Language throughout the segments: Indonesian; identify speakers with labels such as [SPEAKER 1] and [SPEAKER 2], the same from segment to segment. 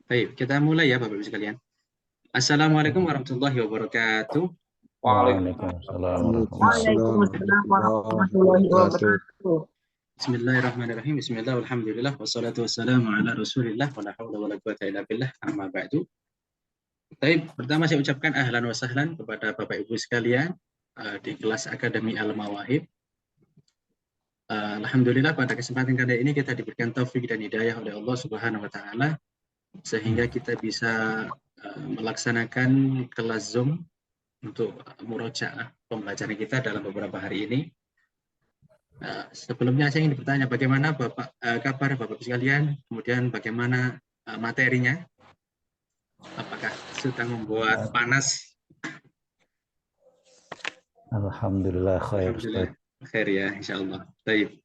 [SPEAKER 1] Baik, kita mulai ya Bapak Ibu sekalian. Assalamualaikum warahmatullahi wabarakatuh.
[SPEAKER 2] Waalaikumsalam warahmatullahi
[SPEAKER 3] Waalaikumsalam warahmatullahi
[SPEAKER 2] wabarakatuh.
[SPEAKER 3] wabarakatuh.
[SPEAKER 1] Bismillahirrahmanirrahim. Bismillah, alhamdulillah, wassalatu wassalamu ala rasulillah, wa la hawla wa la quwata illa billah, amma ba'du. Baik, pertama saya ucapkan ahlan wa sahlan kepada Bapak Ibu sekalian di kelas Akademi Al-Mawahib. Alhamdulillah pada kesempatan kali ini kita diberikan taufik dan hidayah oleh Allah Subhanahu wa taala sehingga kita bisa melaksanakan kelas Zoom untuk murojaah pembelajaran kita dalam beberapa hari ini. Sebelumnya saya ingin bertanya bagaimana kabar Bapak sekalian, kemudian bagaimana materinya, apakah sedang membuat panas?
[SPEAKER 2] Alhamdulillah khair.
[SPEAKER 1] Alhamdulillah khair ya, insyaallah. Baik.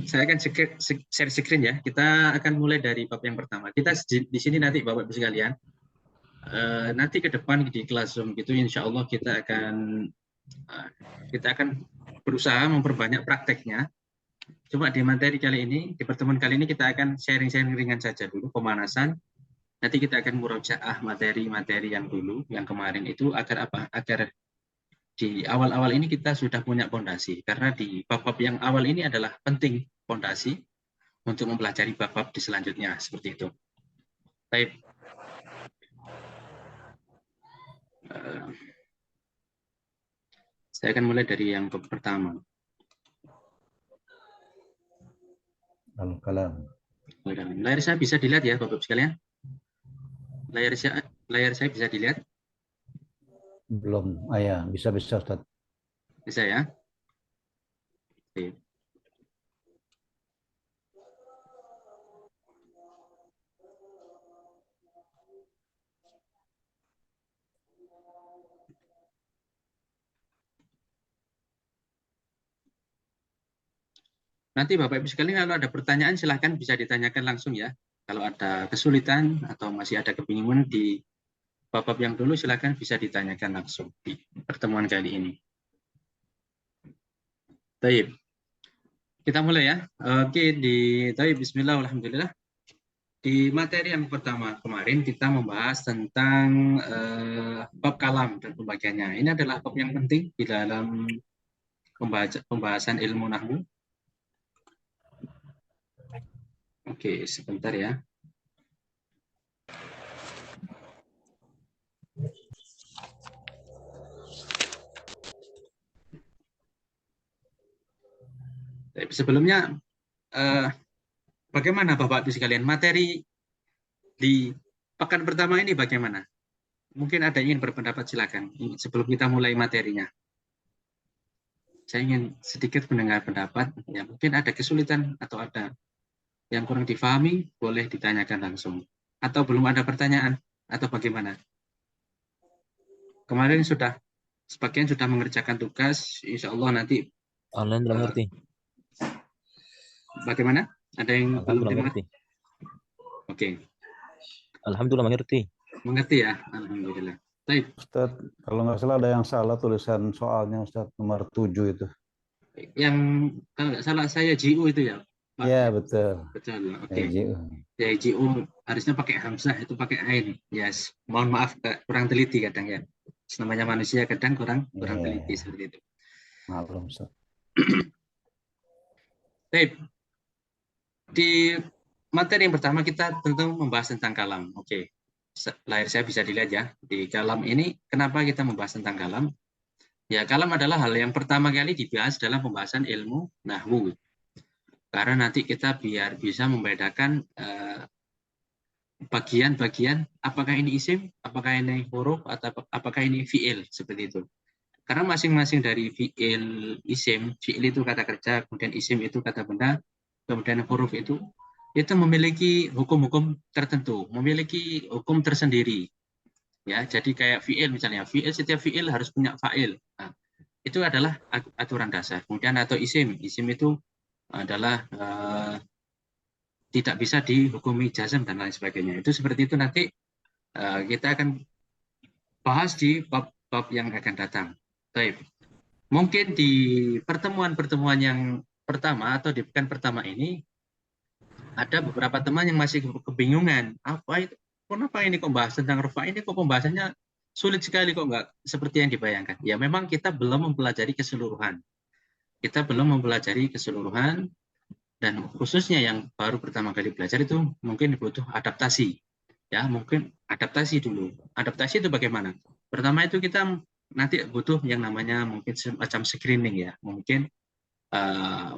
[SPEAKER 1] Saya akan share screen ya. Kita akan mulai dari bab yang pertama. Kita di sini nanti Bapak Ibu sekalian, nanti ke depan di kelas Zoom gitu, insya Allah kita akan berusaha memperbanyak prakteknya. Cuma di materi kali ini, di pertemuan kali ini kita akan sharing-sharing ringan saja dulu, pemanasan. Nanti kita akan murojaah materi-materi yang dulu, yang kemarin itu agar apa? Agar di awal-awal ini kita sudah punya fondasi. Karena di bab-bab yang awal ini adalah penting fondasi untuk mempelajari bab-bab di selanjutnya, seperti itu. Baik. Saya akan mulai dari yang pertama.
[SPEAKER 2] Al-Kalam.
[SPEAKER 1] Layar saya bisa dilihat ya, Bapak sekalian? Layar saya bisa dilihat?
[SPEAKER 2] Belum. Ya, bisa Ustaz.
[SPEAKER 1] Bisa ya? Oke. Nanti Bapak Ibu sekalian kalau ada pertanyaan silahkan bisa ditanyakan langsung ya. Kalau ada kesulitan atau masih ada kebingungan di bab yang dulu silahkan bisa ditanyakan langsung di pertemuan kali ini. Baik. Kita mulai ya. Oke, Bismillah, alhamdulillah. Di materi yang pertama kemarin kita membahas tentang bab kalam dan pembagiannya. Ini adalah bab yang penting di dalam pembahasan ilmu nahwu. Oke, sebentar ya. Sebelumnya, bagaimana Bapak Ibu sekalian? Materi di pekan pertama ini bagaimana? Mungkin ada yang ingin berpendapat, silakan. Sebelum kita mulai materinya. Saya ingin sedikit mendengar pendapat. Ya, mungkin ada kesulitan atau ada yang kurang difahami, boleh ditanyakan langsung. Atau belum ada pertanyaan, atau bagaimana? Kemarin sebagian sudah mengerjakan tugas, insya Allah nanti.
[SPEAKER 4] Online belum ngerti.
[SPEAKER 1] Bagaimana? Ada yang belum mengerti? Oke.
[SPEAKER 4] Alhamdulillah mengerti.
[SPEAKER 1] Mengerti ya? Alhamdulillah. Baik.
[SPEAKER 2] Ustaz, kalau nggak salah ada yang salah tulisan soalnya Ustaz, nomor 7 itu.
[SPEAKER 1] Yang kalau nggak salah saya JU itu ya?
[SPEAKER 2] Iya, betul.
[SPEAKER 1] Betul, oke.
[SPEAKER 2] Ya,
[SPEAKER 1] JU harusnya pakai hamzah, itu pakai ain. Yes, mohon maaf kurang teliti kadang ya. Namanya manusia kadang kurang teliti seperti itu.
[SPEAKER 2] Maklum, Ustaz.
[SPEAKER 1] Baik. Di materi yang pertama kita tentu membahas tentang kalam. Oke. Layar saya bisa dilihat ya. Di kalam ini kenapa kita membahas tentang kalam? Ya, kalam adalah hal yang pertama kali dibahas dalam pembahasan ilmu nahwu. Karena nanti kita biar bisa membedakan bagian-bagian apakah ini isim, apakah ini huruf, atau apakah ini fi'il, seperti itu. Karena masing-masing dari fi'il, isim, fi'il itu kata kerja, kemudian isim itu kata benda, kemudian huruf itu memiliki hukum-hukum tertentu, memiliki hukum tersendiri. Ya, jadi kayak fi'il misalnya, setiap fi'il harus punya fa'il. Nah, itu adalah aturan dasar. Kemudian atau isim itu adalah tidak bisa dihukumi jazm dan lain sebagainya. Itu seperti itu nanti kita akan bahas di bab yang akan datang. Baik. Mungkin di pertemuan-pertemuan yang pertama atau di pekan pertama ini ada beberapa teman yang masih kebingungan, apa itu, kenapa ini kok bahas tentang rufa ini kok pembahasannya sulit sekali, kok nggak seperti yang dibayangkan. Ya memang kita belum mempelajari keseluruhan. Kita belum mempelajari keseluruhan, dan khususnya yang baru pertama kali belajar itu mungkin butuh adaptasi. Ya, mungkin adaptasi dulu. Adaptasi itu bagaimana? Pertama itu kita nanti butuh yang namanya mungkin semacam screening ya. Mungkin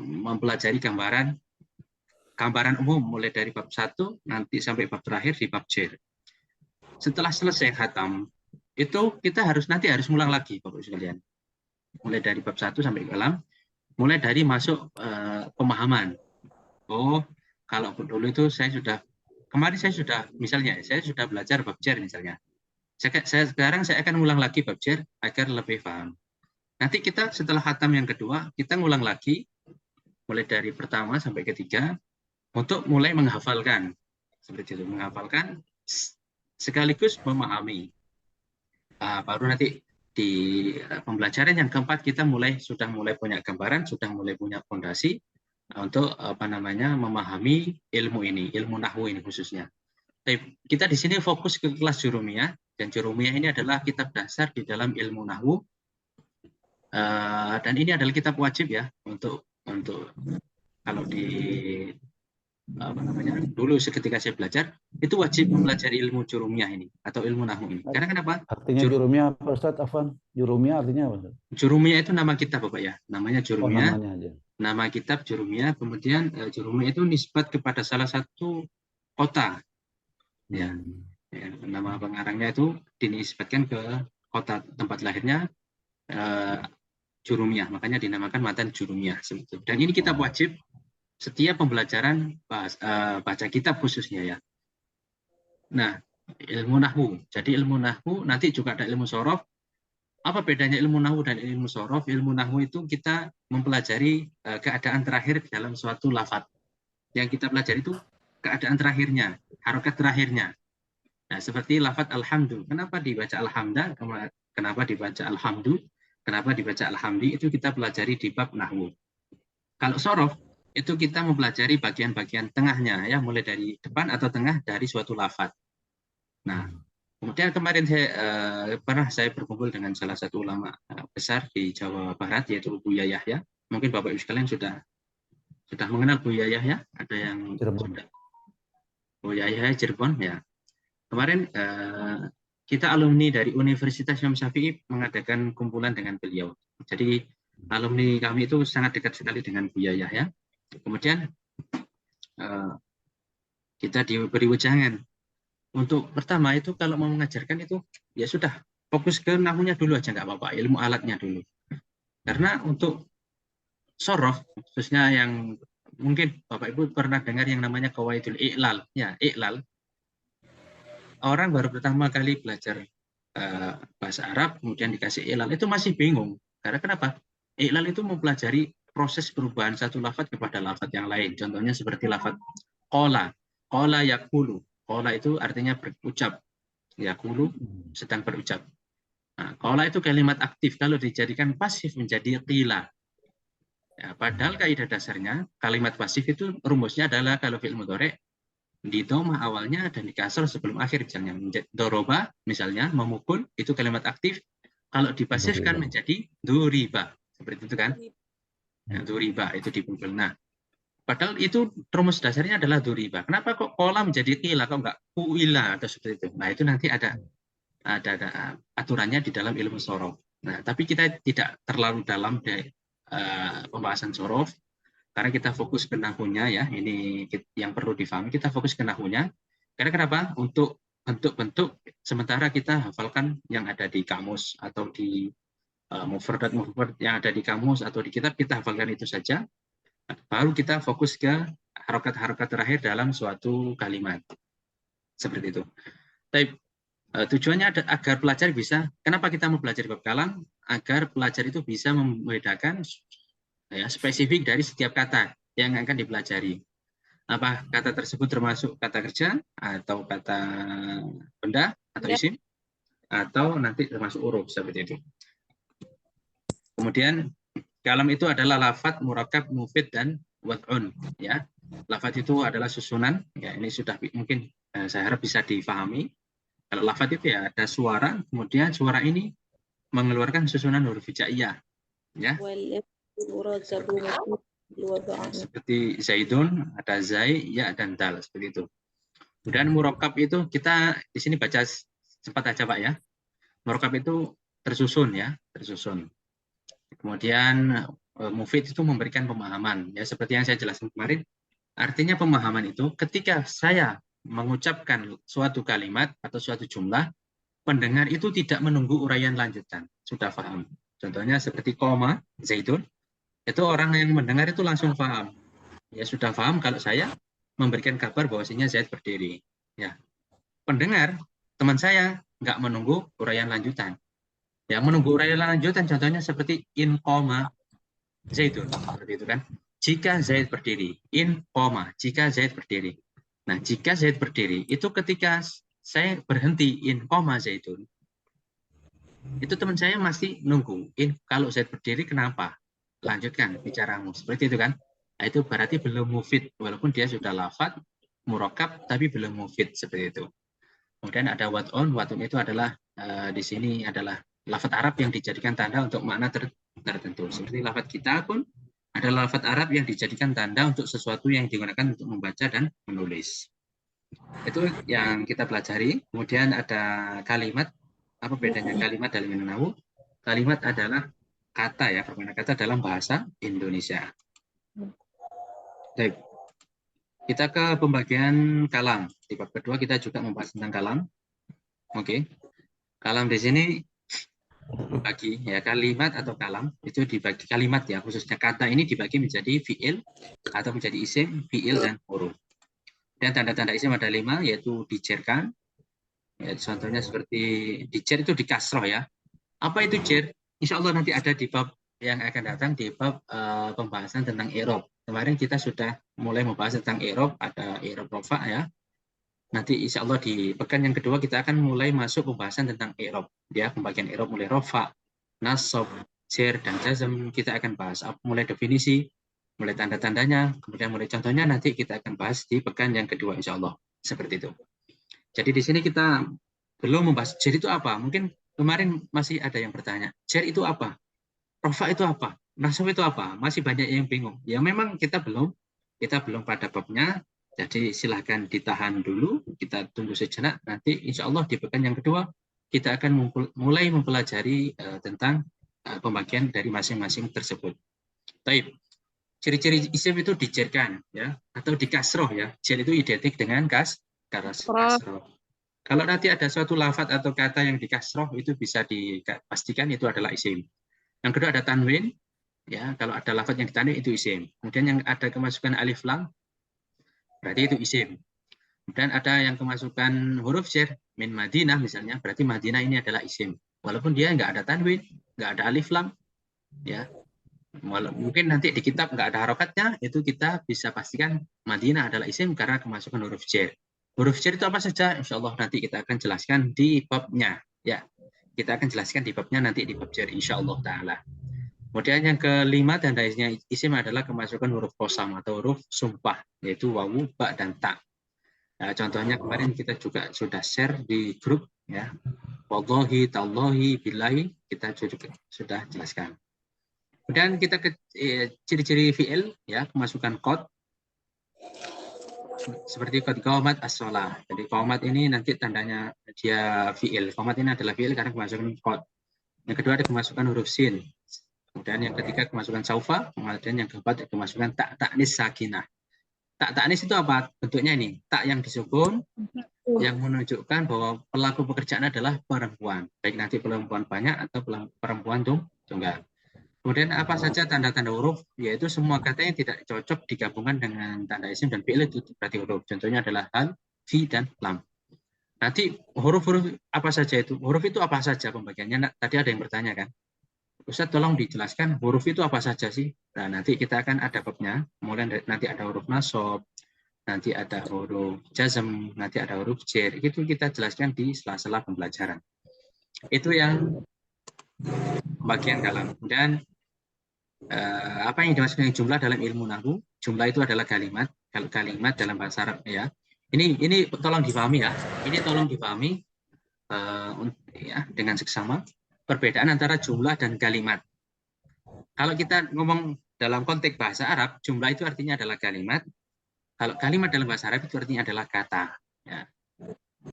[SPEAKER 1] mempelajari gambaran umum mulai dari bab 1 nanti sampai bab terakhir di bab J. Setelah selesai khatam, itu kita nanti harus ngulang lagi Bapak sekalian. Mulai dari bab 1 sampai ke 6, mulai dari masuk pemahaman. Oh, kalau dulu itu kemarin saya sudah belajar bab J misalnya. Sekarang saya akan ngulang lagi bab J agar lebih paham. Nanti kita setelah khatam yang kedua, kita ngulang lagi mulai dari pertama sampai ketiga, untuk mulai menghafalkan, seperti itu, menghafalkan sekaligus memahami. Baru nanti di pembelajaran yang keempat kita sudah mulai punya gambaran, sudah mulai punya fondasi untuk memahami ilmu ini, ilmu nahwu ini khususnya. Tapi kita di sini fokus ke kelas Jurumiyah, dan Jurumiyah ini adalah kitab dasar di dalam ilmu nahwu, dan ini adalah kitab wajib ya untuk kalau di dulu ketika saya belajar itu wajib mempelajari ilmu Jurumiyah ini atau ilmu nahwu ini. Karena kenapa?
[SPEAKER 2] Artinya Jurumiyah apa Ustaz Afwan? Jurumiyah artinya apa?
[SPEAKER 1] Jurumiyah itu nama kitab Bapak ya. Namanya Jurumiyah.
[SPEAKER 2] Namanya aja.
[SPEAKER 1] Nama kitab Jurumiyah. Kemudian Jurumiyah itu nisbat kepada salah satu kota. Ya. Nama pengarangnya itu dinisbatkan ke kota tempat lahirnya Jurumiyah. Makanya dinamakan Matan Jurumiyah. Dan ini kitab wajib setiap pembelajaran baca kitab khususnya ya. Nah, ilmu nahwu. Jadi ilmu nahwu nanti juga ada ilmu sorof. Apa bedanya ilmu nahwu dan ilmu sorof? Ilmu nahwu itu kita mempelajari keadaan terakhir dalam suatu lafaz. Yang kita pelajari itu keadaan terakhirnya, harokat terakhirnya. Nah, seperti lafaz alhamdu. Kenapa dibaca alhamda? Kenapa dibaca alhamdu? Kenapa dibaca alhamdi? Itu kita pelajari di bab nahwu. Kalau sorof itu kita mempelajari bagian-bagian tengahnya ya, mulai dari depan atau tengah dari suatu lafaz. Nah, kemudian kemarin saya berkumpul dengan salah satu ulama besar di Jawa Barat, yaitu Buya Yahya. Mungkin Bapak Ibu sekalian sudah mengenal Buya Yahya, ada yang sudah. Buya Yahya Cirebon ya. Kemarin kita alumni dari Universitas Imam Syafi'i mengadakan kumpulan dengan beliau. Jadi alumni kami itu sangat dekat sekali dengan Buya Yahya. Kemudian kita diberi wejangan untuk pertama itu kalau mau mengajarkan itu ya sudah fokus ke nahwunya dulu aja, nggak apa-apa, ilmu alatnya dulu. Karena untuk sorof khususnya yang mungkin Bapak Ibu pernah dengar yang namanya qawaidul i'lal ya, i'lal. Orang baru pertama kali belajar bahasa Arab kemudian dikasih i'lal itu masih bingung. Karena kenapa? I'lal itu mempelajari proses perubahan satu lafaz kepada lafaz yang lain. Contohnya seperti lafaz qala, qala yaqulu. Qala itu artinya berucap. Yaqulu sedang berucap. Nah, qala itu kalimat aktif, kalau dijadikan pasif menjadi qila. Ya, padahal kaidah dasarnya kalimat pasif itu rumusnya adalah kalau fi'il mudhari di dhammah awalnya dan di kasr sebelum akhir. Misalnya doroba misalnya memukul itu kalimat aktif, kalau dipasifkan menjadi duriba. Seperti itu kan? Nah, duriba itu dipukul. Nah, padahal itu rumus dasarnya adalah duriba. Kenapa kok qala menjadi qila, kok enggak kuila atau seperti itu? Nah, itu nanti ada aturannya di dalam ilmu sorof. Nah, tapi kita tidak terlalu dalam pembahasan sorof karena kita fokus ke nahwunya ya. Ini yang perlu difahami, kita fokus ke nahwunya. Karena kenapa? Untuk bentuk-bentuk sementara kita hafalkan yang ada di kamus atau di mufradat yang ada di kamus atau di kitab, kita hafalkan itu saja. Baru kita fokus ke harokat-harokat terakhir dalam suatu kalimat. Seperti itu. Tapi tujuannya agar pelajar bisa, kenapa kita mau belajar bab kalam? Agar pelajar itu bisa membedakan ya, spesifik dari setiap kata yang akan dipelajari. Apa kata tersebut termasuk kata kerja atau kata benda atau isim, atau nanti termasuk huruf, seperti itu. Kemudian kalam itu adalah lafadz, murakab, mufid, dan wad'un ya. Lafadz itu adalah susunan, ya ini sudah mungkin saya harap bisa difahami. Kalau lafadz itu ya ada suara, kemudian suara ini mengeluarkan susunan huruf hijaiyah, ya. Seperti Zaidun, ada Zai, ya dan Dal, seperti itu. Kemudian murakkab itu kita di sini baca cepat aja Pak ya. Murakkab itu tersusun ya, tersusun. Kemudian mufid itu memberikan pemahaman ya, seperti yang saya jelaskan kemarin. Artinya pemahaman itu ketika saya mengucapkan suatu kalimat atau suatu jumlah, pendengar itu tidak menunggu uraian lanjutan, sudah paham. Contohnya seperti koma, Zaidun, itu orang yang mendengar itu langsung paham. Ya sudah paham kalau saya memberikan kabar bahwasanya Zaid berdiri. Ya, pendengar teman saya nggak menunggu uraian lanjutan. Yang menunggu uraian lanjutan contohnya seperti in koma Zaidun, seperti itu kan. Jika Zaid berdiri, in koma, jika Zaid berdiri. Nah, jika Zaid berdiri itu ketika saya berhenti in koma Zaidun, itu teman saya masih nunggu in kalau Zaid berdiri kenapa? Lanjutkan bicaramu, seperti itu kan. Nah, itu berarti belum mufid, walaupun dia sudah lafadz murakkab tapi belum mufid, seperti itu. Kemudian ada wat'un itu adalah di sini adalah lafadz Arab yang dijadikan tanda untuk makna tertentu. Seperti lafadz kita pun adalah lafadz Arab yang dijadikan tanda untuk sesuatu yang digunakan untuk membaca dan menulis. Itu yang kita pelajari. Kemudian ada kalimat. Apa bedanya kalimat dalam ilmu nahwu? Kalimat adalah kata ya, permainan kata dalam bahasa Indonesia. Baik. Kita ke pembagian kalam. Di bab kedua kita juga membahas tentang kalam. Oke. Kalam di sini bagi ya, kalimat atau kalam itu dibagi, kalimat ya khususnya kata ini dibagi menjadi fiil atau menjadi isim, fiil dan huruf. Dan tanda-tanda isim ada 5, yaitu dijerkan. Ya, contohnya seperti dijer itu di kasroh ya. Apa itu jer? Insya Allah nanti ada di bab yang akan datang, di bab pembahasan tentang i'rab. Kemarin kita sudah mulai membahas tentang i'rab, ada i'rab rofa ya. Nanti insya Allah di pekan yang kedua kita akan mulai masuk pembahasan tentang i'rab. Ya, pembagian i'rab mulai rofa, nasab, jer, dan jazm kita akan bahas. Mulai definisi, mulai tanda-tandanya, kemudian mulai contohnya nanti kita akan bahas di pekan yang kedua insya Allah. Seperti itu. Jadi di sini kita belum membahas jer itu apa. Mungkin kemarin masih ada yang bertanya, jer itu apa? Rofa itu apa? Nasab itu apa? Masih banyak yang bingung. Ya memang kita belum pada babnya. Jadi silahkan ditahan dulu, kita tunggu sejenak. Nanti insya Allah di pekan yang kedua kita akan mulai mempelajari tentang pembagian dari masing-masing tersebut. Baik. Ciri-ciri isim itu dijerkan ya, atau dikasroh ya. Jer itu identik dengan kasroh. Kalau nanti ada suatu lafadz atau kata yang dikasroh itu bisa dipastikan itu adalah isim. Yang kedua ada tanwin, ya kalau ada lafadz yang ditanwin itu isim. Kemudian yang ada kemasukan alif lam, berarti itu isim. Kemudian ada yang kemasukan huruf jer min Madinah misalnya, berarti Madinah ini adalah isim. Walaupun dia nggak ada tanwin, nggak ada alif lam, ya. Mungkin nanti di kitab nggak ada harokatnya, itu kita bisa pastikan Madinah adalah isim karena kemasukan huruf jer. Huruf jer itu apa saja? Insya Allah nanti kita akan jelaskan di babnya. Ya, kita akan jelaskan di babnya nanti di bab jer. Insya Allah Taala. Kemudian yang kelima tandanya isim adalah kemasukan huruf qasam atau huruf sumpah, yaitu wawu, ba, dan ta. Nah, contohnya kemarin kita juga sudah share di grup, ya. Wallahi, tallahi, billahi, kita juga sudah jelaskan. Kemudian kita ke ciri-ciri fi'il, ya, kemasukan qad. Seperti qad qamat as-shalah. Jadi qamat ini nanti tandanya dia fi'il. Qamat ini adalah fi'il karena kemasukan qad. Yang kedua ada kemasukan huruf sin. Kemudian yang ketiga kemasukan saufa. Kemudian yang keempat kemasukan ta'nis sakinah. Ta'nis itu apa? Bentuknya ini. Tak yang disukun yang menunjukkan bahwa pelaku pekerjaan adalah perempuan. Baik nanti perempuan banyak atau perempuan tunggal. Kemudian apa saja tanda-tanda huruf? Yaitu semua kata yang tidak cocok digabungkan dengan tanda isim dan fi'il itu berarti huruf. Contohnya adalah hal, fi, dan lam. Nanti huruf-huruf apa saja itu? Huruf itu apa saja pembagiannya? Nah, tadi ada yang bertanya kan? Ustaz tolong dijelaskan huruf itu apa saja sih? Nah nanti kita akan ada babnya. Kemudian nanti ada huruf nasab, nanti ada huruf jazm, nanti ada huruf jer. Itu kita jelaskan di sela-sela pembelajaran. Itu yang bagian kalam. Dan apa yang dimaksud dengan jumlah dalam ilmu nahwu? Jumlah itu adalah kalimat. Kalau kalimat dalam bahasa Arab ya. Ini tolong dipahami ya. Ini tolong dipahami ya dengan seksama perbedaan antara jumlah dan kalimat. Kalau kita ngomong dalam konteks bahasa Arab, jumlah itu artinya adalah kalimat. Kalau kalimat dalam bahasa Arab itu artinya adalah kata. Ya.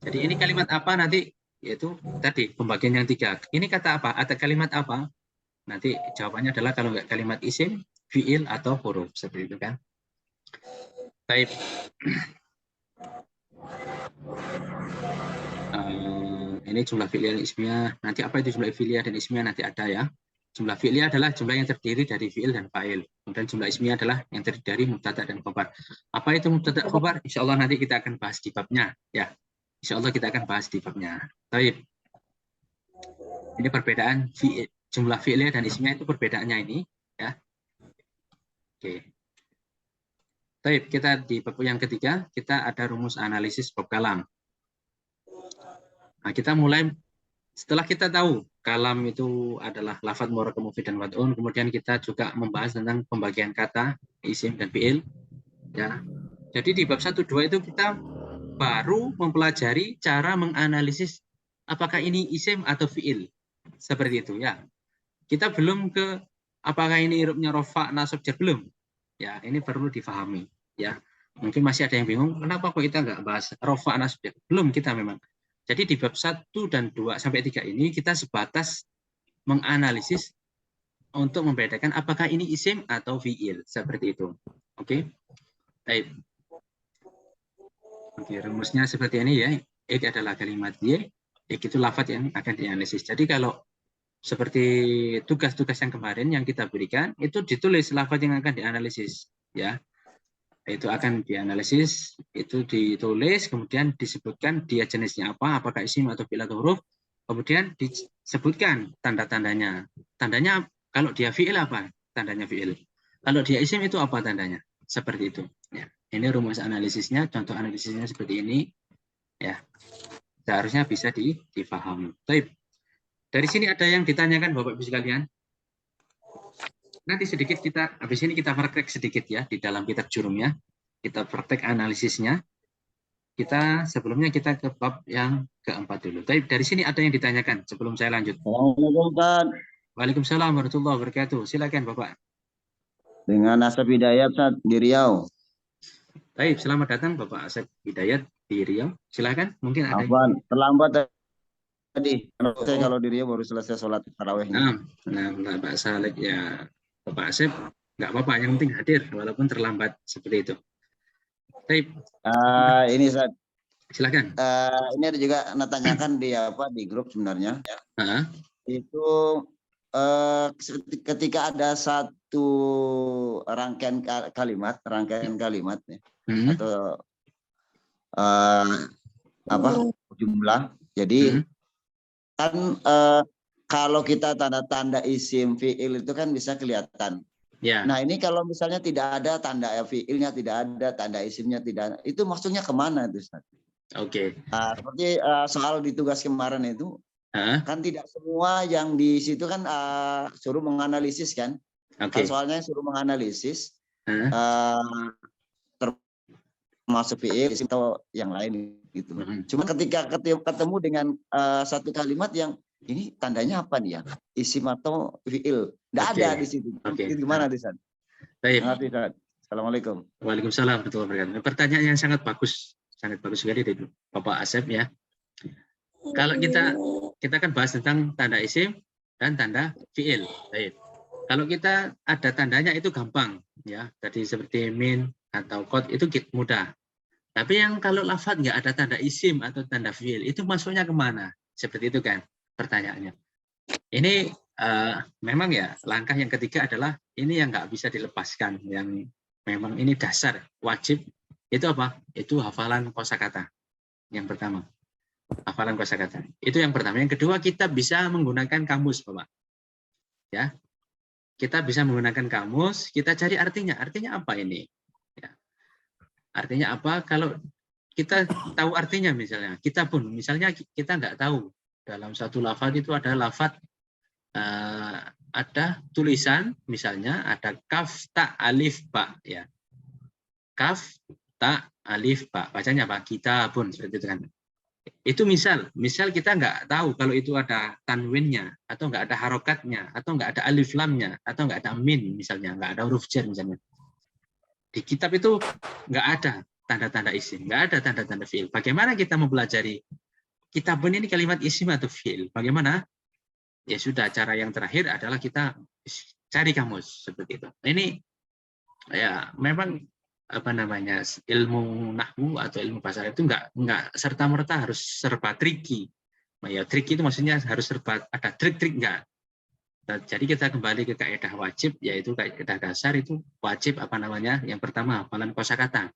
[SPEAKER 1] Jadi ini kalimat apa nanti? Yaitu tadi pembagian yang 3. Ini kata apa? Atau kalimat apa? Nanti jawabannya adalah kalau nggak kalimat isim, fiil, atau huruf. Seperti itu kan. Baik. Ini jumlah fi'liyah dan ismiyah. Nanti apa itu jumlah fi'liyah dan ismiyah? Nanti ada ya. Jumlah fi'liyah adalah jumlah yang terdiri dari fi'il dan fa'il. Kemudian jumlah ismiyah adalah yang terdiri dari mubtada dan khobar. Apa itu mubtada khobar? Insya Allah nanti kita akan bahas di babnya. Ya, Insya Allah kita akan bahas di babnya. Baik. Ini perbedaan jumlah fi'liyah dan ismiyah itu perbedaannya ini. Ya. Oke. Baik, kita di bab yang ketiga, kita ada rumus analisis bab kalam. Nah, kita mulai setelah kita tahu kalam itu adalah lafadz murakab mufid dan wad'un, kemudian kita juga membahas tentang pembagian kata isim dan fi'il. Ya. Jadi di bab 1 2 itu kita baru mempelajari cara menganalisis apakah ini isim atau fi'il. Seperti itu ya. Kita belum ke apakah ini irupnya rofa, nasab, jar, belum. Ya, ini perlu difahami ya. Mungkin masih ada yang bingung, kenapa kok kita nggak bahas rofa, nasab, jar? Belum kita memang. Jadi di bab 1 dan 2 sampai 3 ini kita sebatas menganalisis untuk membedakan apakah ini isim atau fi'il, seperti itu. Oke. Baik. Oke, rumusnya seperti ini ya. Ek adalah kalimat ye, ek itu lafadz yang akan dianalisis. Jadi kalau seperti tugas-tugas yang kemarin yang kita berikan, itu ditulis lafadz yang akan dianalisis ya. Itu akan dianalisis, itu ditulis, kemudian disebutkan dia jenisnya apa, apakah isim atau fi'il atau huruf, kemudian disebutkan tanda-tandanya. Tandanya kalau dia fi'il apa? Tandanya fi'il. Kalau dia isim itu apa tandanya? Seperti itu. Ya. Ini rumus analisisnya, contoh analisisnya seperti ini. Ya, seharusnya bisa difahami. Baik. Dari sini ada yang ditanyakan Bapak Ibu sekalian? Nanti sedikit kita, habis ini kita praktek sedikit ya di dalam kitab jurumnya. Kita praktek analisisnya. Sebelumnya kita ke bab yang keempat dulu. Tapi dari sini ada yang ditanyakan sebelum saya lanjut.
[SPEAKER 5] Assalamualaikum, Ustaz.
[SPEAKER 1] Waalaikumsalam warahmatullahi wabarakatuh. Silakan Bapak.
[SPEAKER 5] Dengan Asep Hidayat, Ustaz, di Riau.
[SPEAKER 1] Baik, selamat datang Bapak Asep Hidayat di Riau. Silakan, mungkin ada.
[SPEAKER 5] Afwan, terlambat tadi. Saya kalau di Riau baru selesai sholat tarawihnya.
[SPEAKER 1] Nah, Bapak Saleh ya. Bapak Asep, nggak apa-apa, yang penting hadir walaupun terlambat seperti itu. Baik.
[SPEAKER 5] Ini Ustaz.
[SPEAKER 1] Silakan.
[SPEAKER 5] Ini ada juga tanyakan di grup sebenarnya. Itu ketika ada satu rangkaian kalimat ya, atau jumlah. Jadi kan kalau kita tanda-tanda isim fi'il itu kan bisa kelihatan. Ya. Nah ini kalau misalnya tidak ada tanda fi'ilnya, tidak ada tanda isimnya, tidak ada, itu maksudnya kemana itu Ustaz? Oke. Seperti soal di tugas kemarin itu, kan tidak semua yang di situ kan suruh menganalisis kan? Kan soalnya suruh menganalisis, termasuk fi'il, isim atau yang lain gitu. Cuma ketika ketemu dengan satu kalimat yang ini tandanya apa nih ya? Isim atau fi'il? Tidak ada di situ. Itu gimana di sana? Baik. Assalamualaikum.
[SPEAKER 1] Waalaikumsalam warahmatullahi wabarakatuh. Pertanyaan yang sangat bagus sekali dari Bapak Asep ya. Kalau kita akan bahas tentang tanda isim dan tanda fi'il. Baik. Kalau kita ada tandanya itu gampang ya. Tadi seperti min atau qad itu mudah. Tapi yang kalau lafadz nggak ada tanda isim atau tanda fi'il itu masuknya kemana? Seperti itu kan pertanyaannya. Ini memang ya langkah yang ketiga adalah ini yang nggak bisa dilepaskan, yang memang ini dasar wajib. Itu apa? Itu hafalan kosakata. Yang pertama, hafalan kosakata. Itu yang pertama. Yang kedua, kita bisa menggunakan kamus, Bapak. Ya, kita bisa menggunakan kamus. Kita cari artinya. Artinya apa ini? Ya. Artinya apa? Kalau kita tahu artinya misalnya, kita nggak tahu dalam satu lafaz itu ada lafaz ada tulisan, misalnya ada kaf, ta, alif, ba, ya. Kaf, ta, alif, ba. Bacanya apa? Kitabun, seperti itu kan. Itu misal kita nggak tahu kalau itu ada tanwinnya, atau nggak ada harokatnya, atau nggak ada alif lamnya, atau nggak ada min, misalnya, nggak ada huruf jar, misalnya. Di kitab itu nggak ada tanda-tanda isim, nggak ada tanda-tanda fiil. Bagaimana kita mempelajari kitabun ini kalimat isim atau fiil? Bagaimana? Ya sudah, cara yang terakhir adalah kita cari kamus seperti itu. Ini ya memang apa namanya, ilmu nahwu atau ilmu bahasa Arab itu nggak serta merta harus serba tricky. Nah, ya tricky itu maksudnya harus serba ada trik-trik, nggak. Nah, jadi kita kembali ke kaidah wajib, yaitu kaidah dasar itu wajib apa namanya? Yang pertama hafalan kosakata.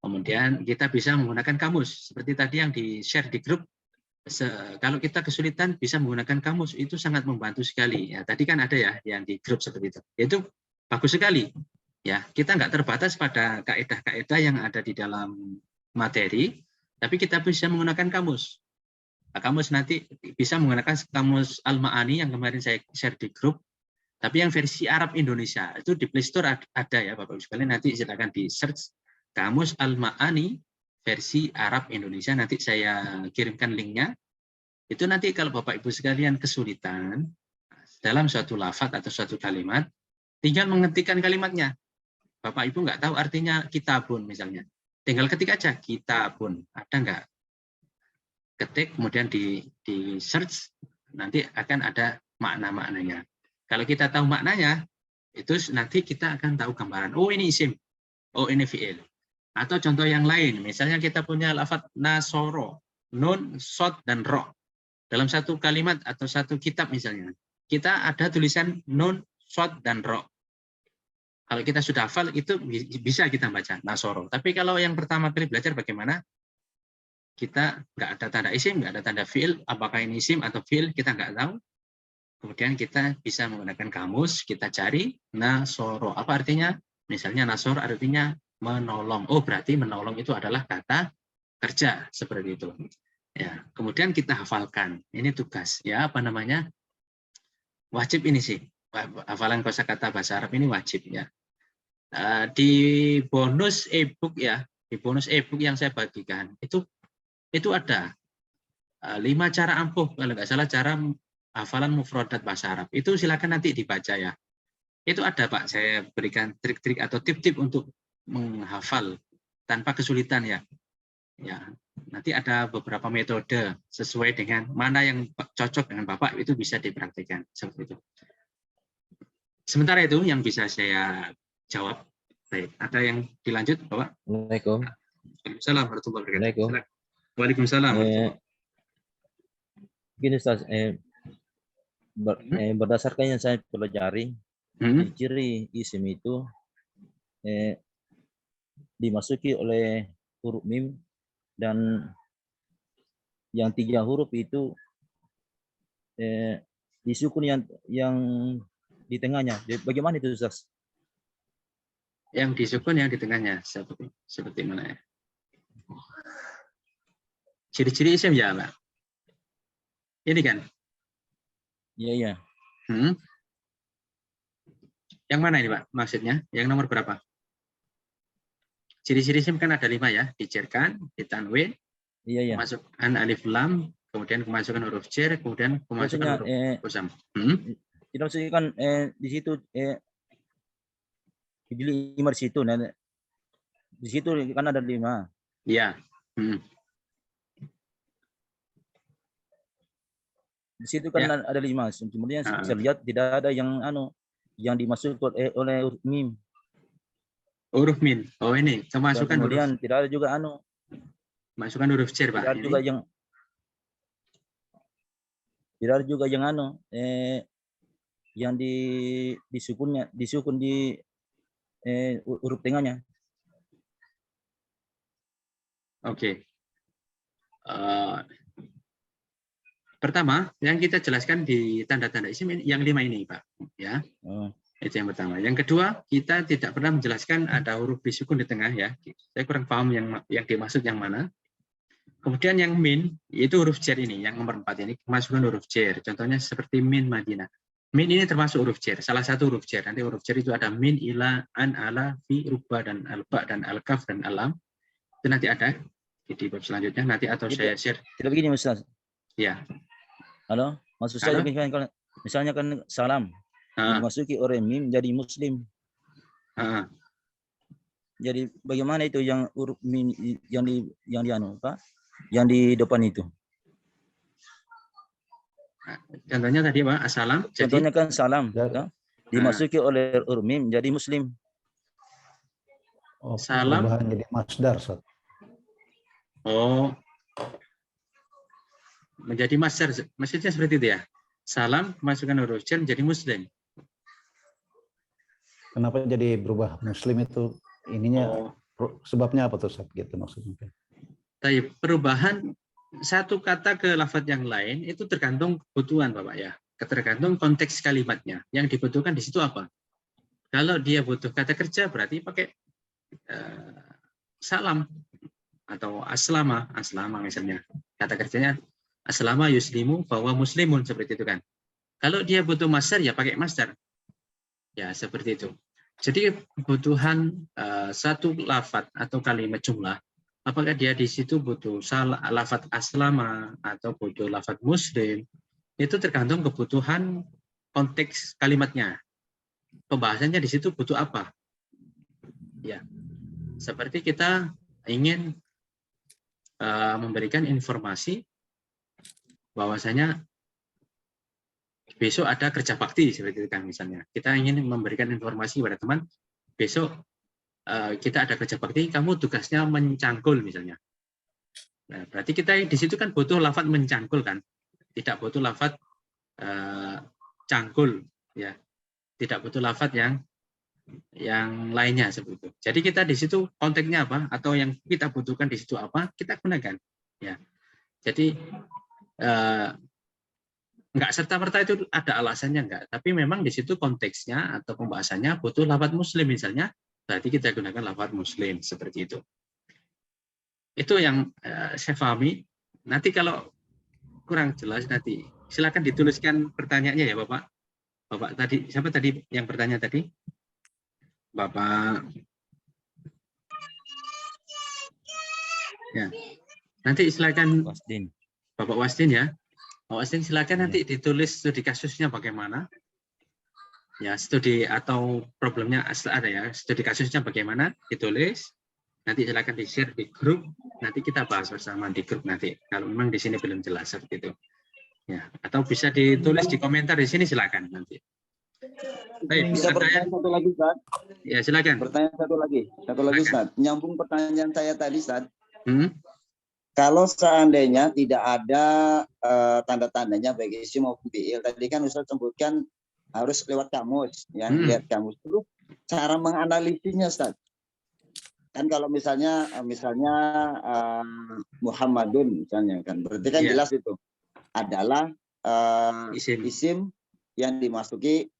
[SPEAKER 1] Kemudian kita bisa menggunakan kamus seperti tadi yang di share di grup. Kalau kita kesulitan bisa menggunakan kamus, itu sangat membantu sekali. Ya, tadi kan ada ya yang di grup seperti itu. Itu bagus sekali. Ya, kita nggak terbatas pada kaidah-kaidah yang ada di dalam materi, tapi kita bisa menggunakan kamus. Nah, kamus nanti bisa menggunakan kamus Al-Ma'ani yang kemarin saya share di grup, tapi yang versi Arab Indonesia itu di Play Store ada ya Bapak Ibu sekalian, nanti silakan di search kamus Al-Ma'ani versi Arab Indonesia, nanti saya kirimkan linknya. Itu nanti kalau Bapak Ibu sekalian kesulitan dalam suatu lafaz atau suatu kalimat, tinggal mengetikkan kalimatnya. Bapak Ibu nggak tahu artinya kitabun misalnya, tinggal ketik aja kitabun, ada nggak? Ketik, kemudian di search, nanti akan ada makna-maknanya. Kalau kita tahu maknanya, itu nanti kita akan tahu gambaran. Oh ini isim, oh ini fi'il. Atau contoh yang lain, misalnya kita punya lafaz nasoro, nun, sod, dan ro. Dalam satu kalimat atau satu kitab misalnya, kita ada tulisan nun, sod, dan ro. Kalau kita sudah hafal, itu bisa kita baca nasoro. Tapi kalau yang pertama kali belajar bagaimana? Kita nggak ada tanda isim, nggak ada tanda fi'il, apakah ini isim atau fi'il, kita nggak tahu. Kemudian kita bisa menggunakan kamus, kita cari nasoro. Apa artinya? Misalnya nasoro artinya menolong. Oh, berarti menolong itu adalah kata kerja, seperti itu. Ya, kemudian kita hafalkan. Ini tugas, ya apa namanya? Wajib ini sih. Hafalan kosakata bahasa Arab ini wajib ya. Di bonus e-book ya, di bonus e-book yang saya bagikan itu ada 5 cara ampuh, kalau nggak salah, cara hafalan mufradat bahasa Arab. Itu silakan nanti dibaca ya. Itu ada Pak, saya berikan trik-trik atau tip-tip untuk menghafal tanpa kesulitan ya. Ya, nanti ada beberapa metode sesuai dengan mana yang cocok dengan Bapak, itu bisa dipraktikkan seperti itu. Sementara itu yang bisa saya jawab. Baik, ada yang dilanjut Bapak?
[SPEAKER 4] Assalamualaikum.
[SPEAKER 1] Waalaikumsalam warahmatullahi wabarakatuh.
[SPEAKER 4] Assalamualaikum.
[SPEAKER 1] Waalaikumsalam.
[SPEAKER 4] Gini Ustaz, berdasarkan yang saya pelajari, ciri isim itu dimasuki oleh huruf mim, dan yang 3 huruf itu disukun yang di tengahnya. Bagaimana itu Ustaz?
[SPEAKER 1] Yang disukun yang di tengahnya seperti mana ya? Ciri-ciri isim ya Pak? Ini kan?
[SPEAKER 4] Iya.
[SPEAKER 1] Yang mana ini Pak maksudnya? Yang nomor berapa? Ciri-ciri isim kan ada 5 ya, dijerkan, ditanwin, kemasukan alif lam, kemudian kemasukan huruf jar, kemudian kemasukan huruf qasam.
[SPEAKER 4] Tidak maksudnya kan di situ di 5 di situ, nah, di situ kan ada 5.
[SPEAKER 1] Iya.
[SPEAKER 4] Di situ kan ada 5. Kemudian saya lihat tidak ada yang dimasukkan oleh huruf mim.
[SPEAKER 1] Huruf min. Oh ini kemasukan
[SPEAKER 4] kemudian
[SPEAKER 1] huruf.
[SPEAKER 4] Tidak ada juga
[SPEAKER 1] masukkan huruf jar Pak.
[SPEAKER 4] Tidak ada juga yang yang disukun di huruf tengahnya.
[SPEAKER 1] Oke. Pertama, yang kita jelaskan di tanda-tanda isim yang 5 ini, Pak. Ya. Itu yang pertama. Yang kedua, kita tidak pernah menjelaskan ada huruf disukun di tengah ya. Saya kurang paham yang dimaksud yang mana. Kemudian yang min, itu huruf jar ini, yang nomor 4 ini, kemasukan huruf jar. Contohnya seperti min Madinah. Min ini termasuk huruf jar, salah satu huruf jar. Nanti huruf jar itu ada min, ila, an, ala, fi, ruba, dan alba, dan alkaf, dan alam. Itu nanti ada di bab selanjutnya nanti, atau saya share.
[SPEAKER 4] Tidak begini Ustaz.
[SPEAKER 1] Ya.
[SPEAKER 4] Halo, maksud saya misalnya kan salam dimasuki oleh mim jadi muslim. Jadi bagaimana itu yang huruf mim yang di depan itu?
[SPEAKER 1] Contohnya tadi Pak, assalam.
[SPEAKER 4] Contohnya kan salam, dimasuki oleh huruf mim jadi muslim.
[SPEAKER 2] Oh,
[SPEAKER 1] salam
[SPEAKER 2] perubahan jadi masdar, Ustaz.
[SPEAKER 1] Oh, menjadi masdar, maksudnya seperti itu ya. Salam masukkan huruf jar menjadi muslim.
[SPEAKER 2] Kenapa jadi berubah muslim itu? Ininya sebabnya apa tuh, Ustaz? Gitu maksudnya.
[SPEAKER 1] Tapi perubahan satu kata ke lafaz yang lain itu tergantung kebutuhan Bapak ya. Tergantung konteks kalimatnya. Yang dibutuhkan di situ apa? Kalau dia butuh kata kerja berarti pakai salam atau aslama misalnya. Kata kerjanya aslama yuslimu bahwa muslimun, seperti itu kan. Kalau dia butuh masdar ya pakai masdar. Ya seperti itu. Jadi kebutuhan satu lafaz atau kalimat jumlah, apakah dia di situ butuh lafaz aslama atau butuh lafaz muslim, itu tergantung kebutuhan konteks kalimatnya. Pembahasannya di situ butuh apa? Ya, seperti kita ingin memberikan informasi bahwasanya besok ada kerja bakti, seperti itu kan misalnya. Kita ingin memberikan informasi pada teman, besok kita ada kerja bakti, kamu tugasnya mencangkul misalnya. Nah, berarti kita di situ kan butuh lafaz mencangkul kan, tidak butuh lafaz cangkul, ya, tidak butuh lafaz yang lainnya seperti itu. Jadi kita di situ konteksnya apa atau yang kita butuhkan di situ apa kita gunakan, ya. Jadi enggak serta-merta itu ada alasannya, enggak, tapi memang di situ konteksnya atau pembahasannya butuh lafaz muslim misalnya, berarti kita gunakan lafaz muslim, seperti itu. Itu yang saya pahami. Nanti kalau kurang jelas nanti silakan dituliskan pertanyaannya ya Bapak. Bapak tadi siapa tadi yang bertanya tadi? Bapak. Ya. Nanti silakan
[SPEAKER 4] Wasdin.
[SPEAKER 1] Bapak Wasdin ya. Bapak Wasdin silakan nanti ditulis studi kasusnya bagaimana. Ya, studi atau problemnya ada ya, studi kasusnya bagaimana ditulis. Nanti silakan di-share di grup. Nanti kita bahas bersama di grup nanti. Kalau memang di sini belum jelas seperti itu. Ya, atau bisa ditulis di komentar di sini, silakan nanti. Baik,
[SPEAKER 5] bisa pertanyaan satu lagi, Ustaz?
[SPEAKER 1] Ya, silakan.
[SPEAKER 5] Pertanyaan satu lagi, Ustaz. Nyambung pertanyaan saya tadi, Ustaz.
[SPEAKER 1] Kalau
[SPEAKER 5] seandainya tidak ada tanda-tandanya baik isim maupun fiil, tadi kan Ustaz sebutkan harus lewat kamus, ya, lihat kamus dulu. Cara menganalisisnya, Ustaz. Kan kalau misalnya Muhammadun misalnya kan, berarti kan jelas itu adalah isim yang dimasuki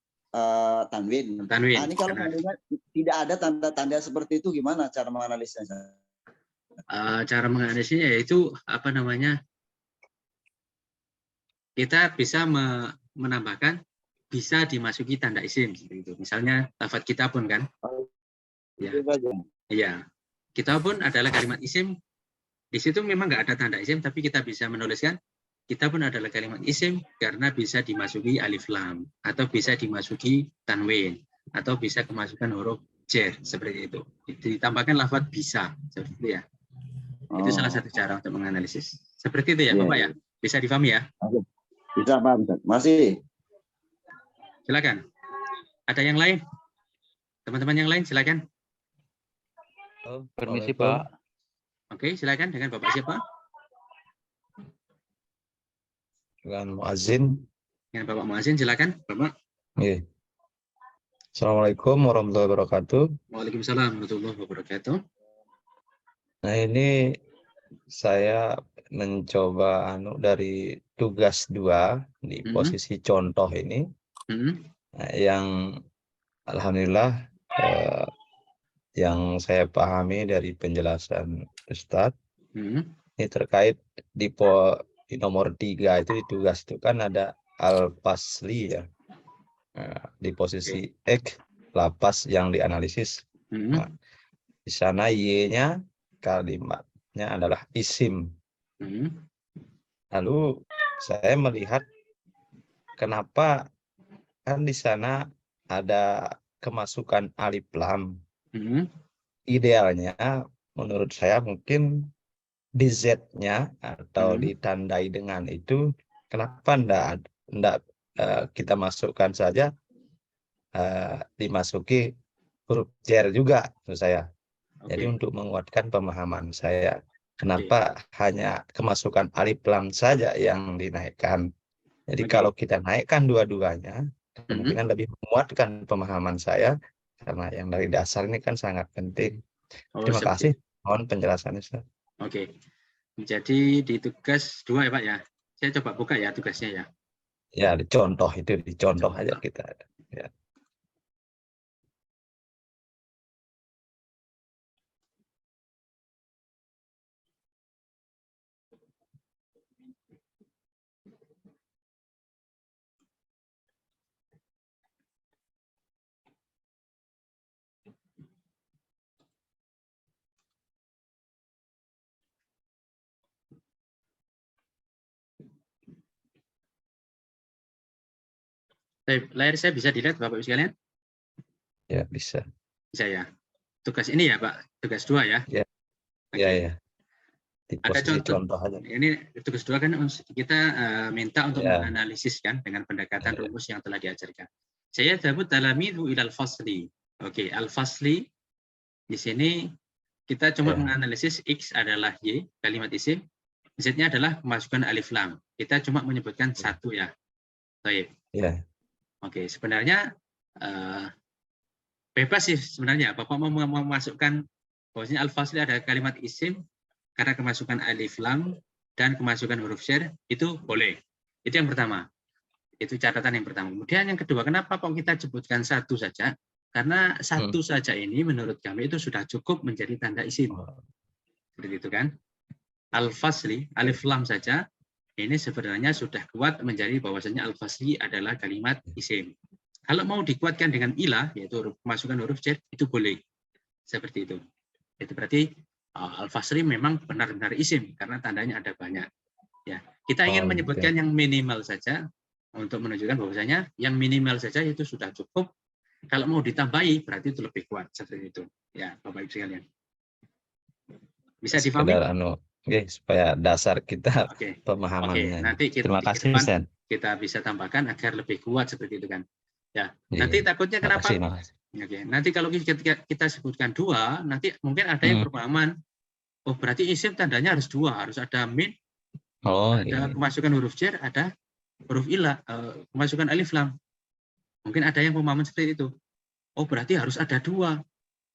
[SPEAKER 5] tanwin. Nah, ini kalau tidak ada tanda-tanda seperti itu, gimana cara menganalisisnya?
[SPEAKER 1] Cara menganalisisnya yaitu apa namanya? Kita bisa menambahkan bisa dimasuki tanda isim seperti itu. Misalnya lafaz kitabun kan? Ya. Iya. Kitabun adalah kalimat isim. Di situ memang nggak ada tanda isim, tapi kita bisa menuliskan kitabun adalah kalimat isim karena bisa dimasuki alif lam, atau bisa dimasuki tanwin, atau bisa kemasukan huruf jar, seperti itu. Ditambahkan lafaz bisa, seperti itu ya. Itu salah satu cara untuk menganalisis. Seperti itu ya, Bapak ya. Bisa difahami ya?
[SPEAKER 5] Bisa paham, Ustaz. Masih.
[SPEAKER 1] Silakan. Ada yang lain? Teman-teman yang lain silakan.
[SPEAKER 6] Permisi Pak.
[SPEAKER 1] Oke, silakan. Dengan Bapak siapa?
[SPEAKER 6] Dengan muazin.
[SPEAKER 1] Dengan Bapak muazin, silakan, Bapak.
[SPEAKER 6] Iya. Assalamualaikum warahmatullahi wabarakatuh.
[SPEAKER 1] Waalaikumsalam warahmatullahi wabarakatuh.
[SPEAKER 6] Nah, ini saya mencoba dari tugas 2 di posisi contoh ini. Nah, yang alhamdulillah yang saya pahami dari penjelasan Ustadz, ini terkait di nomor 3 itu di tugas itu kan ada al-fasli ya. di posisi X lapas yang dianalisis. Nah, di sana Y-nya kalimatnya adalah isim. Lalu saya melihat kenapa kan di sana ada kemasukan alif lam. Idealnya menurut saya mungkin di Z-nya atau ditandai dengan itu, kenapa enggak kita masukkan saja dimasuki huruf jar juga menurut saya. Jadi untuk menguatkan pemahaman saya, kenapa hanya kemasukan alif lam saja yang dinaikkan. Jadi kalau kita naikkan dua-duanya, kemungkinan lebih menguatkan pemahaman saya, karena yang dari dasar ini kan sangat penting. Terima kasih. Mohon penjelasannya, Ustaz.
[SPEAKER 1] Oke. Jadi di tugas 2 ya Pak ya. Saya coba buka ya tugasnya ya.
[SPEAKER 6] Ya, dicontoh aja kita. Ya.
[SPEAKER 1] Layar saya bisa dilihat Bapak Ibu sekalian?
[SPEAKER 6] Ya, bisa.
[SPEAKER 1] Bisa ya. Tugas ini ya Pak, tugas 2 ya.
[SPEAKER 6] Ya. Ya. Di posisi
[SPEAKER 1] Ada
[SPEAKER 6] contoh aja.
[SPEAKER 1] Ini tugas 2 kan kita minta untuk menganalisis kan dengan pendekatan rumus yang telah diajarkan. Saya sebut talamidu ilal fasli. Oke, al-fasli di sini kita cuma menganalisis X adalah Y, kalimat isim. Z-nya adalah kemasukan alif lam. Kita cuma menyebutkan satu ya. Baik.
[SPEAKER 6] Ya.
[SPEAKER 1] Oke, sebenarnya bebas sih sebenarnya. Bapak mau memasukkan bahwasanya al-fasli ada kalimat isim karena kemasukan alif lam dan kemasukan huruf jar itu boleh. Itu yang pertama. Itu catatan yang pertama. Kemudian yang kedua, kenapa kok kita sebutkan satu saja? Karena satu saja ini menurut kami itu sudah cukup menjadi tanda isim. Seperti itu kan? Al-fasli, alif lam saja ini sebenarnya sudah kuat menjadi bahwasanya al-fasli adalah kalimat isim. Kalau mau dikuatkan dengan ilah, yaitu kemasukan huruf jar, itu boleh. Seperti itu. Itu berarti al-fasli memang benar-benar isim karena tandanya ada banyak. Ya, kita ingin menyebutkan yang minimal saja untuk menunjukkan bahwasanya yang minimal saja itu sudah cukup. Kalau mau ditambahi berarti itu lebih kuat seperti itu. Ya, Bapak Ibu sekalian. Bisa dipahami?
[SPEAKER 6] Supaya dasar kita pemahamannya.
[SPEAKER 1] Nanti
[SPEAKER 6] Terima kasih, Ustaz.
[SPEAKER 1] Kita bisa tambahkan agar lebih kuat seperti itu kan. Ya, nanti takutnya kenapa? Oke, nanti kalau kita sebutkan 2, nanti mungkin ada yang berpemahaman, oh berarti isim tandanya harus 2, harus ada min, ada kemasukan huruf jar, ada huruf ilah, kemasukan alif lam. Mungkin ada yang pemahaman seperti itu. Oh berarti harus ada 2.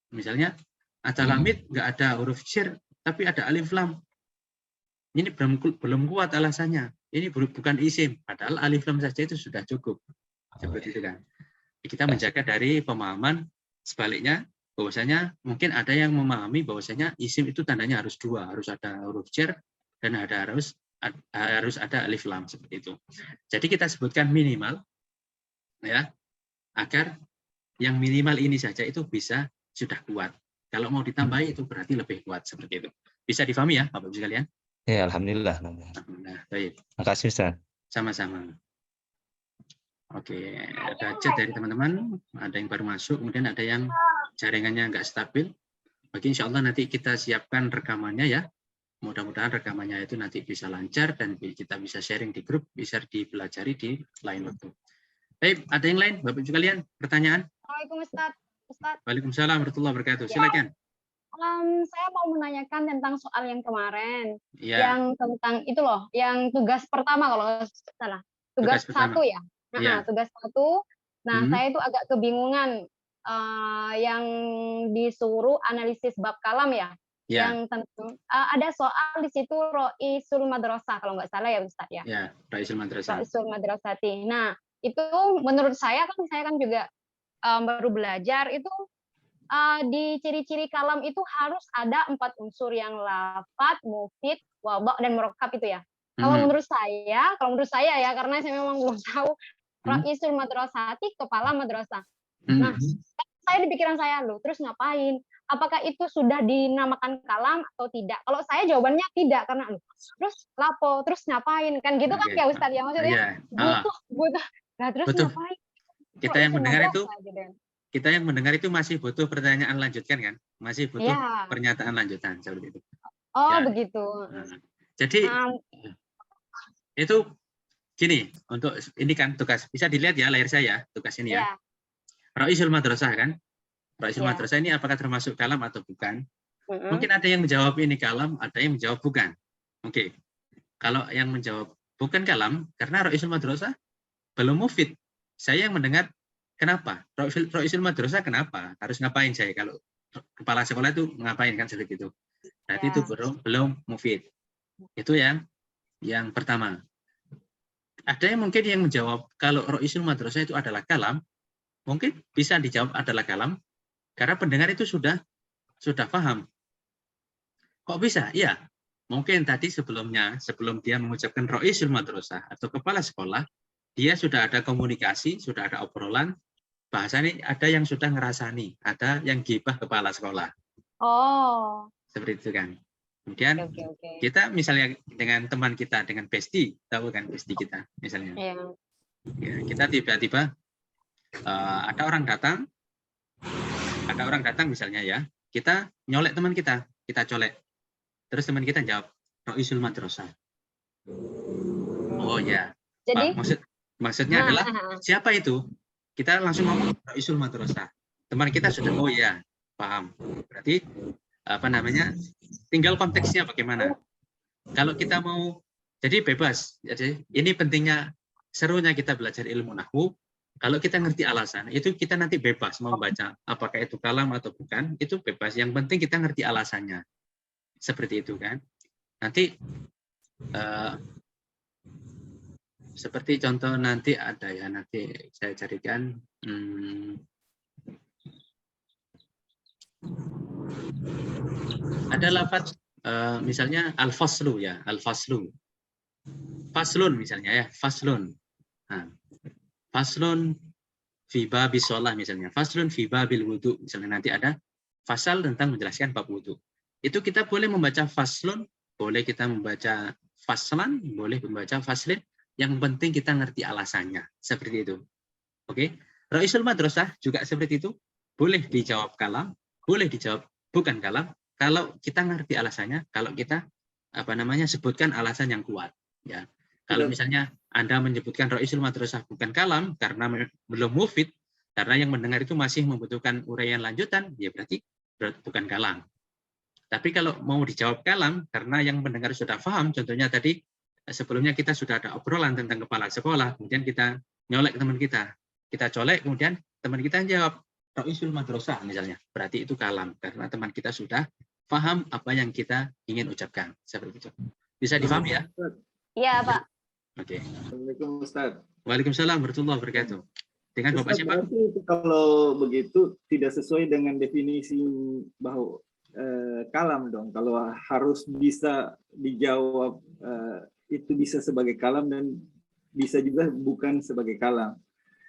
[SPEAKER 1] Misalnya ada lamid nggak ada huruf jar, tapi ada alif lam. Ini belum kuat alasannya. Ini bukan isim, padahal alif lam saja itu sudah cukup. Seperti itu kan. Kita menjaga dari pemahaman sebaliknya, bahwasanya mungkin ada yang memahami bahwasanya isim itu tandanya harus 2, harus ada huruf jar dan harus ada alif lam seperti itu. Jadi kita sebutkan minimal ya, agar yang minimal ini saja itu bisa sudah kuat. Kalau mau ditambahi itu berarti lebih kuat seperti itu. Bisa difahami ya Bapak Ibu sekalian?
[SPEAKER 6] Ya, alhamdulillah.
[SPEAKER 1] Nah, baik.
[SPEAKER 6] Terima kasih, Ustaz.
[SPEAKER 1] Sama-sama. Oke, ada chat dari teman-teman, ada yang baru masuk, kemudian ada yang jaringannya nggak stabil. Bagi insya Allah nanti kita siapkan rekamannya ya. Mudah-mudahan rekamannya itu nanti bisa lancar dan kita bisa sharing di grup, bisa dipelajari di lain waktu. Baik, ada yang lain, Bapak Ibu sekalian, pertanyaan?
[SPEAKER 3] Assalamualaikum Ustaz.
[SPEAKER 1] Waalaikumsalam warahmatullahi wabarakatuh. Silakan.
[SPEAKER 3] Saya mau menanyakan tentang soal yang kemarin,
[SPEAKER 1] yang
[SPEAKER 3] tentang itu loh, yang tugas pertama kalau nggak salah, tugas 1 ya. Tugas 1. Nah, saya itu agak kebingungan yang disuruh analisis bab kalam ya. Yang tentang ada soal di situ Roisul Madrasah kalau nggak salah ya Ustaz ya.
[SPEAKER 1] Ya, Roisul Madrasah.
[SPEAKER 3] Roisul Madrasati. Nah, itu menurut saya kan juga baru belajar itu di ciri-ciri kalam itu harus ada 4 unsur yang lafat, mufid, wadha dan murakkab itu ya. Kalau menurut saya ya karena saya memang belum tahu Ra'isul madrasati, kepala madrasah. Nah, saya di pikiran saya loh, terus ngapain? Apakah itu sudah dinamakan kalam atau tidak? Kalau saya jawabannya tidak, karena terus lapo, terus ngapain? Kan gitu kan ya Ustadz ya, maksudnya butuh. Nah, terus ngapain?
[SPEAKER 1] Kita yang mendengar itu masih butuh pertanyaan lanjutkan kan? Masih butuh pernyataan lanjutan seperti itu.
[SPEAKER 3] Oh, begitu.
[SPEAKER 1] Nah, jadi itu gini, untuk ini kan tugas, bisa dilihat ya layar saya, tugas ini ya. Ra'isul madrasah kan? Ra'isul madrasah ini apakah termasuk kalam atau bukan? Mungkin ada yang menjawab ini kalam, ada yang menjawab bukan. Oke. Kalau yang menjawab bukan kalam, karena Ra'isul madrasah belum mufid. Saya yang mendengar, kenapa? Ra'isul madrasah kenapa? Harus ngapain saya kalau kepala sekolah itu ngapain kan seperti itu. Berarti itu belum mufid. Itu yang pertama. Ada yang mungkin yang menjawab kalau Ra'isul madrasah itu adalah kalam, mungkin bisa dijawab adalah kalam karena pendengar itu sudah paham. Kok bisa? Iya. Mungkin tadi sebelum dia mengucapkan Ra'isul madrasah atau kepala sekolah, dia sudah ada komunikasi, sudah ada obrolan, bahasanya ada yang sudah ngerasani, ada yang gibah kepala sekolah.
[SPEAKER 3] Oh.
[SPEAKER 1] Seperti itu kan. Kemudian kita misalnya dengan teman kita, dengan bestie, tahu kan bestie kita misalnya. Ya, kita tiba-tiba ada orang datang misalnya ya, kita nyolek teman kita colek. Terus teman kita jawab, Ra'isul madrasah. Oh ya.
[SPEAKER 3] Jadi
[SPEAKER 1] maksudnya adalah siapa itu? Kita langsung ngomong Ra'isul madrasah. Teman kita sudah oh ya, paham. Berarti tinggal konteksnya bagaimana. Kalau kita mau jadi bebas. Jadi ini pentingnya serunya kita belajar ilmu nahwu. Kalau kita ngerti alasan, itu kita nanti bebas mau baca apakah itu kalam atau bukan, itu bebas. Yang penting kita ngerti alasannya. Seperti itu kan. Nanti seperti contoh nanti ada ya, nanti saya carikan. Ada lafaz misalnya al-faslu ya, al-faslu. Faslun misalnya ya, faslun. Nah, faslun fi babis shalah misalnya, faslun fi babil wudu misalnya, nanti ada fasal tentang menjelaskan bab wudu. Itu kita boleh membaca faslun, boleh kita membaca faslan, boleh membaca faslin, yang penting kita ngerti alasannya, seperti itu. Oke. Ra'isul madrasah juga seperti itu, boleh dijawab kalam, boleh dijawab bukan kalam, kalau kita ngerti alasannya, kalau kita sebutkan alasan yang kuat ya. Kalau misalnya Anda menyebutkan Ra'isul madrasah bukan kalam karena belum mufid, karena yang mendengar itu masih membutuhkan uraian lanjutan, ya berarti bukan kalam. Tapi kalau mau dijawab kalam karena yang mendengar sudah paham, contohnya tadi sebelumnya kita sudah ada obrolan tentang kepala sekolah, kemudian kita nyolek teman kita colek, kemudian teman kita jawab Ra'isul madrasah misalnya, berarti itu kalam karena teman kita sudah paham apa yang kita ingin ucapkan, seperti itu. Bisa difahami ya?
[SPEAKER 3] Iya, Pak.
[SPEAKER 1] Oke.
[SPEAKER 7] Assalamualaikum Ustaz.
[SPEAKER 1] Waalaikumsalam warahmatullahi wabarakatuh. Dengan Bapak siapa?
[SPEAKER 7] Kalau begitu tidak sesuai dengan definisi bahwa kalam dong. Kalau harus bisa dijawab itu bisa sebagai kalam dan bisa juga bukan sebagai kalam.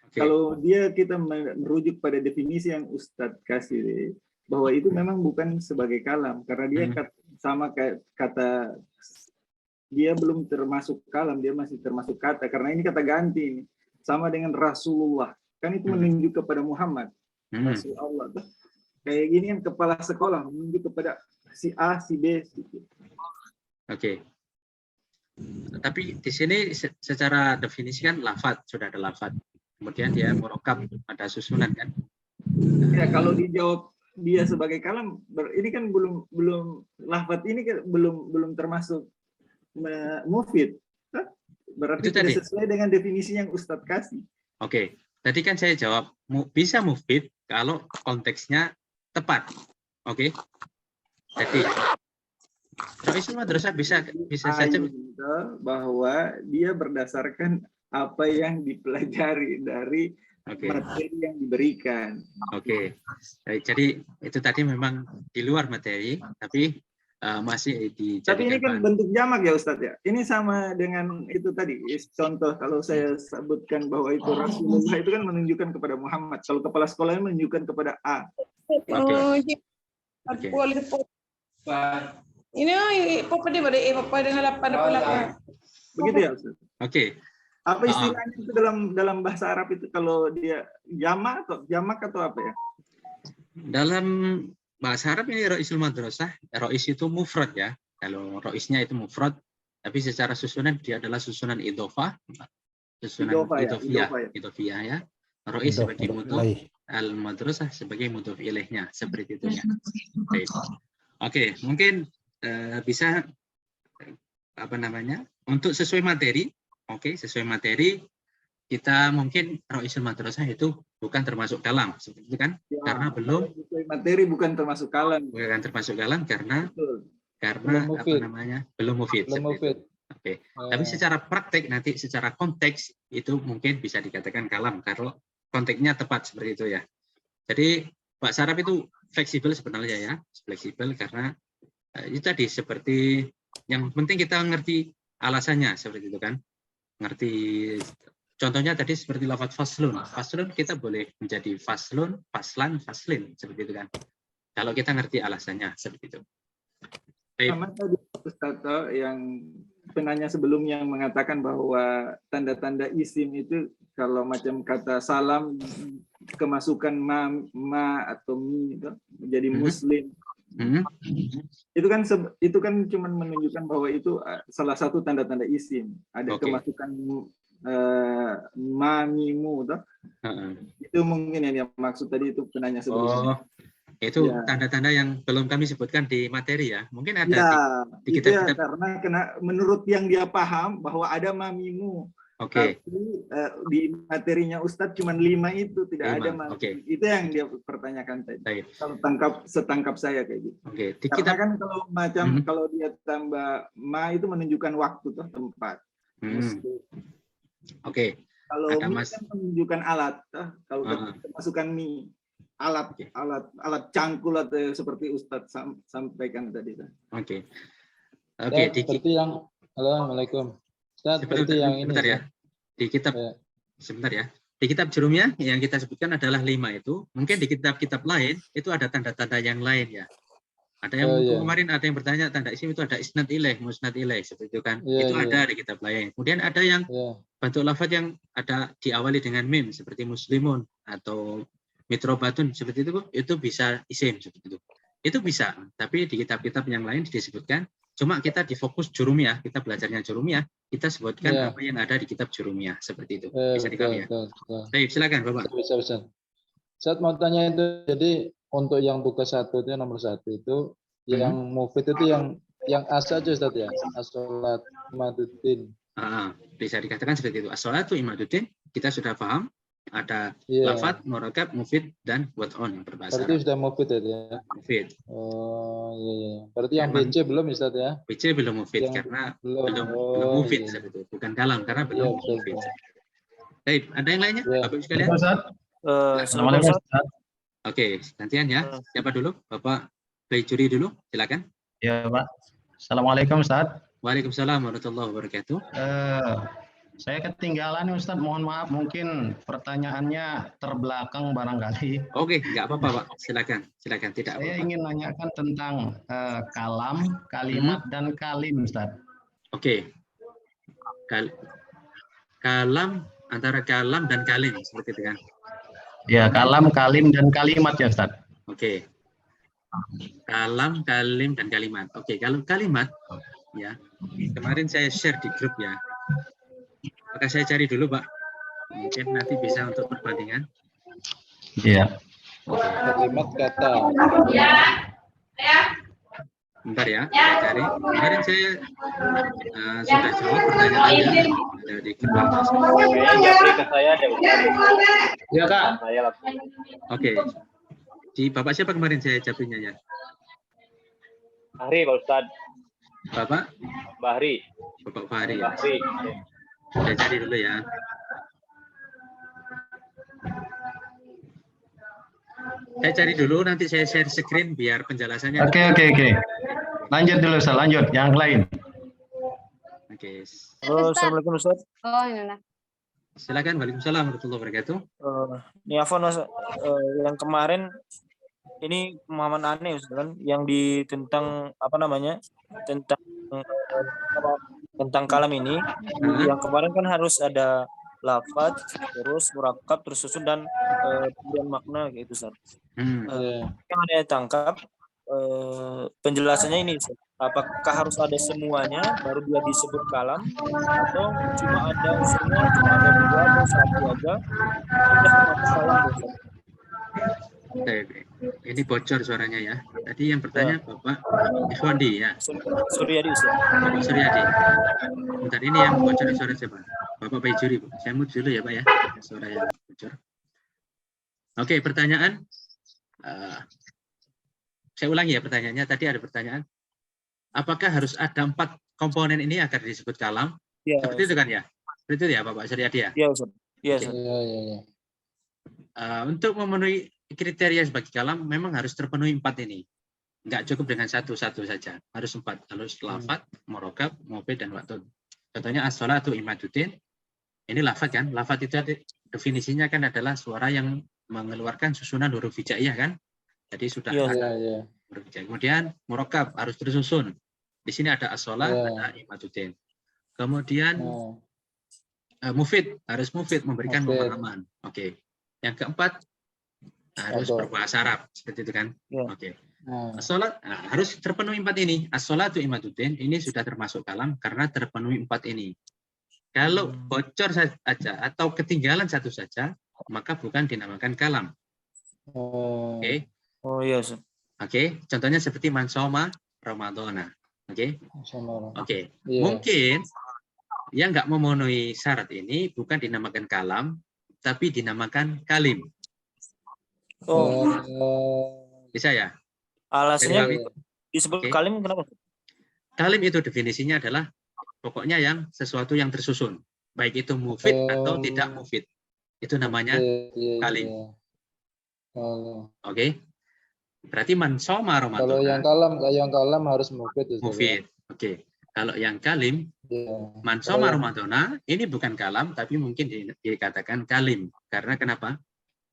[SPEAKER 7] Okay. Kalau kita merujuk pada definisi yang Ustadz kasih bahwa itu memang bukan sebagai kalam karena dia sama kayak kata, dia belum termasuk kalam, dia masih termasuk kata karena ini kata ganti sama dengan Rasulullah, kan itu menunjuk kepada Muhammad, Rasulullah. Kayak gini kan kepala sekolah menunjuk kepada si A, si B, si B.
[SPEAKER 1] Oke. Tapi di sini secara definisi kan lafadz, sudah ada lafadz. Kemudian dia murokab, ada susunan kan.
[SPEAKER 7] Ya, kalau dijawab dia sebagai kalam, ini kan belum lafadz ini kan belum termasuk mufid. Berarti tidak sesuai dengan definisi yang Ustadz kasih.
[SPEAKER 1] Oke. Tadi kan saya jawab bisa mufid kalau konteksnya tepat. Oke. Jadi Ra'isul madrasah bisa saja
[SPEAKER 7] bahwa dia berdasarkan apa yang dipelajari dari materi yang diberikan.
[SPEAKER 1] Oke. Jadi itu tadi memang di luar materi, tapi masih dijadikan.
[SPEAKER 7] Tapi ini kan bentuk jamak ya Ustadz ya. Ini sama dengan itu tadi. Contoh kalau saya sebutkan bahwa itu Rasulullah itu kan menunjukkan kepada Muhammad. Kalau kepala sekolahnya menunjukkan kepada A.
[SPEAKER 1] Oke.
[SPEAKER 8] Ini apa dia dengan 88.
[SPEAKER 7] Begitu ya Ustadz.
[SPEAKER 1] Oke.
[SPEAKER 7] Apa istilahnya itu dalam bahasa Arab itu kalau dia jamak atau apa ya?
[SPEAKER 1] Dalam bahasa Arab ini ro'isul madrasah, ro'is itu mufrad ya. Kalau ro'isnya itu mufrad, tapi secara susunan dia adalah susunan idhofah, susunan idhofiyah ya. Ro'is sebagai mudhof, al-madrasah sebagai mudhof ilaihnya, seperti itu ya. Oke, mungkin bisa untuk sesuai materi, sesuai materi kita mungkin ro'isul madrasah itu bukan termasuk kalam, seperti itu kan? Ya, karena belum
[SPEAKER 7] materi bukan termasuk kalam.
[SPEAKER 1] Bukan termasuk kalam karena belum mufid. Oke. Tapi secara praktek nanti secara konteks itu mungkin bisa dikatakan kalam kalau konteksnya tepat seperti itu ya. Jadi bahasa Arab itu fleksibel sebenarnya ya, fleksibel karena itu tadi seperti yang penting kita ngerti alasannya seperti itu kan, ngerti. Contohnya tadi seperti lafaz faslun. Faslun kita boleh menjadi faslun, faslan, faslin. Seperti itu kan. Kalau kita ngerti alasannya. Seperti itu.
[SPEAKER 7] Sama tadi Ustaz yang penanya sebelumnya mengatakan bahwa tanda-tanda isim itu kalau macam kata salam kemasukan ma atau mi itu menjadi muslim. Itu kan cuma menunjukkan bahwa itu salah satu tanda-tanda isim. Ada kemasukan mamimu itu mungkin yang dia maksud tadi itu penanya sebelumnya.
[SPEAKER 1] Itu tanda-tanda yang belum kami sebutkan di materi ya. Mungkin ada di
[SPEAKER 7] kitab-kitab karena menurut yang dia paham bahwa ada mamimu. Tapi di materinya Ustadz cuma 5 itu tidak ada mamimu. Itu yang dia pertanyakan tadi. Kalau setangkap saya kayak gitu. Karena kan kalau kalau dia tambah ma itu menunjukkan waktu atau tempat. Kalau mi kan menunjukkan alat, kalau masukkan mi alat cangkul atau seperti Ustadz sampaikan tadi.
[SPEAKER 9] Seperti yang Assalamualaikum. Seperti yang ini.
[SPEAKER 1] Sebentar ya. Di kitab sebentar ya. Di kitab Jurumiyah yang kita sebutkan adalah 5 itu. Mungkin di kitab-kitab lain itu ada tanda-tanda yang lain ya. Ada yang kemarin ada yang bertanya tanda isim itu ada isnad ilaih, musnad ilaih seperti itu kan. Itu ada di kitab lain. Kemudian ada yang bentuk lafaz yang ada diawali dengan mim seperti muslimun atau mitrobatun seperti itu bisa isim seperti itu. Itu bisa, tapi di kitab-kitab yang lain disebutkan. Cuma kita di fokus Jurumiyah, kita belajarnya Jurumiyah, kita sebutkan apa yang ada di kitab Jurumiyah seperti itu. Bisa dikali ya. Baik, silakan Bapak.
[SPEAKER 9] Bisa. Saat mau tanya itu, jadi untuk yang tugas 1 itu nomor 1 itu yang mufid itu yang as saja Ustaz ya, as-sholat imaduddin.
[SPEAKER 1] Bisa dikatakan seperti itu. As-sholatu imaduddin kita sudah paham ada lafaz, murakab, mufid dan wad'un yang berbahasa Arab.
[SPEAKER 9] Berarti sudah mufid ya.
[SPEAKER 1] Mufid.
[SPEAKER 9] Berarti yang BC belum Ustaz ya?
[SPEAKER 1] BC belum mufid karena belum mufid seperti itu. Bukan kalam karena belum mufid. Baik, ada yang lainnya? Bapak sekalian?
[SPEAKER 10] Assalamualaikum Ustaz.
[SPEAKER 1] Oke, gantian ya. Siapa dulu? Bapak Baijuri dulu, silakan.
[SPEAKER 10] Ya, Pak. Assalamualaikum Ustaz.
[SPEAKER 1] Waalaikumsalam warahmatullahi wabarakatuh.
[SPEAKER 10] Saya ketinggalan Ustaz, mohon maaf mungkin pertanyaannya terbelakang barangkali.
[SPEAKER 1] Oke, nggak apa-apa Pak. Silakan. Tidak apa-apa.
[SPEAKER 10] Saya ingin nanyakan tentang kalam, kalimat dan kalim Ustaz.
[SPEAKER 1] Oke. Kalam antara kalam dan kalim seperti itu kan?
[SPEAKER 10] Ya, kalam, kalim, dan kalimat ya Ustaz.
[SPEAKER 1] Oke. Kalam, kalim, dan kalimat. Oke, kalau kalimat, ya, kemarin saya share di grup ya. Maka saya cari dulu Pak. Mungkin nanti bisa untuk perbandingan.
[SPEAKER 10] Iya.
[SPEAKER 9] Kalimat kata.
[SPEAKER 1] Bentar ya, saya cari. Kemarin saya sudah jawab pertanyaannya di grup.
[SPEAKER 10] Ya Kak.
[SPEAKER 1] Oke. Di Bapak siapa kemarin saya jawabnya ya?
[SPEAKER 11] Bahri Pak Ustad.
[SPEAKER 1] Bapak?
[SPEAKER 11] Bahri.
[SPEAKER 1] Bapak Bahri ya.
[SPEAKER 11] Bahri.
[SPEAKER 1] Saya cari dulu ya. Saya cari dulu, nanti saya share screen biar penjelasannya.
[SPEAKER 10] Oke. Lanjut dulu, Ustaz. Lanjut. Yang lain.
[SPEAKER 1] Oke.
[SPEAKER 12] Halo, Assalamualaikum Ustaz.
[SPEAKER 3] Oh, ini.
[SPEAKER 1] Silakan. Waalaikumsalam warahmatullahi wabarakatuh.
[SPEAKER 12] Ini Afwan, yang kemarin ini pemahaman aneh Ustaz, kan yang tentang apa namanya? Tentang kalam ini. Yang kemarin kan harus ada lafaz, terus murakab, terus susun dan kemudian makna gitu Ustaz. Yang ada tangkap penjelasannya ini Ustaz. Apakah harus ada semuanya baru dia disebut kalam, atau cuma ada unsurnya, cuma ada 2 atau 1 aja sudah termasuk kalam Ustaz?
[SPEAKER 1] Oke. Ini bocor suaranya ya. Tadi yang bertanya Bapak Ikhwandi ya.
[SPEAKER 12] Suryadi Ustaz.
[SPEAKER 1] Bapak Suryadi. Bentar, ini yang bocor suara siapa? Bapak Baijuri, Bu. Saya mute dulu ya Pak ya. Suara yang bocor. Oke, pertanyaan. Saya ulangi ya pertanyaannya. Tadi ada pertanyaan. Apakah harus ada 4 komponen ini agar disebut kalam? Ya, seperti itu kan ya? Seperti itu ya Bapak Suryadi ya?
[SPEAKER 12] Iya Ustaz. Iya Ustaz.
[SPEAKER 1] Untuk memenuhi kriteria sebagai kalam memang harus terpenuhi 4 ini. Enggak cukup dengan satu saja. Harus 4. Harus lafaz, murakab, mufid, dan waktun. Contohnya as-sholatu imaduddin. Ini lafaz kan? Lafaz itu definisinya kan adalah suara yang mengeluarkan susunan huruf hijaiyah kan? Jadi sudah ada huruf hijaiyah. Kemudian murakab harus tersusun. Di sini ada as-sholat, ada imaduddin. Kemudian mufid, harus mufid, memberikan pemahaman. Oke. Yang keempat harus berbahasa Arab, seperti itu kan? Oke. As-sholat harus terpenuhi 4 ini. As-sholatu imaduddin ini sudah termasuk kalam karena terpenuhi 4 ini. Kalau bocor saja atau ketinggalan satu saja, maka bukan dinamakan kalam. Oke.
[SPEAKER 12] Oh iya.
[SPEAKER 1] Oke. Contohnya seperti mansoma Ramadhana. Oke. Oke. Mungkin yang nggak memenuhi syarat ini bukan dinamakan kalam, tapi dinamakan kalim. Bisa ya?
[SPEAKER 12] Alasannya disebut kalim kenapa?
[SPEAKER 1] Kalim itu definisinya adalah pokoknya yang sesuatu yang tersusun, baik itu mufid atau tidak mufid. Itu namanya kalim. Oke. Berarti mansoma Ramadan.
[SPEAKER 9] Kalau yang kalam harus mufid.
[SPEAKER 1] Mufid. Oke. Kalau yang kalim, mansoma Ramadana ini bukan kalam, tapi mungkin dikatakan kalim. Karena kenapa?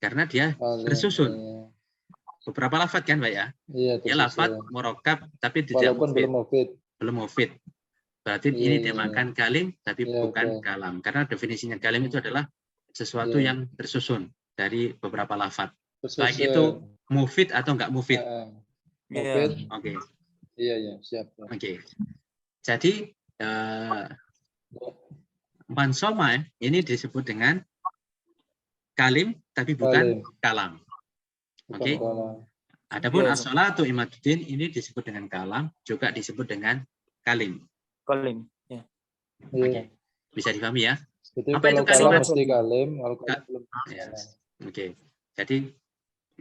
[SPEAKER 1] Karena dia tersusun. Beberapa lafaz kan, Pak ya? Iya, ya lafaz murakab, tapi tidak mufid. Belum mufid. Berarti ini dinamakan kalim, tapi bukan kalam. Karena definisinya kalim itu adalah sesuatu yang tersusun dari beberapa lafaz. Baik itu mufid atau enggak mufid. Oke.
[SPEAKER 9] Iya, siap.
[SPEAKER 1] Oke. Jadi mansoma ini disebut dengan kalim tapi bukan kalam. Oke. Adapun as-sholatu imaduddin ini disebut dengan kalam, juga disebut dengan kalim.
[SPEAKER 12] Kalim. Ya.
[SPEAKER 1] Oke. Bisa dipahami ya?
[SPEAKER 9] Jadi
[SPEAKER 1] apa itu
[SPEAKER 9] kalimat? Mesti kalim, kalau belum.
[SPEAKER 1] Oke. Jadi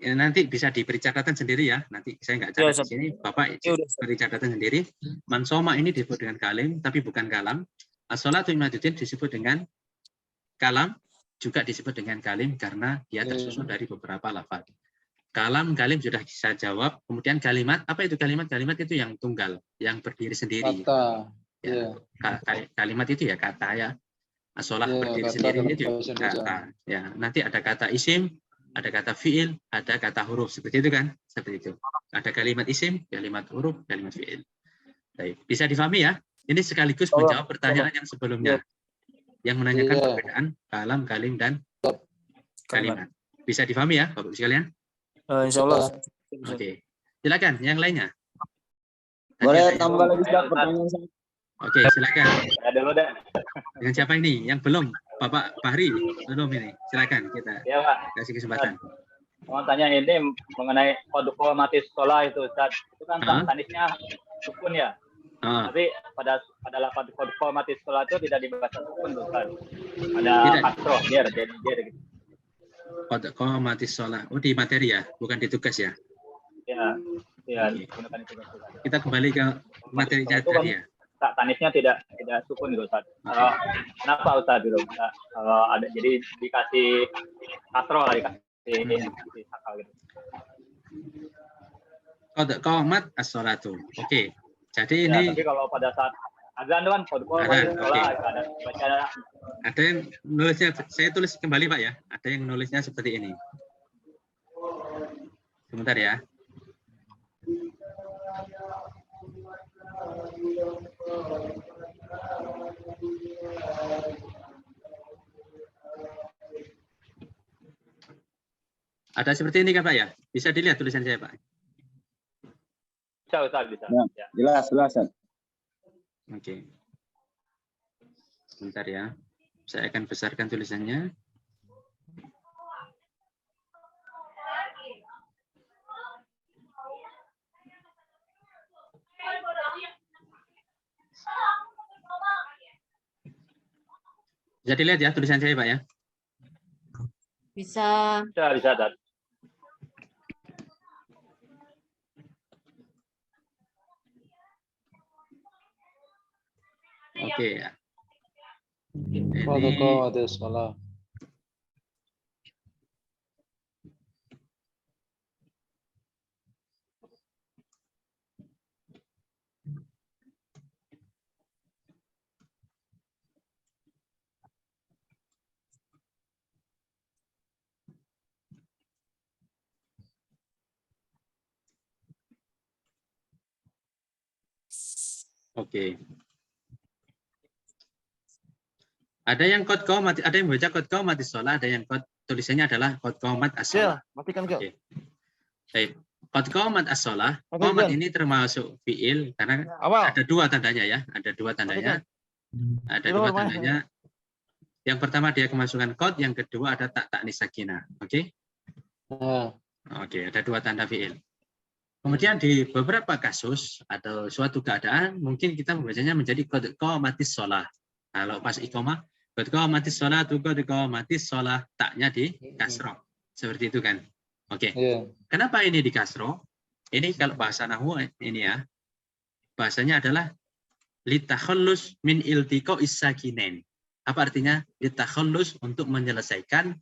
[SPEAKER 1] nanti bisa diberi catatan sendiri ya. Nanti saya nggak catat di sini. Bapak beri catatan sendiri. Mansoma ini disebut dengan kalim, tapi bukan kalam. As-sholatu imaduddin disebut dengan kalam, juga disebut dengan kalim karena dia tersusun dari beberapa lafaz. Kalam, kalim sudah saya jawab. Kemudian kalimat, apa itu kalimat? Kalimat itu yang tunggal, yang berdiri sendiri.
[SPEAKER 9] Kata.
[SPEAKER 1] Ya, kalimat itu ya kata ya. As-sholat berdiri sendiri itu kata. Ya, nanti ada kata isim, ada kata fiil, ada kata huruf, seperti itu kan? Seperti itu. Ada kalimat isim, kalimat huruf, kalimat fiil. Baik, bisa difahami ya? Ini sekaligus menjawab pertanyaan yang sebelumnya, yang menanyakan perbedaan kalam, kalim, dan kalimat. Bisa difahami ya, Bapak sekalian?
[SPEAKER 12] Insya Allah.
[SPEAKER 1] Oke, silakan. Yang lainnya.
[SPEAKER 12] Boleh tambah lagi pertanyaan saya.
[SPEAKER 1] Oke, silakan.
[SPEAKER 11] Ada dulu deh.
[SPEAKER 1] Dengan siapa ini? Yang belum? Bapak Bahri belum ini. Silakan kita kasih kesempatan.
[SPEAKER 11] Mau tanya ini mengenai kodoko mati sekolah itu, Ustaz. Itu kan tanisnya sukun ya. Tapi pada lafaz kodoko mati sekolah itu tidak dibaca sukun, Ustaz. Ada kasroh dia gitu.
[SPEAKER 1] Kodoko mati sekolah. Oh, di materi ya, bukan di tugas ya?
[SPEAKER 11] Ya.
[SPEAKER 1] Kita kembali ke materi tadi ya.
[SPEAKER 11] Tanisnya tidak sukun gitu, Ustaz. Kenapa Ustaz gitu? Kalau ada jadi dikasih kasroh lah, dikasih sakal gitu.
[SPEAKER 1] Qad qamat as-sholatu. Oke. Jadi
[SPEAKER 11] ya,
[SPEAKER 1] ini
[SPEAKER 11] tapi kalau pada saat azan kan
[SPEAKER 1] ada yang nulisnya, saya tulis kembali Pak ya. Ada yang nulisnya seperti ini. Sebentar ya. Ada seperti ini kan Pak ya? Bisa dilihat tulisan saya Pak?
[SPEAKER 11] Bisa.
[SPEAKER 5] Ya, jelas.
[SPEAKER 1] Oke. Sebentar ya. Saya akan besarkan tulisannya. Bisa dilihat ya tulisan saya Pak ya?
[SPEAKER 3] Bisa.
[SPEAKER 11] Bisa, Dan.
[SPEAKER 1] Oke.
[SPEAKER 9] Protokol ada salah.
[SPEAKER 1] Oke. Ada yang kod qomat, ada yang baca kod qomat sholat, ada yang kod tulisannya adalah kod qomat as-sholah.
[SPEAKER 12] Matikan
[SPEAKER 1] Oke. Baik. Kod qomat as-sholah, qomat ini termasuk fiil karena ada dua tandanya ya, ada dua tandanya. Ada dua tandanya. Yang pertama dia kemasukan kod, yang kedua ada tak taknis sakinah. Oke? Oke, ada dua tanda fiil. Kemudian di beberapa kasus atau suatu keadaan mungkin kita membacanya menjadi kod qomatis sholah. Kalau pas iqamah, kod qomatis sholah, kod qomatis sholah, taknya di kasroh. Seperti itu kan? Oke. Kenapa ini di kasroh? Ini kalau bahasa nahwu ini ya, bahasanya adalah litakhallus min iltiqo is-sakinain. Apa artinya? Litakhallus, untuk menyelesaikan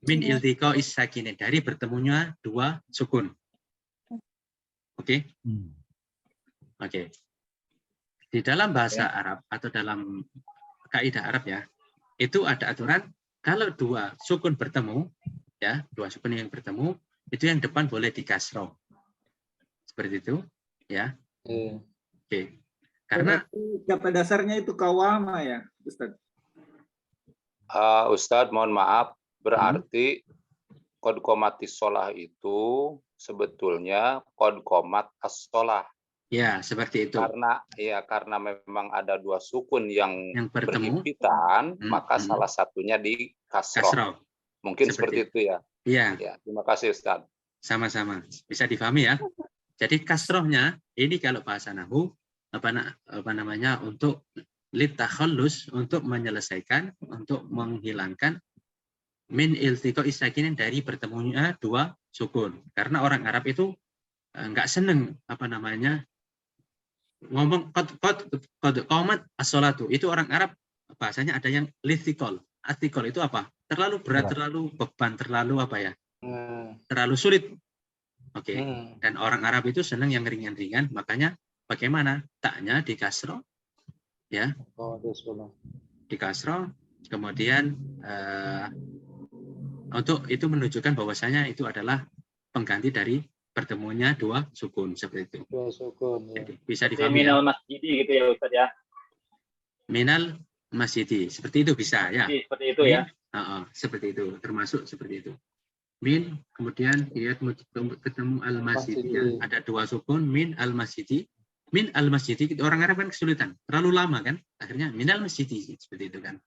[SPEAKER 1] min iltiqo is-sakinain, dari bertemunya dua sukun. Oke. Oke. Di dalam bahasa Arab atau dalam kaidah Arab ya, itu ada aturan kalau dua sukun bertemu, ya, dua sukun yang bertemu, itu yang depan boleh di kasroh. Seperti itu, ya. Oke. Karena
[SPEAKER 7] kata dasarnya itu kawama ya, Ustaz.
[SPEAKER 13] Ustadz, mohon maaf, berarti kod qomatis sholah itu sebetulnya kod qomat as-sholah.
[SPEAKER 1] Ya, seperti itu.
[SPEAKER 13] Karena memang ada dua sukun yang
[SPEAKER 1] bertemu,
[SPEAKER 13] berhimpitan, maka salah satunya di kasroh. Mungkin seperti itu ya.
[SPEAKER 1] Iya.
[SPEAKER 13] Ya, terima kasih Ustaz.
[SPEAKER 1] Sama-sama. Bisa difahami ya. Jadi kasrohnya ini kalau bahasa nahwu apa namanya, untuk litakhallus, untuk menyelesaikan, untuk menghilangkan min iltiqo is-sakinain, dari bertemunya dua sukun. Karena orang Arab itu enggak seneng apa namanya ngomong kod qomat as-sholatu. Itu orang Arab bahasanya ada yang lithikol. Atikol itu apa? Terlalu berat, terlalu beban, terlalu apa ya? Terlalu sulit. Oke. Dan orang Arab itu senang yang ringan-ringan, makanya bagaimana? Taknya di kasroh, ya. Di kasroh, kemudian untuk itu menunjukkan bahwasanya itu adalah pengganti dari bertemunya dua sukun, seperti itu.
[SPEAKER 9] Dua sukun.
[SPEAKER 1] Jadi, bisa difahami.
[SPEAKER 11] Minal masjidi gitu ya Ustaz ya.
[SPEAKER 1] Minal masjidi, seperti itu bisa ya.
[SPEAKER 11] Seperti itu ya.
[SPEAKER 1] Seperti itu, termasuk seperti itu. Min, kemudian dia ketemu al-masjidi, ya. Ada dua sukun, min al-masjidi. Min al-masjidi, orang Arab kan kesulitan, terlalu lama kan, akhirnya min al-masjidi, seperti itu kan.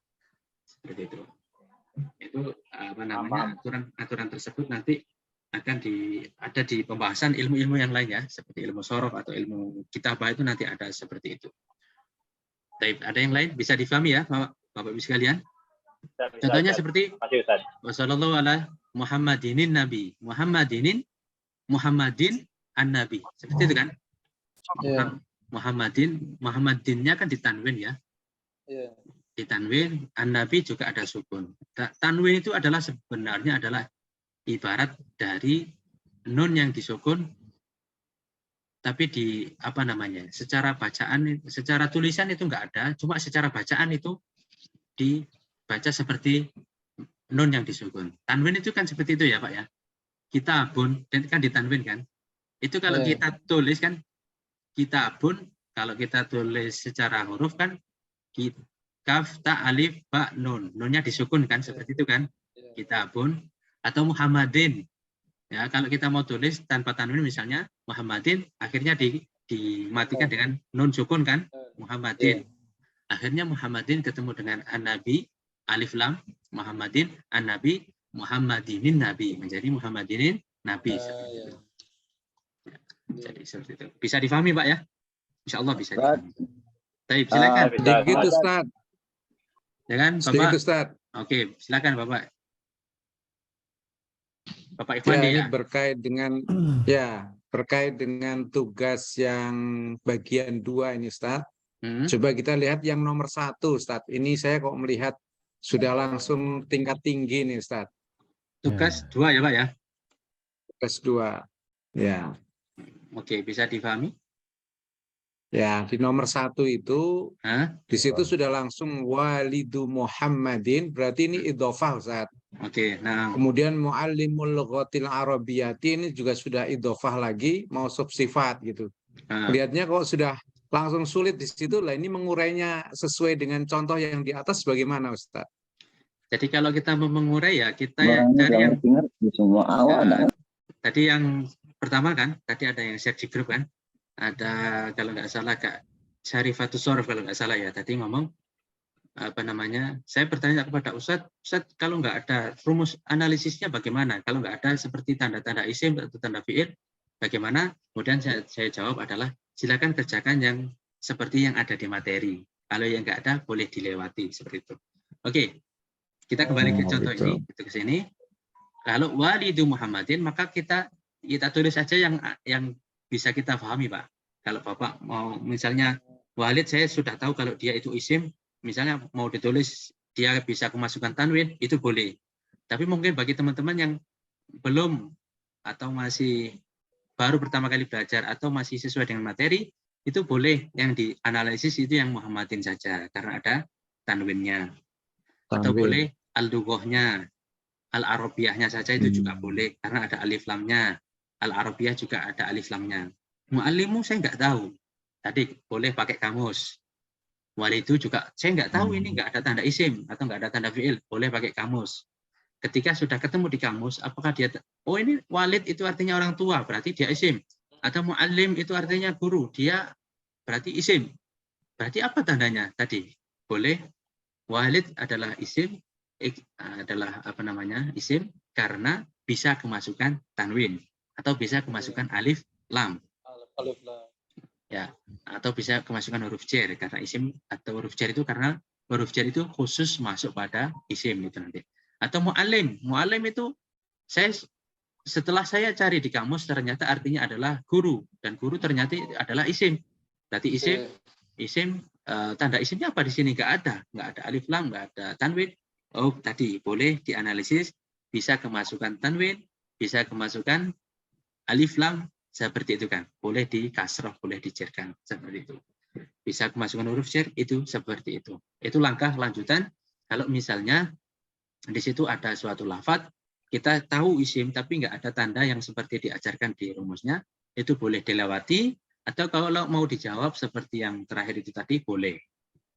[SPEAKER 1] Seperti itu. Itu apa namanya, aturan tersebut nanti akan ada di pembahasan ilmu-ilmu yang lain ya, seperti ilmu sorof atau ilmu kitabah, itu nanti ada seperti itu. Ada yang lain bisa difahami ya Bapak-Ibu sekalian? Contohnya seperti wassallallahu ala Muhammadinin Nabi, Muhammadin an-Nabi, seperti itu kan? Muhammadinnya kan ditanwin ya. Ditanwin, an-Nabi juga ada sukun. Tanwin itu adalah sebenarnya adalah ibarat dari nun yang disukun tapi di apa namanya, secara bacaan, secara tulisan itu enggak ada, cuma secara bacaan itu dibaca seperti nun yang disukun. Tanwin itu kan seperti itu ya Pak ya. Kitabun kan ditanwin kan. Itu kalau kita tulis kan kitabun, kalau kita tulis secara huruf kan kaf, ta, alif, ba, nun. Nunnya disukun kan seperti itu kan. Kitabun atau Muhammadin. Ya, kalau kita mau tulis tanpa tanwin misalnya Muhammadin, akhirnya dimatikan dengan nun sukun kan, Muhammadin. Akhirnya Muhammadin ketemu dengan an-nabi, alif lam, Muhammadin, an-nabi, Muhammadinin nabi, menjadi Muhammadinin nabi. Jadi seperti itu. Bisa difahami Pak ya? Insya Allah bisa difahami. Baik, silakan.
[SPEAKER 14] Sedikit Ustaz.
[SPEAKER 1] Ya kan, Bapak?
[SPEAKER 14] Sedikit Ustaz.
[SPEAKER 1] Oke, silakan Bapak. Bapak Ikhwan
[SPEAKER 14] ya, berkait dengan terkait dengan tugas yang bagian 2 ini Ustaz. Coba kita lihat yang nomor 1 Ustaz. Ini saya kok melihat sudah langsung tingkat tinggi nih Ustaz.
[SPEAKER 1] Tugas 2 ya Pak ya?
[SPEAKER 14] Tugas 2. Ya.
[SPEAKER 1] Oke, bisa difahami?
[SPEAKER 14] Ya, di nomor 1 itu, di situ sudah langsung walidu Muhammadin, berarti ini idhofah Ustaz.
[SPEAKER 1] Oke, nah.
[SPEAKER 14] Kemudian muallimul lughatil arabiyyati ini juga sudah idhofah lagi, mau sifat gitu. Lihatnya kok sudah langsung sulit di situ lah. Ini mengurainya sesuai dengan contoh yang di atas bagaimana Ustaz?
[SPEAKER 1] Jadi kalau kita mau mengurai ya kita cari yang tadi yang pertama kan, tadi ada yang share di grup kan. Ada kalau nggak salah Kak Syarifatus Shorof kalau nggak salah ya, tadi ngomong apa namanya, saya bertanya kepada Ustadz, kalau nggak ada rumus analisisnya bagaimana? Kalau nggak ada seperti tanda-tanda isim atau tanda fi'il, bagaimana? Kemudian saya jawab adalah silakan kerjakan yang seperti yang ada di materi. Kalau yang nggak ada boleh dilewati seperti itu. Oke, kita kembali ke contoh ini, ke sini. Kalau walidu Muhammadin, maka kita tulis aja yang bisa kita pahami Pak. Kalau Bapak mau misalnya walid, saya sudah tahu kalau dia itu isim, misalnya mau ditulis dia bisa kemasukan tanwin, itu boleh. Tapi mungkin bagi teman-teman yang belum atau masih baru pertama kali belajar atau masih sesuai dengan materi, itu boleh yang dianalisis itu yang Muhammadin saja karena ada tanwinnya. Atau boleh al-dughahnya, al-arabiyahnya saja itu juga boleh karena ada alif lamnya. Al-arabiyah juga ada alif lamnya. Mu'allimu saya nggak tahu. Tadi boleh pakai kamus. Walidu juga saya nggak tahu, ini nggak ada tanda isim atau nggak ada tanda fi'il, boleh pakai kamus. Ketika sudah ketemu di kamus, apakah dia, oh ini walid itu artinya orang tua, berarti dia isim. Atau mu'allim itu artinya guru, dia berarti isim. Berarti apa tandanya tadi? Boleh walid adalah isim, adalah apa namanya isim karena bisa kemasukan tanwin atau bisa kemasukan alif lam.
[SPEAKER 9] Alif lam.
[SPEAKER 1] Ya, atau bisa kemasukan huruf jar karena isim, atau huruf jar itu karena huruf jar itu khusus masuk pada isim itu nanti. Atau mu'allim, mu'allim itu setelah saya cari di kamus ternyata artinya adalah guru, dan guru ternyata adalah isim. Berarti isim tanda isimnya apa di sini? Nggak ada alif lam, nggak ada tanwin. Oh, tadi boleh dianalisis, bisa kemasukan tanwin, bisa kemasukan alif lam, seperti itu kan. Boleh di kasroh, boleh dijerkan, seperti itu. Bisa kemasukan huruf jar, itu seperti itu. Itu langkah lanjutan. Kalau misalnya di situ ada suatu lafadz, kita tahu isim tapi nggak ada tanda yang seperti diajarkan di rumusnya, itu boleh dilewati. Atau kalau mau dijawab seperti yang terakhir itu tadi, boleh.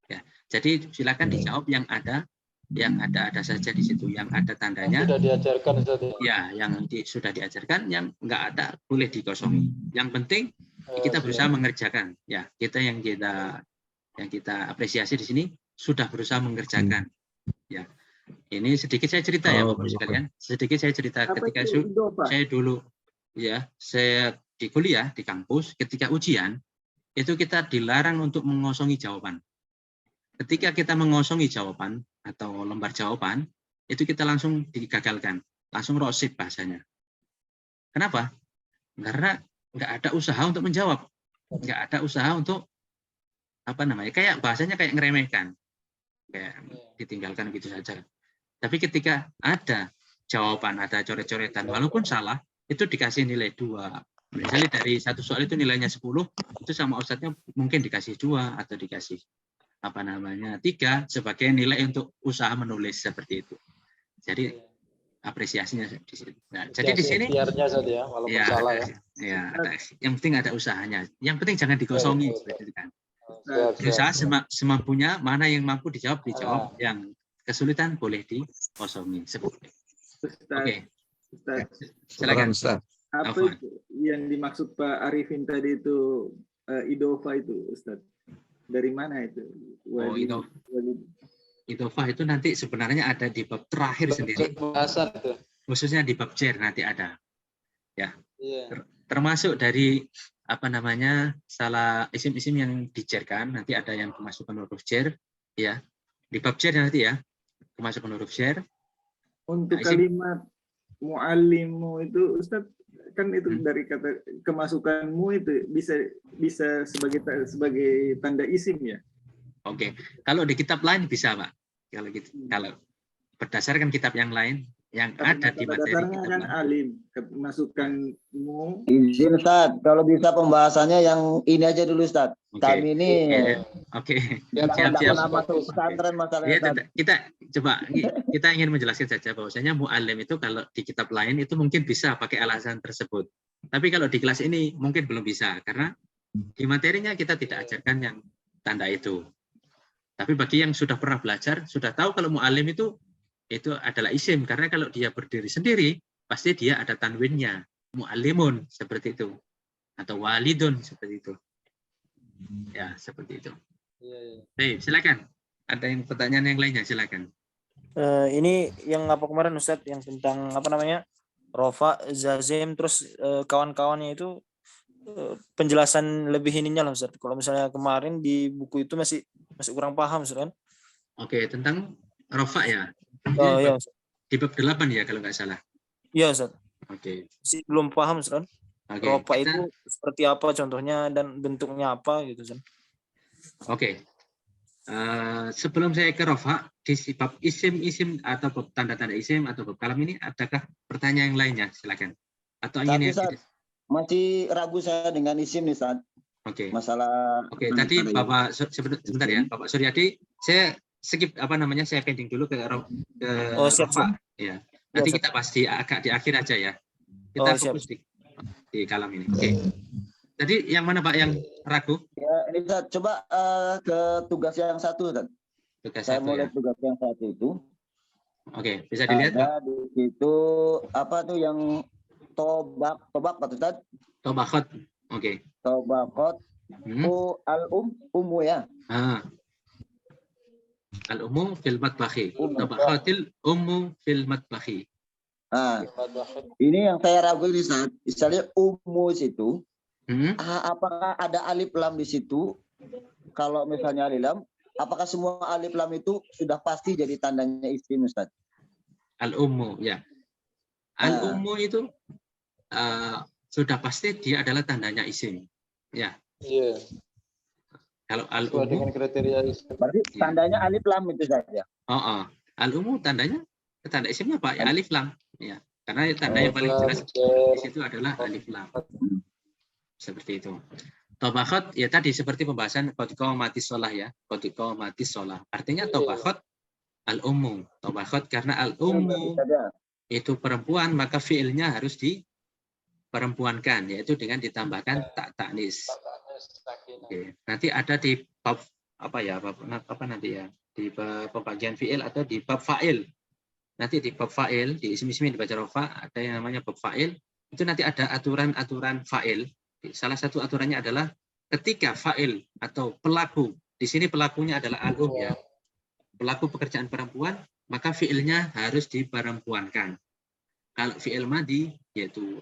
[SPEAKER 1] Ya, jadi silakan dijawab yang ada saja di situ, yang ada tandanya.
[SPEAKER 9] Sudah diajarkan Ustaz.
[SPEAKER 1] Ya, yang sudah diajarkan, yang nggak ada boleh dikosongi. Yang penting kita berusaha mengerjakan. Ya, yang kita apresiasi di sini sudah berusaha mengerjakan. Ya, ini sedikit saya cerita ya Bapak sekalian. Sedikit saya cerita ketika saya dulu saya di kuliah di kampus, ketika ujian itu kita dilarang untuk mengosongi jawaban. Ketika kita mengosongi jawaban atau lembar jawaban, itu kita langsung digagalkan, langsung rosid bahasanya. Kenapa? Karena nggak ada usaha untuk menjawab, nggak ada usaha untuk kayak bahasanya kayak ngeremehkan, kayak ditinggalkan gitu saja. Tapi ketika ada jawaban, ada coret-coretan, walaupun salah, itu dikasih nilai 2, Misalnya dari satu soal itu nilainya 10, itu sama ustadznya mungkin dikasih 2 atau dikasih 3 sebagai nilai untuk usaha menulis seperti itu. Jadi apresiasinya di situ. Nah, jadi di sini
[SPEAKER 9] saja, walaupun salah ya.
[SPEAKER 1] Ya, yang penting ada usahanya. Yang penting jangan dikosongi seperti itu kan. Berusaha semampunya, mana yang mampu dijawab. Yang kesulitan boleh dikosongi seperti itu. Oke. Silakan.
[SPEAKER 7] Apa itu yang dimaksud Pak Arifin tadi itu idofa itu, Ustaz? Dari mana itu?
[SPEAKER 1] Idofa itu nanti sebenarnya ada di bab terakhir sendiri. Khususnya di bab jar nanti ada. Ya. Termasuk dari salah isim-isim yang dijarkan, nanti ada yang kemasukan huruf jar, ya. Di bab jar nanti ya, kemasukan huruf jar.
[SPEAKER 7] Untuk kalimat mu'allimu itu, Ustaz, kan itu dari kata kemasukanmu itu bisa sebagai tanda isim ya.
[SPEAKER 1] Oke, kalau di kitab lain bisa Pak. Kalau berdasarkan kitab yang lain yang ada di materi kitab
[SPEAKER 7] kan alim, kemasukanmu.
[SPEAKER 5] Izin Ustaz, kalau bisa pembahasannya yang ini aja dulu Ustaz. Kami ini
[SPEAKER 1] siap.
[SPEAKER 5] Pesantren masalahnya.
[SPEAKER 1] Kita ingin menjelaskan saja bahwasanya mu'allim itu kalau di kitab lain itu mungkin bisa pakai alasan tersebut. Tapi kalau di kelas ini mungkin belum bisa karena di materinya kita tidak ajarkan yang tanda itu. Tapi bagi yang sudah pernah belajar, sudah tahu kalau mu'allim itu adalah isim karena kalau dia berdiri sendiri pasti dia ada tanwinnya, mu'allimun seperti itu atau walidun seperti itu. Ya, seperti itu. Baik, silakan. Ada yang pertanyaan yang lainnya, silakan.
[SPEAKER 12] Ini yang kemarin Ustaz yang tentang rofa, zazim, terus kawan-kawannya itu penjelasan lebih ininya lah Ustaz. Kalau misalnya kemarin di buku itu masih kurang paham Ustaz kan?
[SPEAKER 1] Oke, tentang rofa ya.
[SPEAKER 12] Iya.
[SPEAKER 1] Di bab 8 ya kalau nggak salah.
[SPEAKER 12] Iya Ustaz.
[SPEAKER 1] Oke.
[SPEAKER 12] Masih belum paham Ustaz. Rofa itu seperti apa contohnya dan bentuknya apa gitu Ustaz. Oke.
[SPEAKER 1] Sebelum saya ke rofa, di bab isim atau bab tanda-tanda isim atau bab kalam ini, adakah pertanyaan yang lainnya? Silakan. Atau ingin
[SPEAKER 5] masih ragu saya dengan isim nih Ustaz.
[SPEAKER 1] Oke.
[SPEAKER 5] Masalah.
[SPEAKER 1] Oke. Tadi Bapak sebentar ya, Bapak Suryadi, saya skip saya pending dulu ke rofa. Ya. Nanti kita pasti agak di akhir aja ya. Kita fokus di kalam ini. Oke. Jadi yang mana Pak yang ragu?
[SPEAKER 5] Ya, ini Ustaz, coba ke tugas yang satu Ustaz. Saya mau lihat tugas yang satu itu.
[SPEAKER 1] Oke, bisa dilihat
[SPEAKER 5] Pak? Di situ apa tuh yang tobak Pak Ustaz?
[SPEAKER 1] Tobakot. Oke.
[SPEAKER 5] Tobakot. Al-ummu ya.
[SPEAKER 1] Al-ummu fil matbakhi. Tobakhatil ummu fil matbakhi.
[SPEAKER 5] Ini yang saya ragu ini Ustaz. Misalnya ummu situ, apakah ada alif lam di situ? Kalau misalnya alif lam, apakah semua alif lam itu sudah pasti jadi tandanya isim Ustaz?
[SPEAKER 1] Al-ummu ya. Al-ummu itu sudah pasti dia adalah tandanya isim. Ya.
[SPEAKER 9] Iya.
[SPEAKER 1] Kalau al-ummu
[SPEAKER 9] kriteria isim.
[SPEAKER 5] Berarti tandanya alif lam itu saja.
[SPEAKER 1] Al-ummu tanda isimnya Pak? Ya, alif lam. Ya. Karena tanda yang paling jelas di situ adalah alif lam. Seperti itu. Tobakot ya tadi seperti pembahasan qadqa mati sholah ya. Qadqa mati sholah. Artinya tobakot al-ummu. Tobakot karena al-ummu itu perempuan, maka fiilnya harus diperempuankan, yaitu dengan ditambahkan tak ta'nis. Oke. Nanti ada di bab bab nanti ya? Di bab pembagian fiil atau di bab fa'il. Nanti di bab fa'il, di isim-isim yang dibaca rofa, ada yang namanya bab fa'il. Itu nanti ada aturan-aturan fa'il. Salah satu aturannya adalah ketika fa'il atau pelaku, di sini pelakunya adalah al-um ya. Pelaku pekerjaan perempuan, maka fi'ilnya harus diperempuankan. Kalau fi'il madi, yaitu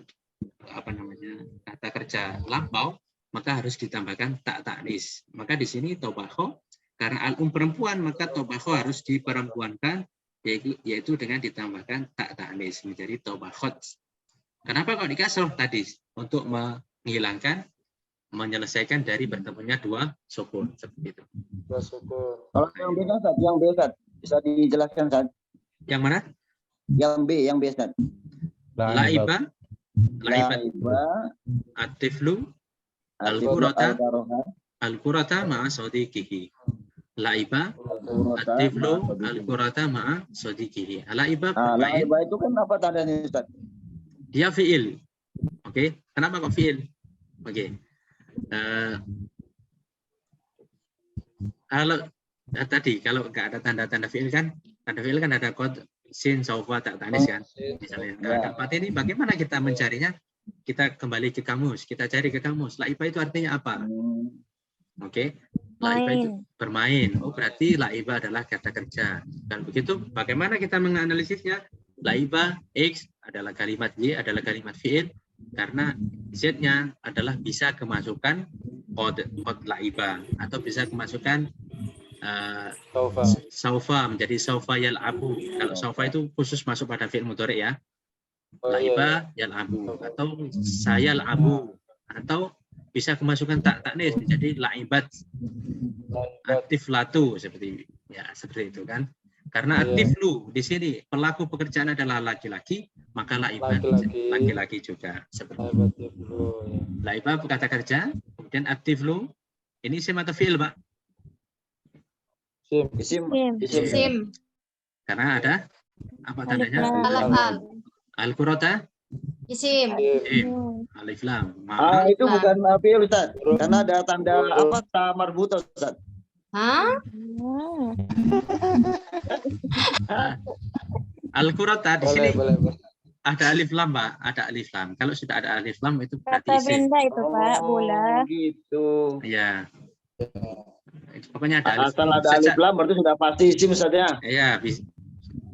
[SPEAKER 1] kata kerja lampau, maka harus ditambahkan tak ta'nis. Maka di sini tobakho, karena al-um perempuan, maka tobakho harus diperempuankan, yaitu dengan ditambahkan tak ta'nis menjadi tobakhot. Kenapa kok dikasroh tadi? Untuk menyelesaikan dari bertemunya dua sukun seperti itu.
[SPEAKER 5] Kalau yang B Ustaz, bisa dijelaskan Ustaz?
[SPEAKER 1] Yang mana?
[SPEAKER 5] Yang B Ustaz.
[SPEAKER 1] Laiba. Laiba, at-tiflu, al-qurata ma'a sadiqihi. Laiba, at-tiflu, al-qurata ma'a sadiqihi. Laiba
[SPEAKER 5] itu kan apa tandanya, Ustaz?
[SPEAKER 1] Dia fi'il. Oke, kenapa kok fi'il? Oke. Kalau tadi kalau nggak ada tanda-tanda fi'il kan, tanda fi'il kan ada kod sin, saufa, tak tanis kan. Misalnya nggak dapat ini, bagaimana kita mencarinya? Kita kembali ke kamus, kita cari ke kamus. Laiba itu artinya apa? Oke. Laiba itu bermain. Oh, berarti laiba adalah kata kerja. Dan begitu, bagaimana kita menganalisisnya? Laiba X adalah kalimat Y, adalah kalimat fi'il, karena Z-nya adalah bisa kemasukan kod laiba, atau bisa kemasukan saufa menjadi saufa yal'abu. Kalau saufa itu khusus masuk pada fi'il mudhari ya. Laiba yal'abu atau sayal'abu, atau bisa kemasukan taknis menjadi laibat, aktif latu, seperti itu kan. Karena aktiflu di sini pelaku pekerjaan adalah laki-laki, maka laibat laki-laki juga seperti itu. Laiba kata kerja, kemudian aktiflu ini isim atau fi'il, Pak?
[SPEAKER 5] Isim.
[SPEAKER 1] Karena ada apa tandanya? Al-qurata
[SPEAKER 3] isim.
[SPEAKER 1] Alif lam.
[SPEAKER 5] Itu bukan fi'il, Ustaz. Karena ada tanda apa? Ta marbuta, Ustaz.
[SPEAKER 3] Hah?
[SPEAKER 1] Al-qurata di sini ada alif lam, Pak. Ada alif lam. Kalau sudah ada alif lam itu berarti
[SPEAKER 15] Kata
[SPEAKER 1] isim.
[SPEAKER 15] benda itu, Pak, bola.
[SPEAKER 5] Gitu.
[SPEAKER 1] Iya. Pokoknya ada alif.
[SPEAKER 5] Asal ada alif lam berarti sudah pasti isim, Ustaz ya.
[SPEAKER 1] Iya,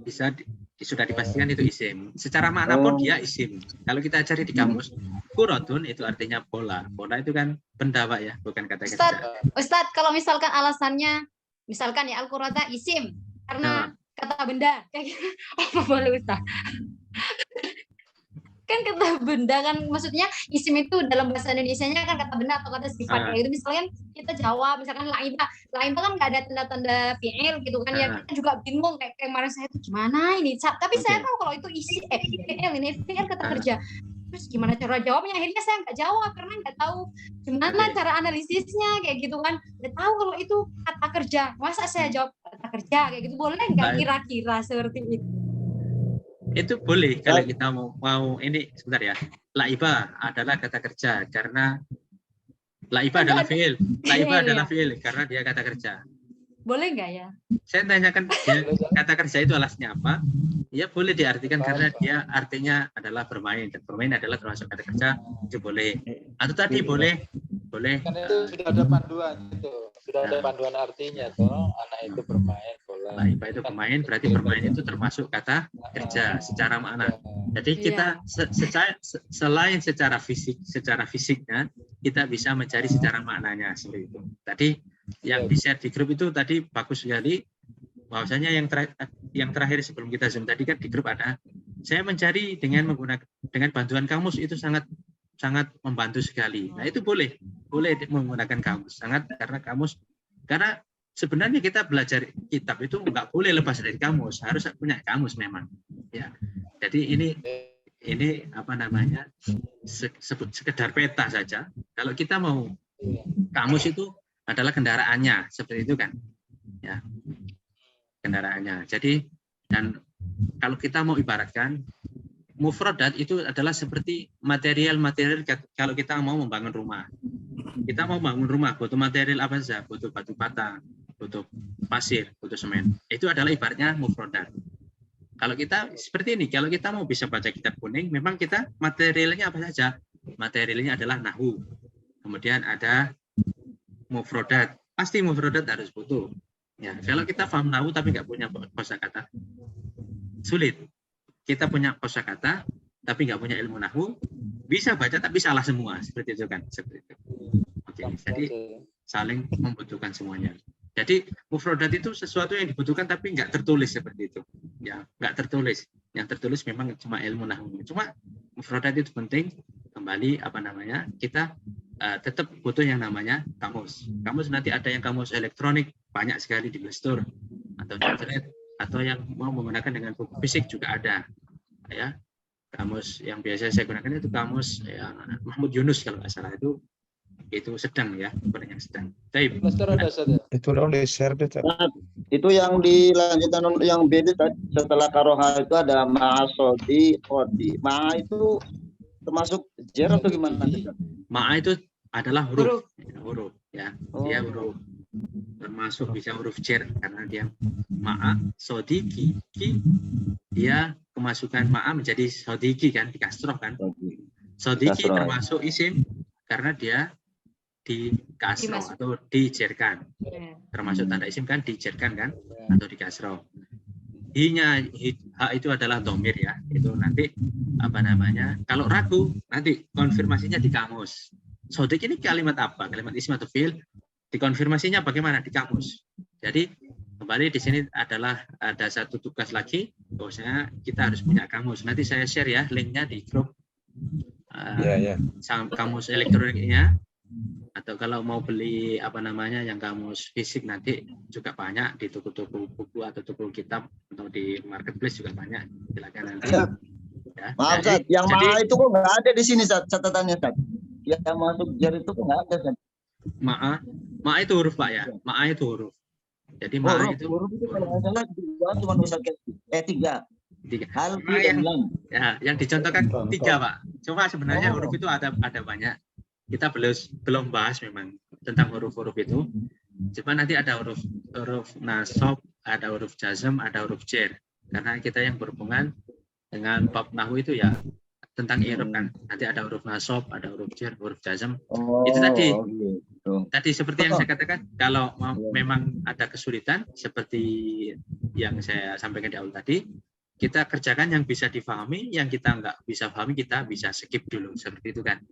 [SPEAKER 1] bisa sudah dipastikan itu isim. Secara makna pun dia isim. Kalau kita cari di kamus, kuratun itu artinya bola. Bola itu kan benda, Pak ya, bukan kata kerja.
[SPEAKER 3] Ustadz, kalau misalkan alasannya, misalkan ya al-qurata isim karena kata benda, kayak gitu, apa boleh Ustadz? Kan kata benda kan, maksudnya isim itu dalam bahasa Indonesianya kan kata benda atau kata sifat kayak gitu. Misalkan kita jawab, misalkan laiba kan nggak ada tanda-tanda fi'il gitu kan, ya kita juga bingung kayak kemarin saya itu gimana ini. Tapi saya tahu kalau itu isim fi'il, ini fi'il kata kerja. Terus gimana cara jawabnya? Akhirnya saya nggak jawab karena nggak tahu gimana cara analisisnya kayak gitu kan. Nggak tahu kalau itu kata kerja. Masa saya jawab kata kerja kayak gitu, boleh nggak kira-kira seperti itu?
[SPEAKER 1] Itu boleh kalau kita mau ini sebentar ya. Laiba adalah kata kerja karena laiba adalah fi'il. Laiba adalah fi'il karena dia kata kerja.
[SPEAKER 3] Boleh nggak ya?
[SPEAKER 1] Saya tanyakan kata kerja itu alasnya apa? Ya boleh diartikan karena dia artinya adalah bermain, dan bermain adalah termasuk kata kerja, itu boleh. Atau tadi boleh.
[SPEAKER 9] Kan itu sudah ada panduan itu. Sudah ada panduan artinya toh, anak itu bermain bola.
[SPEAKER 1] Laiba itu bermain, berarti bermain itu termasuk kata kerja secara makna. Jadi kita selain secara fisiknya, kita bisa mencari secara maknanya seperti itu. Tadi yang di-share di grup itu tadi bagus sekali, bahwasanya yang terakhir sebelum kita zoom tadi kan di grup ada, saya mencari dengan bantuan kamus itu sangat membantu sekali. Nah itu boleh menggunakan kamus, karena sebenarnya kita belajar kitab itu nggak boleh lepas dari kamus, harus punya kamus memang ya. Jadi ini apa namanya, sekedar peta saja. Kalau kita mau, kamus itu adalah kendaraannya, seperti itu kan ya, kendaraannya. Jadi, dan kalau kita mau ibaratkan, mufradat itu adalah seperti material kalau kita mau membangun rumah. Kita mau bangun rumah, butuh material apa saja? Butuh batu bata, butuh pasir, butuh semen. Itu adalah ibaratnya mufradat. Kalau kita seperti ini, kalau kita mau bisa baca kitab kuning, memang kita materialnya apa saja? Materialnya adalah nahwu. Kemudian ada mufradat. Pasti mufradat harus butuh. Ya, kalau kita paham nahwu tapi nggak punya kosakata, sulit. Kita punya kosakata tapi nggak punya ilmu nahwu, bisa baca tapi salah semua, seperti itu kan, seperti itu. Oke, jadi saling membutuhkan semuanya. Jadi mufradat itu sesuatu yang dibutuhkan tapi nggak tertulis seperti itu, ya nggak tertulis. Yang tertulis memang cuma ilmu nahwu. Cuma mufradat itu penting. Kembali apa namanya, kita tetap butuh yang namanya kamus. Kamus nanti ada yang kamus elektronik banyak sekali di Play Store atau di internet, atau yang mau menggunakan dengan buku fisik juga ada, ya. Kamus yang biasa saya gunakan itu kamus ya, Mahmud Yunus kalau nggak salah, itu sedang ya, bukan yang sedang.
[SPEAKER 6] Itu udah share deh.
[SPEAKER 5] Itu yang dilanjutkan yang beda tadi, setelah karoha itu ada ma'asodi, odi. Ma itu termasuk jer atau gimana?
[SPEAKER 1] Ma itu adalah huruf ya. Dia huruf, termasuk bisa huruf jer karena dia ma'a, sodiki, ki, dia kemasukan ma'a menjadi sodiki kan, di kasroh kan. Sodiki termasuk isim karena dia di kasroh atau dijerkan, termasuk tanda isim kan, dijerkan kan, atau di kasroh. Hi-nya, ha itu adalah domir ya, itu nanti apa namanya, kalau ragu nanti konfirmasinya di kamus. Sodik ini kalimat apa, kalimat isim atau fi'il, dikonfirmasinya bagaimana di kamus. Jadi kembali di sini adalah ada satu tugas lagi, bahwasanya kita harus punya kamus. Nanti saya share ya linknya di grup kamus elektroniknya. Atau kalau mau beli apa namanya yang kamus fisik nanti juga banyak di toko-toko buku atau toko kitab atau di marketplace juga banyak, silakan nanti. Ya,
[SPEAKER 5] maaf Zat, yang ma'a itu kok nggak ada di sini Zat, catatannya Zat. Yang masuk jar itu kok nggak ada Zat.
[SPEAKER 1] Ma'a itu huruf Pak ya, ma'a itu huruf. Jadi ma'a itu
[SPEAKER 5] huruf itu kalau nggak salah cuma bisa tiga. Hal
[SPEAKER 1] yang dicontohkan 3 Pak. Cuma sebenarnya huruf itu ada banyak. Kita belum bahas memang tentang huruf-huruf itu. Cuma nanti ada huruf nasab, ada huruf jazm, ada huruf jer. Karena kita yang berhubungan dengan bab nahwu itu ya tentang i'rab kan. Nanti ada huruf nasab, ada huruf jer, huruf jazm. Itu tadi. Tadi seperti yang saya katakan, kalau memang ada kesulitan seperti yang saya sampaikan di awal tadi, kita kerjakan yang bisa difahami, yang kita nggak bisa pahami kita bisa skip dulu, seperti itu kan.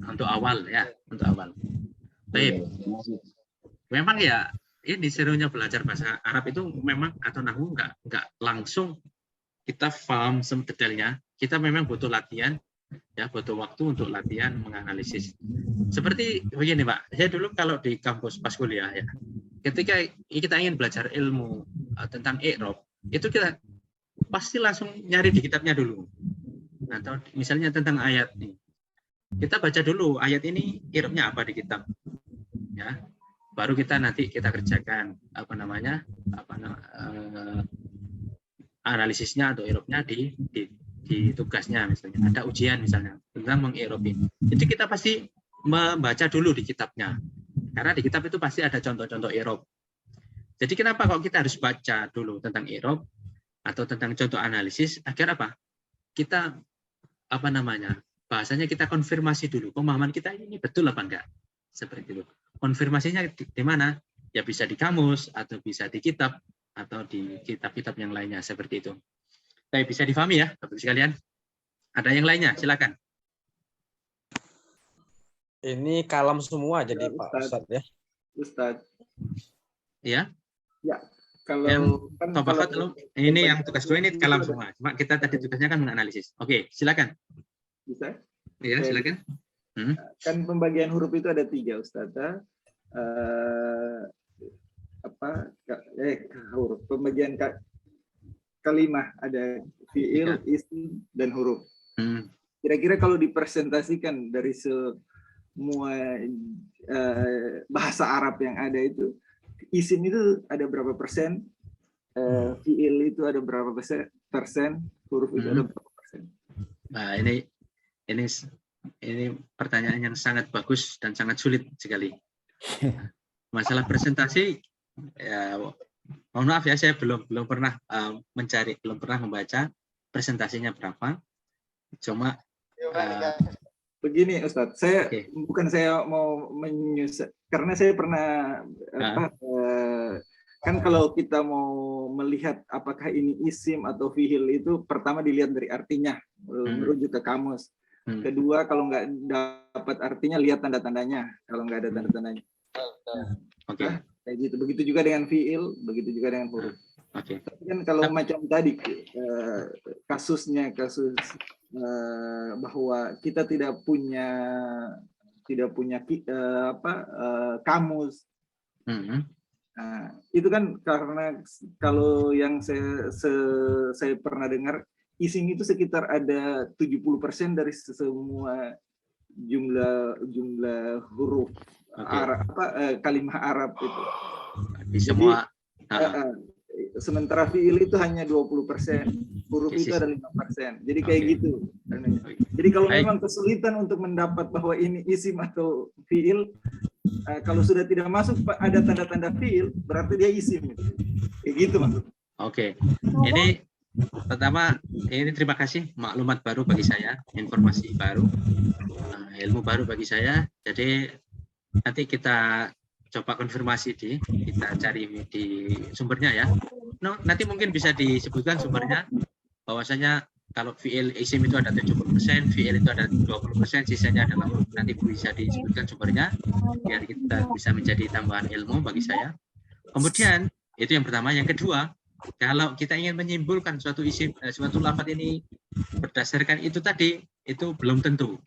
[SPEAKER 1] Untuk awal ya, untuk awal. Baik. Memang ya ini serunya belajar bahasa Arab itu memang atau nahwu nggak langsung kita paham detailnya. Kita memang butuh latihan ya, butuh waktu untuk latihan menganalisis. Seperti begini Pak, saya dulu kalau di kampus pas kuliah ya, ketika kita ingin belajar ilmu tentang i'rab, itu kita pasti langsung nyari di kitabnya dulu. Atau misalnya tentang ayat nih. Kita baca dulu ayat ini i'rabnya apa di kitab, ya. Baru kita nanti kita kerjakan analisisnya atau i'rabnya di tugasnya, misalnya ada ujian misalnya tentang meng-i'rab ini. Jadi kita pasti membaca dulu di kitabnya, karena di kitab itu pasti ada contoh-contoh i'rab. Jadi kenapa kok kita harus baca dulu tentang i'rab atau tentang contoh analisis, agar apa? Kita bahasanya kita konfirmasi dulu, pemahaman kita ini betul apa enggak, seperti itu. Konfirmasinya di mana? Ya bisa di kamus atau bisa di kitab atau di kitab-kitab yang lainnya, seperti itu. Tapi bisa difahami ya, Bapak sekalian. Ada yang lainnya, silakan.
[SPEAKER 12] Ini kalam semua jadi Pak Ustadz ya.
[SPEAKER 7] Ustadz.
[SPEAKER 1] Ya.
[SPEAKER 7] Ya. Kalau
[SPEAKER 1] ini yang tugas gue ini kalam semua. Cuma kita tadi tugasnya kan menganalisis. Oke, silakan.
[SPEAKER 7] Bisa?
[SPEAKER 1] Ya, silakan.
[SPEAKER 7] Kan pembagian huruf itu ada 3, Ustadz. Huruf. Pembagian kalimah ada fiil, isim, dan huruf. Kira-kira kalau dipresentasikan dari semua bahasa Arab yang ada itu, isim itu ada berapa persen, fiil itu ada berapa persen, huruf itu ada berapa persen?
[SPEAKER 1] Nah, ini pertanyaan yang sangat bagus dan sangat sulit sekali. Masalah presentasi, ya, mohon maaf ya, saya belum pernah belum pernah membaca presentasinya berapa. Cuma
[SPEAKER 7] begini Ustadz, bukan saya mau menyusah, karena saya pernah kan kalau kita mau melihat apakah ini isim atau fiil itu pertama dilihat dari artinya, merujuk ke kamus. Kedua, kalau nggak dapat artinya lihat tanda-tandanya, kalau nggak ada tanda-tandanya. Kayak gitu. Begitu juga dengan fiil, begitu juga dengan huruf. Tapi kan kalau macam tadi kasus bahwa kita tidak punya kamus. Nah, itu kan karena kalau yang saya pernah dengar, isim itu sekitar ada 70% dari semua jumlah huruf Arab, kalimat Arab itu.
[SPEAKER 1] Di semua.
[SPEAKER 7] Sementara fiil itu hanya 20%, huruf itu ada 5%. Jadi kayak gitu. Jadi kalau memang kesulitan untuk mendapat bahwa ini isim atau fiil, kalau sudah tidak masuk ada tanda-tanda fiil, berarti dia isim. Kayak gitu maksudnya.
[SPEAKER 1] Oke. Ini pertama, ini terima kasih maklumat baru bagi saya, informasi baru, ilmu baru bagi saya. Jadi nanti kita coba konfirmasi kita cari di sumbernya ya. Nanti mungkin bisa disebutkan sumbernya, bahwasanya kalau fiil isim itu ada 70%, fiil itu ada 20%, sisanya adalah huruf. Nanti bisa disebutkan sumbernya biar kita bisa menjadi tambahan ilmu bagi saya. Kemudian itu yang pertama. Yang kedua, kalau kita ingin menyimpulkan suatu isim, suatu lafaz ini berdasarkan itu tadi, itu belum tentu,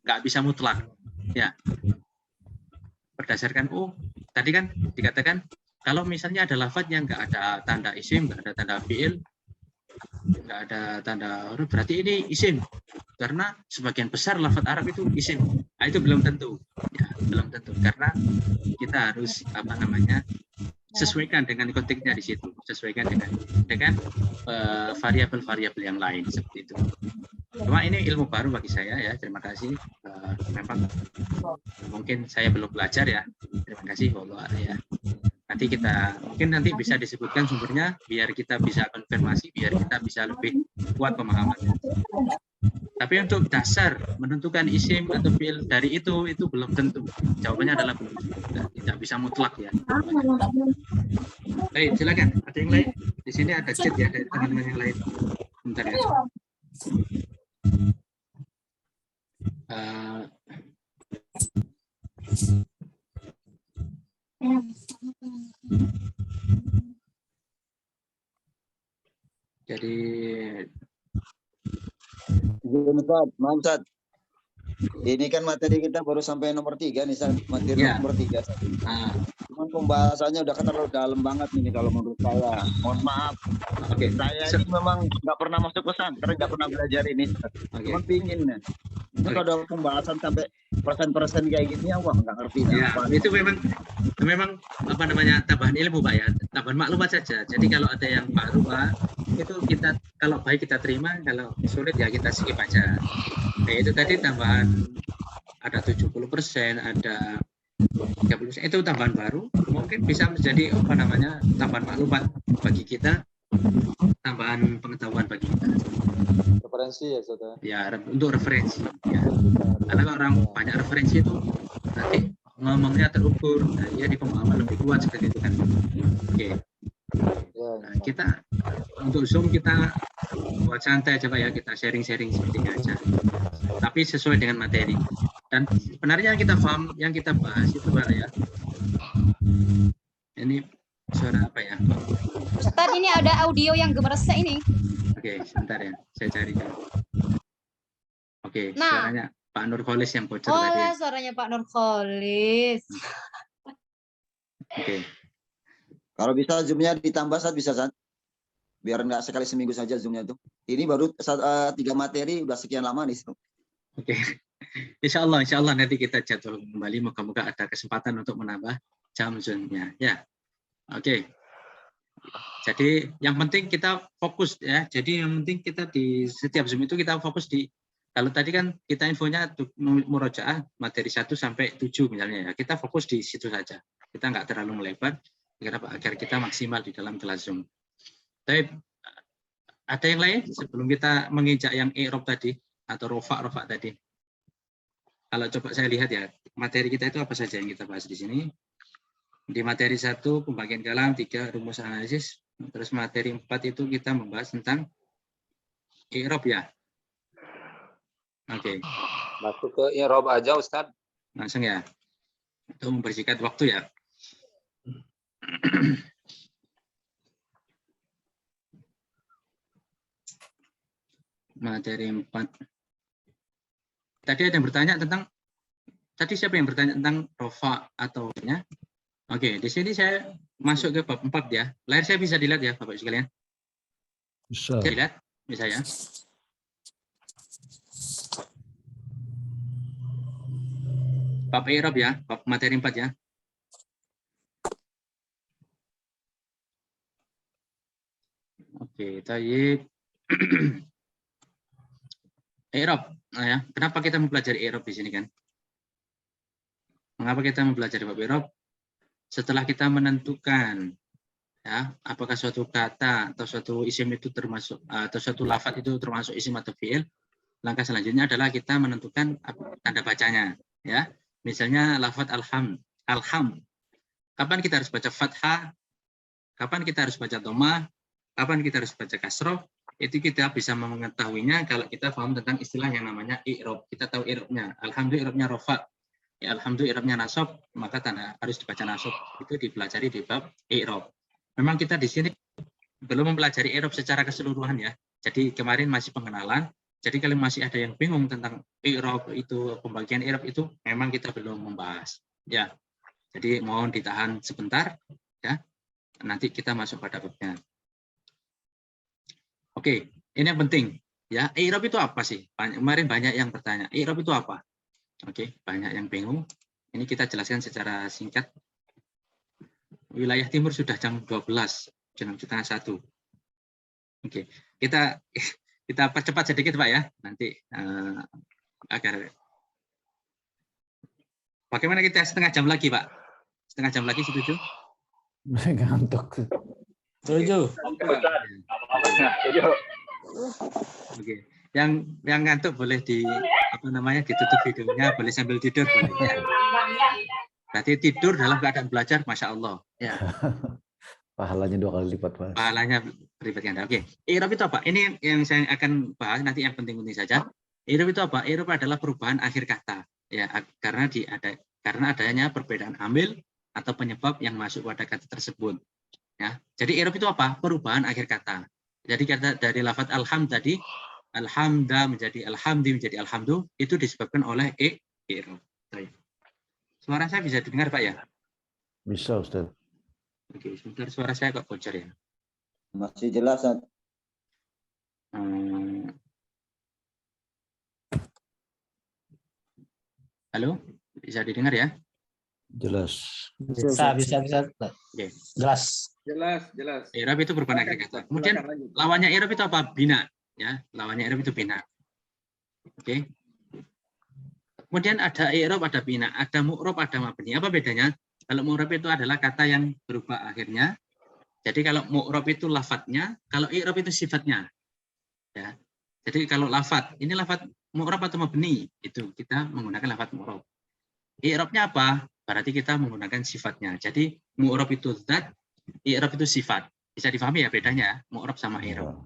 [SPEAKER 1] nggak bisa mutlak ya. Berdasarkan tadi kan dikatakan kalau misalnya ada lafaz yang nggak ada tanda isim, nggak ada tanda fiil, nggak ada tanda huruf, berarti ini isim karena sebagian besar lafaz Arab itu isim. Nah, itu belum tentu ya, belum tentu, karena kita harus sesuaikan dengan konteksnya di situ, sesuaikan dengan variabel-variabel yang lain seperti itu. Cuma ini ilmu baru bagi saya ya, terima kasih. Memang mungkin saya belum belajar ya, terima kasih Allah ya. Nanti bisa disebutkan sumbernya biar kita bisa konfirmasi, biar kita bisa lebih kuat pemahamannya. Tapi untuk dasar menentukan isim atau fiil dari itu belum tentu. Jawabannya adalah belum tentu. Tidak bisa mutlak ya. Baik, silakan. Ada yang lain? Di sini ada chat ya dari teman-teman yang lain. Bentar ya. Jadi
[SPEAKER 5] Mansat. Ini kan materi kita baru sampai nomor 3 nih, materi nomor 3. Cuman pembahasannya udah terlalu dalam banget ini kalau menurut saya. Mohon maaf. Saya ini memang nggak pernah masuk pesantren, nggak pernah belajar ini. Cuman pingin nih. Ini kalau ada pembahasan sampai persen-persen kayak gini, wah nggak ngerti.
[SPEAKER 1] Ya, itu memang tambahan ilmu Pak ya, tambahan maklumat saja. Jadi kalau ada yang baru Pak, itu kita kalau baik kita terima, kalau sulit ya kita skip aja. Nah, itu tadi tambahan ada 70%, ada 30%, itu tambahan baru, mungkin bisa menjadi tambahan maklumat bagi kita, tambahan pengetahuan bagi kita.
[SPEAKER 9] Referensi ya, Saudara.
[SPEAKER 1] Ya, untuk referensi. Ya. Karena kalau orang banyak referensi itu nanti ngomongnya terukur, ya di pemahaman lebih kuat seperti itu kan. Oke. Nah, kita untuk Zoom kita buat santai aja Pak ya, kita sharing-sharing seperti ini aja. Tapi sesuai dengan materi. Dan sebenarnya yang kita paham, yang kita bahas itu Pak ya. Ini suara apa ya?
[SPEAKER 15] Ustaz, ini ada audio yang gemeresek ini.
[SPEAKER 1] Oke, sebentar ya, saya cari. Oke, suaranya Pak Nurkholis yang bocor tadi.
[SPEAKER 15] Suaranya Pak Nurkholis.
[SPEAKER 1] Oke.
[SPEAKER 5] Kalau bisa zoomnya ditambah bisa biar nggak sekali seminggu saja zoomnya tuh. Ini baru 3 materi udah sekian lama nih.
[SPEAKER 1] Oke. Insya Allah nanti kita jadwal kembali. Moga-moga ada kesempatan untuk menambah jam zoomnya. Ya. Oke. Jadi yang penting kita fokus ya. Jadi yang penting kita di setiap zoom itu kita fokus di, kalau tadi kan kita infonya murojaah materi 1 sampai 7 misalnya ya. Kita fokus di situ saja. Kita nggak terlalu melebar agar kita maksimal di dalam kelas Zoom. Tapi ada yang lain sebelum kita menginjak yang i'rab tadi atau rofa tadi? Kalau coba saya lihat ya, materi kita itu apa saja yang kita bahas di sini. Di materi 1 pembagian kalam, 3 rumus analisis, terus materi 4 itu kita membahas tentang i'rab ya. Oke.
[SPEAKER 13] Masuk ke i'rab aja Ustaz.
[SPEAKER 1] Langsung ya. Itu membersihkan waktu ya. Materi 4. Tadi ada yang bertanya tentang, tadi siapa yang bertanya tentang rofa atau nya? Oke, di sini saya masuk ke bab 4 ya. Layar saya bisa dilihat ya Bapak sekalian?
[SPEAKER 2] Bisa.
[SPEAKER 1] Dilihat? bisa ya. Bab i'rab ya, bab materi 4 ya. Oke, tayyib. I'rab, nah ya. Kenapa kita mempelajari i'rab di sini kan? Mengapa kita mempelajari bab i'rab? Setelah kita menentukan ya, apakah suatu kata atau suatu isim itu termasuk atau suatu lafadz itu termasuk isim atau fi'il, langkah selanjutnya adalah kita menentukan tanda bacanya ya. Misalnya lafadz alham. Kapan kita harus baca fathah? Kapan kita harus baca dhammah? Kapan kita harus baca kasroh? Itu kita bisa mengetahuinya kalau kita paham tentang istilah yang namanya i'rab. Kita tahu i'rabnya. Alhamdulillah i'rabnya rafa. Ya, alhamdulillah i'rabnya nasab, maka tanda harus dibaca nasab. Itu dipelajari di bab i'rab. Memang kita di sini belum mempelajari i'rab secara keseluruhan ya. Jadi kemarin masih pengenalan. Jadi kalau masih ada yang bingung tentang i'rab itu, pembagian i'rab itu, memang kita belum membahas. Ya. Jadi mohon ditahan sebentar ya. Nanti kita masuk pada babnya. Oke, ini yang penting ya. I'rab itu apa sih? Kemarin banyak yang bertanya, i'rab itu apa? Oke, banyak yang bingung. Ini kita jelaskan secara singkat. Wilayah timur sudah jam 12, jam 12:30. Oke, kita percepat sedikit Pak ya, nanti agar bagaimana kita setengah jam lagi Pak? Setengah jam lagi, setuju?
[SPEAKER 2] Ngantuk.
[SPEAKER 12] Setuju.
[SPEAKER 1] Oke, yang ngantuk boleh ditutup videonya, boleh sambil tidur boleh ya. Berarti tidur dalam keadaan belajar, masya Allah ya.
[SPEAKER 2] Pahalanya 2 kali lipat Pak.
[SPEAKER 1] Pahalanya berlipat ganda. Oke, i'rab itu apa? Ini yang saya akan bahas nanti, yang penting-penting saja. I'rab itu apa? I'rab adalah perubahan akhir kata ya, karena adanya perbedaan amil atau penyebab yang masuk pada kata tersebut ya. Jadi i'rab itu apa? Perubahan akhir kata. Jadi kata dari lafadz alham tadi, alhamda menjadi alhamdi menjadi alhamdu, itu disebabkan oleh i'rab. Suara saya bisa didengar Pak ya?
[SPEAKER 2] Bisa Ustaz.
[SPEAKER 1] Oke, sebentar, suara saya kok bocor ya?
[SPEAKER 5] Masih jelas Ustaz.
[SPEAKER 1] Halo, bisa didengar ya?
[SPEAKER 2] Jelas.
[SPEAKER 12] Bisa.
[SPEAKER 1] Oke.
[SPEAKER 12] Jelas.
[SPEAKER 7] Jelas.
[SPEAKER 1] I'rab itu perubahan akhir kata. Kemudian lawannya i'rab itu apa? Bina. Ya, lawannya i'rab itu bina. Oke. Kemudian ada i'rab, ada bina, ada mu'rab, ada mabni. Apa bedanya? Kalau mu'rab itu adalah kata yang berubah akhirnya. Jadi kalau mu'rab itu lafadznya, kalau i'rab itu sifatnya. Ya. Jadi kalau lafadz, ini lafadz mu'rab atau mabni, itu kita menggunakan lafadz mu'rab. I'rabnya apa? Berarti kita menggunakan sifatnya. Jadi mu'rab itu zat, i'rab itu sifat. Bisa difahami ya bedanya mu'rab sama i'rab.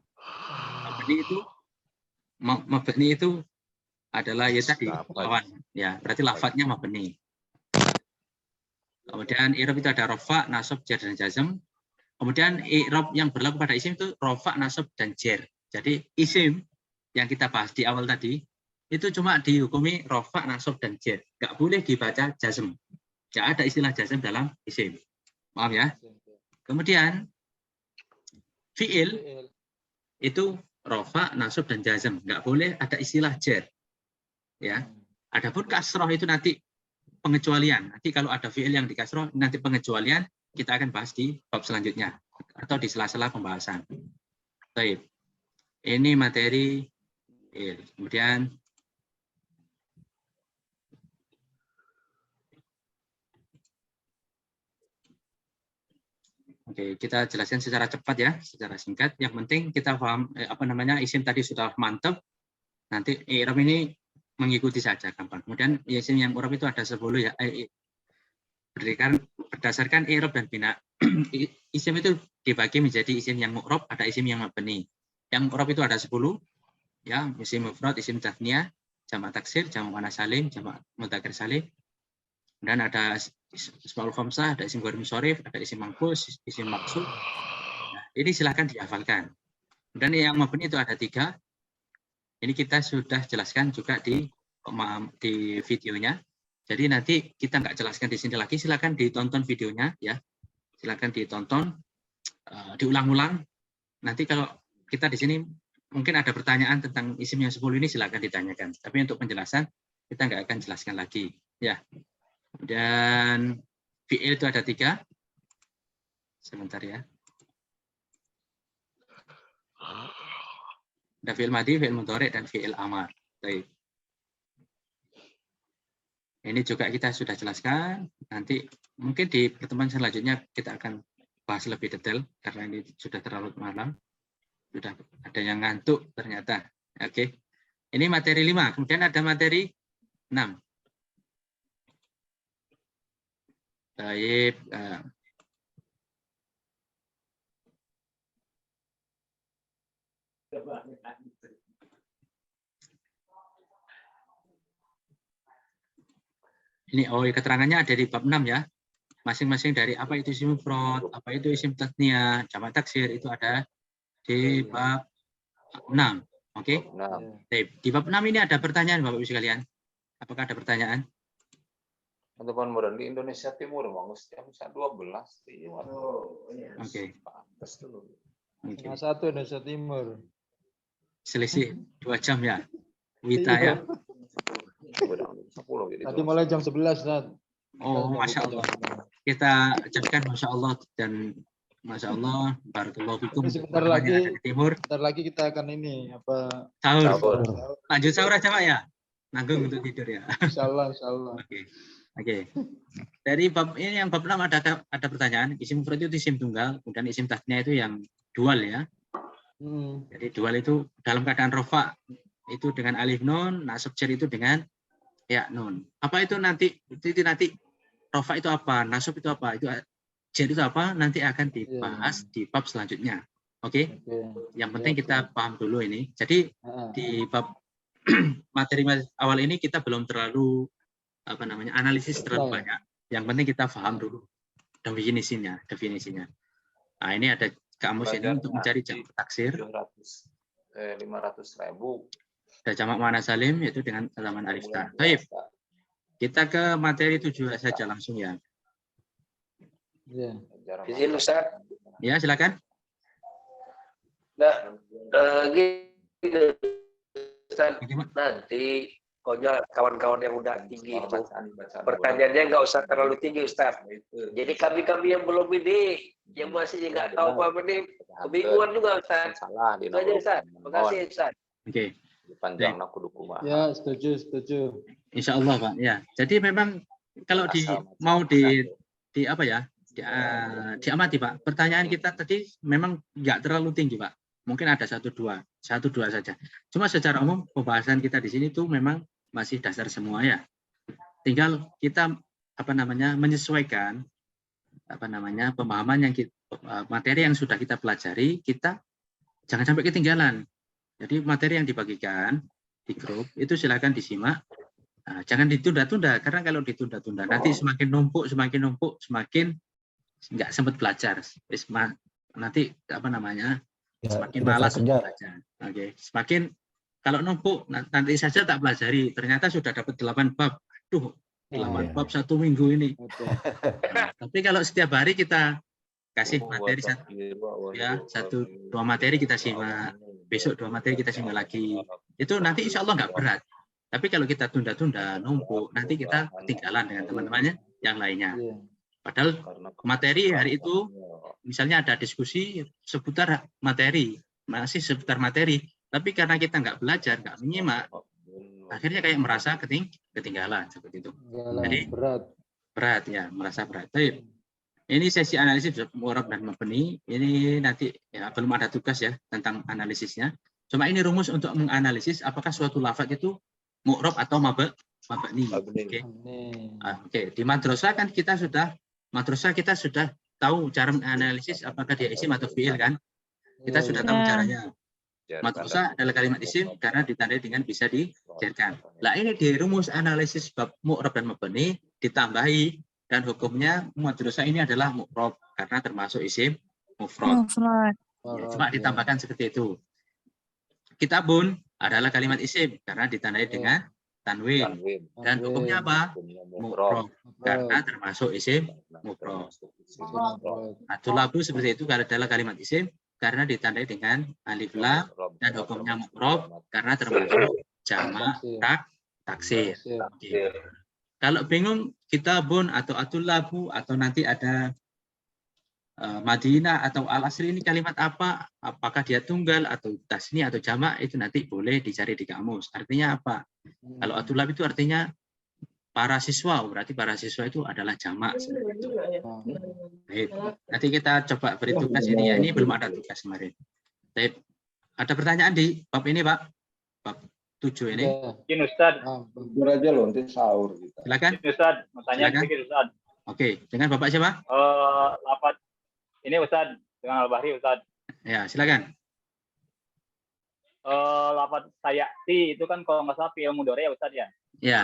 [SPEAKER 1] Mabni itu adalah ya tadi lawan ya, berarti lafadznya mabni. Kemudian i'rab itu ada rafa, nasab, jar dan jazm. Kemudian i'rab yang berlaku pada isim itu rafa, nasab dan jar. Jadi isim yang kita bahas di awal tadi itu cuma dihukumi rafa, nasab dan jar. Enggak boleh dibaca jazm. Enggak ada istilah jazm dalam isim. Maaf ya. Kemudian fi'il itu rafa, nasab dan jazm. Enggak boleh ada istilah jar. Ya, adapun kasroh itu nanti pengecualian. Nanti kalau ada fiil yang di kasroh, nanti pengecualian kita akan bahas di bab selanjutnya atau di sela-sela pembahasan. Baik, ini materi. Kemudian oke, kita jelaskan secara cepat ya, secara singkat. Yang penting kita paham isim tadi sudah mantap. Nanti i'rab ini mengikuti saja gampang. Kemudian isim yang mu'rab itu ada 10 ya. Berdasarkan i'rab dan bina. Isim itu dibagi menjadi isim yang mu'rab, ada isim yang mabni. Yang mu'rab itu ada 10 ya, isim mufrad, isim tatniyah, jamak taksir, jamak muannas salim, jamak mudzakkar salim. Dan ada ismaul khamsah, ada isim ghair munsharif, ada isim mangkus, isim maksud. Nah, ini silakan dihafalkan. Dan yang mabni itu ada 3. Ini kita sudah jelaskan juga di videonya. Jadi nanti kita nggak jelaskan di sini lagi. Silakan ditonton videonya ya. Silakan ditonton, diulang-ulang. Nanti kalau kita di sini mungkin ada pertanyaan tentang isim yang 10 ini silakan ditanyakan. Tapi untuk penjelasan kita nggak akan jelaskan lagi. Ya. Dan fi'il itu ada 3. Sebentar ya. Ada fi'il madhi, fi'il mudhari, dan fi'il amar. Baik. Ini juga kita sudah jelaskan. Nanti mungkin di pertemuan selanjutnya kita akan bahas lebih detail karena ini sudah terlalu malam. Sudah ada yang ngantuk ternyata. Oke. Ini materi 5. Kemudian ada materi 6. Baik. Ini keterangannya ada di bab 6 ya. Masing-masing dari apa itu isim mufrad, apa itu isim tasniyah, jamak taksir itu ada di bab 6. Oke. Di bab 6 ini ada pertanyaan Bapak Ibu sekalian. Apakah ada pertanyaan?
[SPEAKER 13] Teman modern di Indonesia Timur, Bang, jam 12.
[SPEAKER 1] Oke.
[SPEAKER 9] Setengah 1 Indonesia Timur.
[SPEAKER 1] Selisih 2 jam ya. Wita ya.
[SPEAKER 9] Tadi mulai jam 11, Ustaz.
[SPEAKER 1] Oh, Masya Allah. Kita ucapkan Masya Allah dan Masya Allah, barakallahu fikum.
[SPEAKER 9] Sebentar lagi
[SPEAKER 1] di timur.
[SPEAKER 9] Sebentar lagi kita akan ini apa?
[SPEAKER 1] Sahur. Lanjut sahur aja Pak ya. Nanggung untuk tidur ya.
[SPEAKER 9] Insyaallah.
[SPEAKER 1] Oke. Dari bab ini yang bab 6 ada pertanyaan. Isim mufrad itu isim tunggal, kemudian isim tasniyah itu yang dual ya. Jadi dual itu dalam keadaan rofa itu dengan alif nun, nasab jar itu dengan ya nun. Apa itu nanti rofa itu apa, nasab itu apa, itu jar itu apa, nanti akan dibahas di bab selanjutnya. Oke. Yang penting kita paham dulu ini. Jadi di bab materi awal ini kita belum terlalu analisis terlalu banyak. Yang penting kita paham dulu definisinya. Nah, ini ada kamus ini untuk mencari jamak taksir.
[SPEAKER 13] 500.000.
[SPEAKER 1] Ada jamak muannats salim yaitu dengan halaman alif ta. Baik. Kita ke materi 7 saja langsung ya.
[SPEAKER 16] Izin Ustaz.
[SPEAKER 1] Ya, silakan.
[SPEAKER 16] Nah, Ustaz, nanti pokoknya kawan-kawan yang udah tinggi itu pertanyaannya nggak usah terlalu tinggi Ustaz. Jadi kami yang belum ini yang masih nggak tahu apa ini kebingungan juga Ustaz.
[SPEAKER 13] Salah di
[SPEAKER 16] nomor. Ustaz. Terima kasih Ustaz.
[SPEAKER 1] Oke.
[SPEAKER 13] Panjang aku dukung.
[SPEAKER 9] Ya, setuju.
[SPEAKER 1] Insya Allah Pak. Ya. Jadi memang kalau mau diamati Pak. Pertanyaan kita tadi memang nggak terlalu tinggi Pak. Mungkin ada 1-2 saja. Cuma secara umum pembahasan kita di sini tuh memang masih dasar semua ya. Tinggal kita menyesuaikan pemahaman yang materi yang sudah kita pelajari, kita jangan sampai ketinggalan. Jadi materi yang dibagikan di grup itu silakan disimak. Nah, jangan ditunda-tunda karena kalau ditunda-tunda nanti semakin numpuk semakin nggak sempat belajar. Nanti semakin malas untuk belajar. Oke. Semakin kalau numpuk nanti saja tak pelajari, ternyata sudah dapat 8 bab. Aduh, 8 bab 1 minggu ini. Nah, tapi kalau setiap hari kita kasih materi 1-2 materi kita simak, besok 2 materi kita simak lagi. Itu nanti insya Allah nggak berat. Tapi kalau kita tunda-tunda, numpuk, nanti kita ketinggalan dengan teman-temannya yang lainnya. Padahal materi hari itu misalnya ada diskusi seputar materi, masih seputar materi, tapi karena kita nggak belajar, nggak menyimak, akhirnya kayak merasa ketinggalan seperti itu. Jadi berat ya, merasa berat. Baik. Ini sesi analisis mu'rab dan mabni. Ini nanti ya belum ada tugas ya tentang analisisnya. Cuma ini rumus untuk menganalisis apakah suatu lafaz itu mu'rab atau mabni. Oke. Di madrasah kan kita sudah tahu cara menganalisis apakah dia isim atau fi'il kan? Kita sudah tahu caranya. Madrasah adalah kalimat isim karena ditandai dengan bisa dijarkan. Lah ini di rumus analisis bab mu'rab dan mabni ditambahi dan hukumnya madrasah ini adalah mu'rab karena termasuk isim mufrad. Cuma ditambahkan seperti itu. Kitabun adalah kalimat isim karena ditandai dengan tanwin. Dan hukumnya apa? Mu'rab karena termasuk isim mufrad. Atulabu seperti itu adalah kalimat isim karena ditandai dengan alif lam, dan hukumnya mu'rob karena termasuk jamak taksir. Okay. Kalau bingung kitabun atau atulabu atau nanti ada Madinah atau al-asri ini kalimat apa? Apakah dia tunggal atau tasni atau jamak, itu nanti boleh dicari di kamus. Artinya apa? Kalau atulab itu artinya para siswa, berarti para siswa itu adalah jamak. Baik. Nanti kita coba beri tugas ini ya. Ini belum ada tugas kemarin. Baik. Ada pertanyaan di bab ini, Pak? Bab 7 ini.
[SPEAKER 11] Mungkin Ustaz.
[SPEAKER 17] Jujur aja loh, nanti sahur kita.
[SPEAKER 1] Silakan.
[SPEAKER 11] Ustaz, mau tanya sedikit Ustaz.
[SPEAKER 1] Oke, dengan Bapak siapa?
[SPEAKER 11] Lafaz ini Ustaz, dengan Al-Bahri Ustaz.
[SPEAKER 1] Ya, silakan.
[SPEAKER 11] Lafaz sayati itu kan kalau nggak salah fi'il mudhari ya Ustaz ya?
[SPEAKER 1] Ya.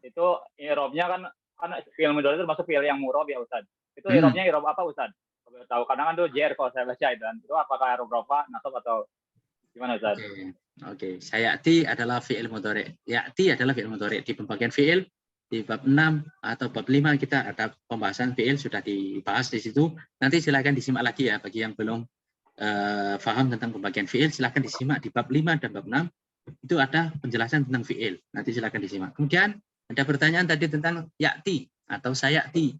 [SPEAKER 11] Itu i'rabnya kan fi'il mudhari itu termasuk fi'il yang murab ya Ustaz. Itu i'rabnya i'rab apa Ustaz? Tahu kadang kan tuh jer kalau saya baca itu. Itu apakah i'rab rafa, nasab atau gimana Ustaz?
[SPEAKER 1] Oke. Sayati adalah fi'il mudhari. Ya'ti adalah fi'il mudhari. Di pembagian fi'il di bab 6 atau bab 5 kita ada pembahasan fi'il sudah dibahas di situ. Nanti silakan disimak lagi ya bagi yang belum paham tentang pembagian fi'il, silakan disimak di bab 5 dan bab 6. Itu ada penjelasan tentang fi'il. Nanti silakan disimak. Kemudian ada pertanyaan tadi tentang ya'ti atau sayati.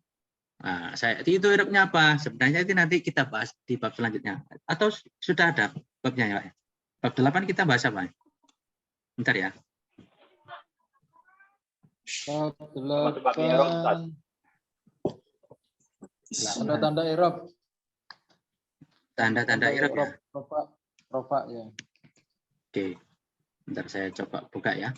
[SPEAKER 1] Nah, sayati itu i'rabnya apa? Sebenarnya itu nanti kita bahas di bab selanjutnya. Atau sudah ada babnya ya, Pak? Bab 8 kita bahas apa? Bentar ya.
[SPEAKER 9] Ada tanda i'rab.
[SPEAKER 1] Tanda-tanda i'rab ya.
[SPEAKER 9] Rofa ya.
[SPEAKER 1] Oke. Bentar saya coba buka ya.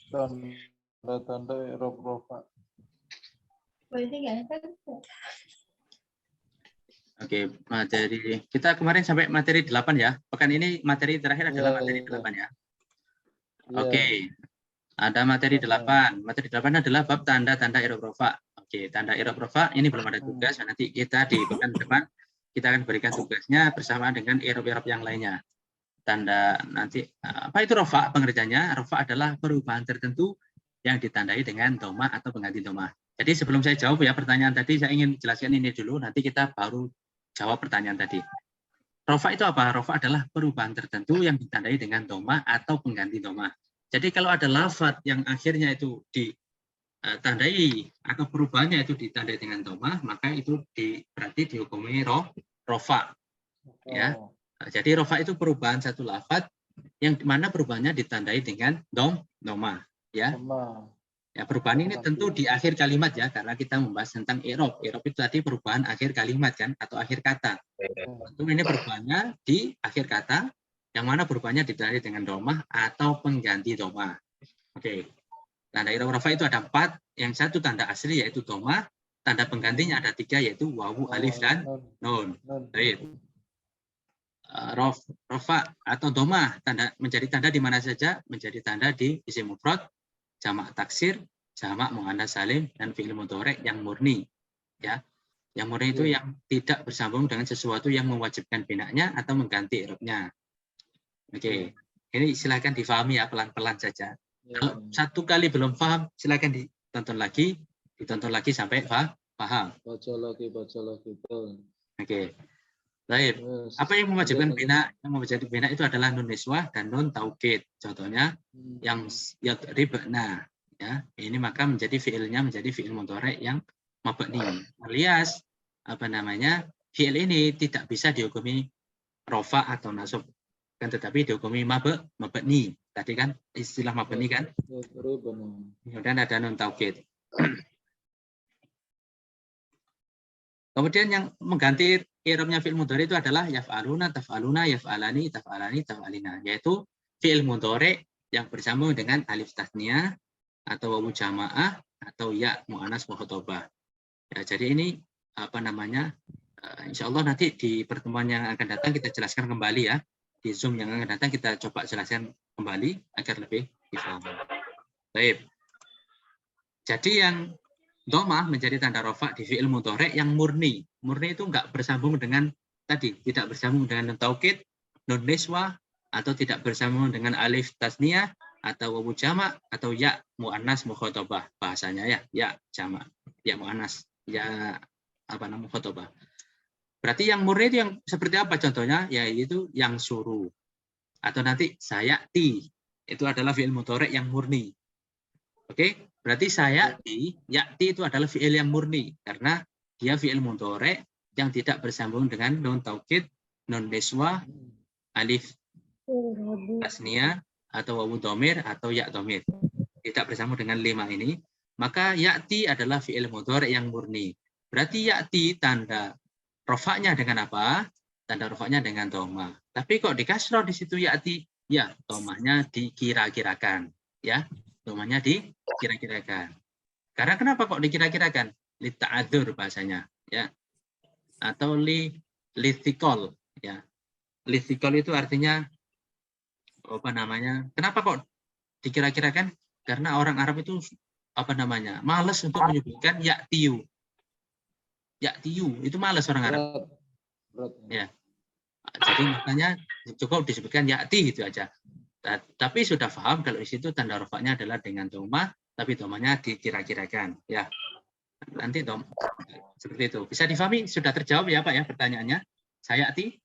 [SPEAKER 9] Tanda i'rab rofa.
[SPEAKER 1] Oke, materi kita kemarin sampai materi 8 ya. Pekan ini materi terakhir adalah materi 8 ya. Oke. Ada materi 8. Materi 8 adalah bab tanda-tanda i'rab rofa. Oke, tanda i'rab rofa ini belum ada tugas. Nanti kita di pekan depan kita akan berikan tugasnya bersama dengan i'rab-i'rab yang lainnya. Tanda nanti apa itu rofa pengertiannya? Rofa adalah perubahan tertentu yang ditandai dengan doma atau pengganti doma. Jadi sebelum saya jawab ya pertanyaan tadi, saya ingin jelaskan ini dulu, nanti kita baru jawab pertanyaan tadi. Rofa itu apa? Rofa adalah perubahan tertentu yang ditandai dengan doma atau pengganti doma. Jadi kalau ada lafadz yang akhirnya itu ditandai atau perubahannya itu ditandai dengan doma, maka itu berarti dihukumi rofa. Ya. Jadi rofa itu perubahan satu lafadz yang mana perubahannya ditandai dengan doma. Ya. Ya, perubahan ini tentu di akhir kalimat ya, karena kita membahas tentang i'rab. I'rab itu tadi perubahan akhir kalimat kan, atau akhir kata. Tentu ini perubahannya di akhir kata, yang mana perubahannya ditandai dengan domah atau pengganti domah. Oke. Tanda i'rab rafa itu ada 4. Yang satu tanda asli yaitu domah, tanda penggantinya ada 3 yaitu wawu, alif dan nun. Baik. Rafa atau domah menjadi tanda di mana saja? Menjadi tanda di isim mufrad, jamak taksir, jamak muannats salim, dan fi'il mudhari yang murni. Ya, yang murni itu yang tidak bersambung dengan sesuatu yang mewajibkan binanya atau mengganti i'rabnya. Oke, ini silakan difahami ya pelan-pelan saja. Kalau satu kali belum paham, silakan ditonton lagi sampai paham.
[SPEAKER 9] Baca lagi.
[SPEAKER 1] Oke. Baik. Apa yang mewajibkan bina? Yang mewajibkan bina itu adalah nun niswah dan nun taukid. Contohnya yang yadribna, ya. Ini maka menjadi fiilnya menjadi fiil mudhari yang mabni. Alias fiil ini tidak bisa dihukumi rofa atau nasab, kan tetapi dihukumi mabni. Tadi kan istilah mabni kan? Kemudian ada nun taukid. Kemudian yang mengganti i'rabnya fi'il mudhari itu adalah yaf'aluna, taf'aluna, yaf'alani, taf'alani, taf'alina, yaitu fi'il mudhari yang bersambung dengan alif tasniyah atau wawu jamaah atau ya mu'annas wa khotobah. Ya, jadi ini insya Allah nanti di pertemuan yang akan datang kita jelaskan kembali ya di Zoom yang akan datang kita coba jelaskan kembali agar lebih difahami. Baik. Jadi yang domah menjadi tanda rofa di fi'il mudhari yang murni. Murni itu enggak bersambung dengan tadi, tidak bersambung dengan nun taukid, nun niswah, atau tidak bersambung dengan alif tasniyah, atau wawu jamak, atau ya mu'annas mukhatabah. Bahasanya ya jamak, ya mu'annas, ya mukhatabah. Berarti yang murni itu yang seperti apa contohnya? Yaitu yang suruh. Atau nanti sayati. Itu adalah fi'il mudhari yang murni. Oke? Berarti sayati, ya'ti itu adalah fi'il yang murni. Karena dia fi'il mudhari yang tidak bersambung dengan nun taukid, nun niswah, alif tasniyah, atau wawu dhamir, atau ya dhamir. Tidak bersambung dengan 5 ini. Maka ya'ti adalah fi'il mudhari yang murni. Berarti ya'ti tanda rofaknya dengan apa? Tanda rofaknya dengan dhamma. Tapi kok di kasroh di situ ya'ti? Ya, dhammanya dikira-kirakan. Ya, dhammanya dikira-kirakan. Karena kenapa kok dikira-kirakan? Li ta'adzur bahasanya, ya. Atau li thiqal, ya. Li thiqal itu artinya apa namanya? Kenapa kok dikira-kirakan? Karena orang Arab itu apa namanya? Malas untuk menyebutkan ya'tiu. Ya'tiu itu malas orang Arab. Ya. Jadi makanya cukup disebutkan ya'ti gitu aja. Tapi sudah paham kalau di situ tanda rofaknya adalah dengan dhammah, tapi dhammahnya dikira-kirakan. Ya. Nanti seperti itu. Bisa difahami? Sudah terjawab ya Pak ya pertanyaannya? Sayati?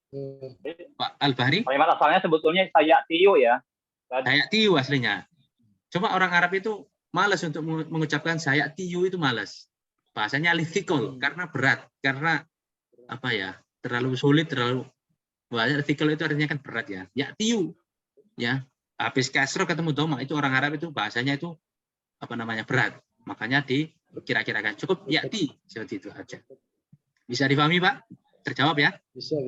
[SPEAKER 1] Pak Al-Bahri?
[SPEAKER 11] Asalnya sebetulnya sayatiu ya.
[SPEAKER 1] Sayatiu aslinya. Cuma orang Arab itu malas untuk mengucapkan sayatiu itu malas. Bahasanya litikul karena berat, karena apa ya? Terlalu sulit, terlalu litikul itu artinya kan berat ya. Yatiu. Ya, habis kasroh ketemu dhammah itu orang Arab itu bahasanya itu apa namanya berat, makanya dikira-kirakan cukup ya'ti seperti itu aja. Bisa difahami Pak? Terjawab ya?
[SPEAKER 9] Bisa.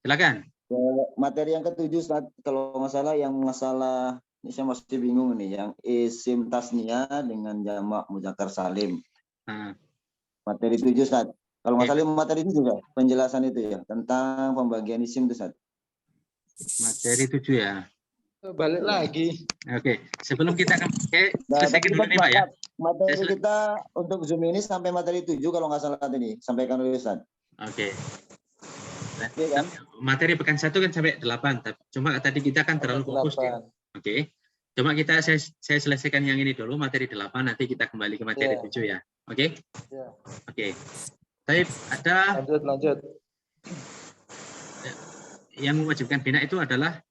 [SPEAKER 1] Silakan.
[SPEAKER 5] Materi yang ke-7 kalau nggak salah yang masalah ini saya masih bingung nih yang isim tasniyah dengan jamak muzakkar salim. Materi 7 Ustaz. Kalau nggak salah materi itu juga penjelasan itu ya tentang pembagian isim itu Ustaz.
[SPEAKER 1] Materi 7 ya.
[SPEAKER 9] Balik lagi.
[SPEAKER 1] Oke, sebelum kita selesaikan dulu nih Pak ya.
[SPEAKER 5] Materi kita untuk Zoom ini sampai materi 7 kalau nggak salah tadi sampaikan oleh Ustaz.
[SPEAKER 1] Oke. Materi pekan 1 kan sampai 8, cuma tadi kita kan terlalu fokus ya. Oke. Cuma saya selesaikan yang ini dulu materi 8, nanti kita kembali ke materi 7 ya. Oke? Oke. Baik, ada
[SPEAKER 9] lanjut.
[SPEAKER 1] Yang mewajibkan bina itu adalah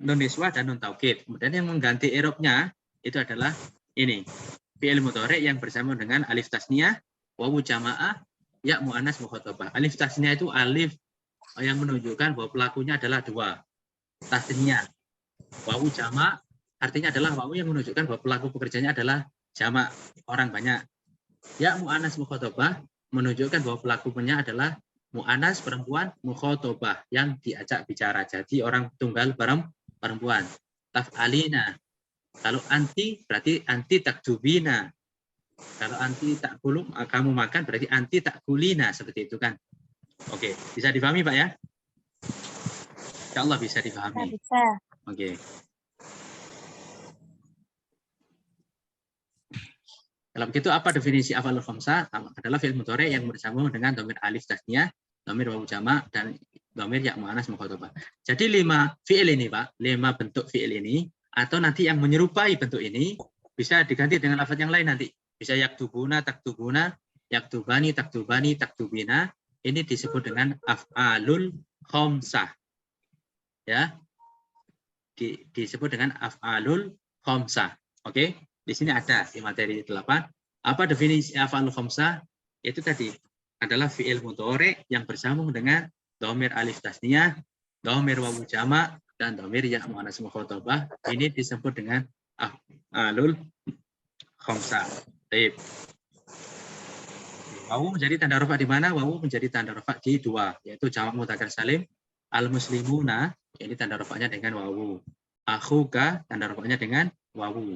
[SPEAKER 1] nun niswah dan nun taukid. Kemudian yang mengganti i'rabnya itu adalah ini. Fi'il mudhari yang bersambung dengan alif tasniyah, wawu jamaah, ya mu'annas mukhatabah. Alif tasniyah itu alif yang menunjukkan bahwa pelakunya adalah 2. Tasniyah. Wawu jamak artinya adalah wawu yang menunjukkan bahwa pelaku pekerjaannya adalah jamak, orang banyak. Ya mu'annas mukhatabah menunjukkan bahwa pelakunya adalah mu'annas perempuan mukhatabah yang diajak bicara. Jadi orang tunggal perempuan. Taf'alina. Kalau anti berarti anti takdubina. Kalau anti takulu kamu makan berarti anti takulina seperti itu kan. Oke, bisa dipahami Pak ya? Insyaallah bisa dipahami.
[SPEAKER 15] Bisa.
[SPEAKER 1] Oke. Kalau begitu apa definisi af'alul khamsah? Adalah fi'il mudhari yang bersambung dengan dhamir alif tasniyah, dhamir wawu jamak dan dhamir ya mu'annas mukhatabah. Jadi 5 fi'il ini Pak, 5 bentuk fi'il ini atau nanti yang menyerupai bentuk ini bisa diganti dengan lafaz yang lain nanti. Bisa yaktubuna, taktubuna, yaktubani, taktubani, taktubina. Ini disebut dengan af'alul khamsah. Ya. Disebut dengan af'alul khamsah. Oke? Di sini ada di materi 8. Apa definisi af'alul khamsah? Itu tadi adalah fi'il mudhari yang bersambung dengan dhamir alif tasniyah, dhamir wawu jamak dan dhamir ya mu'annas mukhatabah. Ini disebut dengan af'alul khamsah. Baik. Wawu menjadi tanda rafa di mana? Wawu menjadi tanda rafa di 2, yaitu jamak mudzakkar salim al-muslimuna, ini tanda rafanya dengan wawu. Akhuka tanda rafanya dengan wawu.